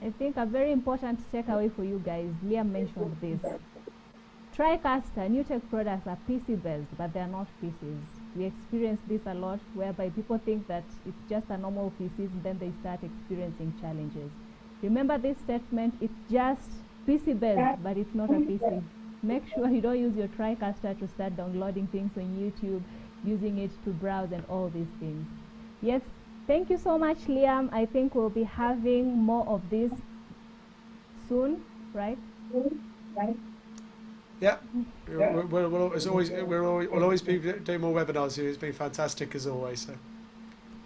I think a very important takeaway for you guys, Liam mentioned this. Tricaster, NewTek products are PC based, but they are not PCs. We experience this a lot, whereby people think that it's just a normal PCs, then they start experiencing challenges. Remember this statement, it's just PC based, but it's not a PC. Make sure you don't use your Tricaster to start downloading things on YouTube, using it to browse and all these things. Yes, thank you so much, Liam. I think we'll be having more of this soon, right? Yeah, we'll always be doing more webinars here. It's been fantastic as always. So.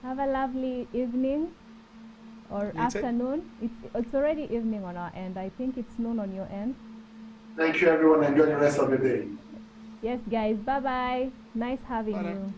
Have a lovely evening or afternoon. It's already evening on our end. I think it's noon on your end. Thank you, everyone. Enjoy the rest of the day. Yes, guys. Bye-bye. Nice having you.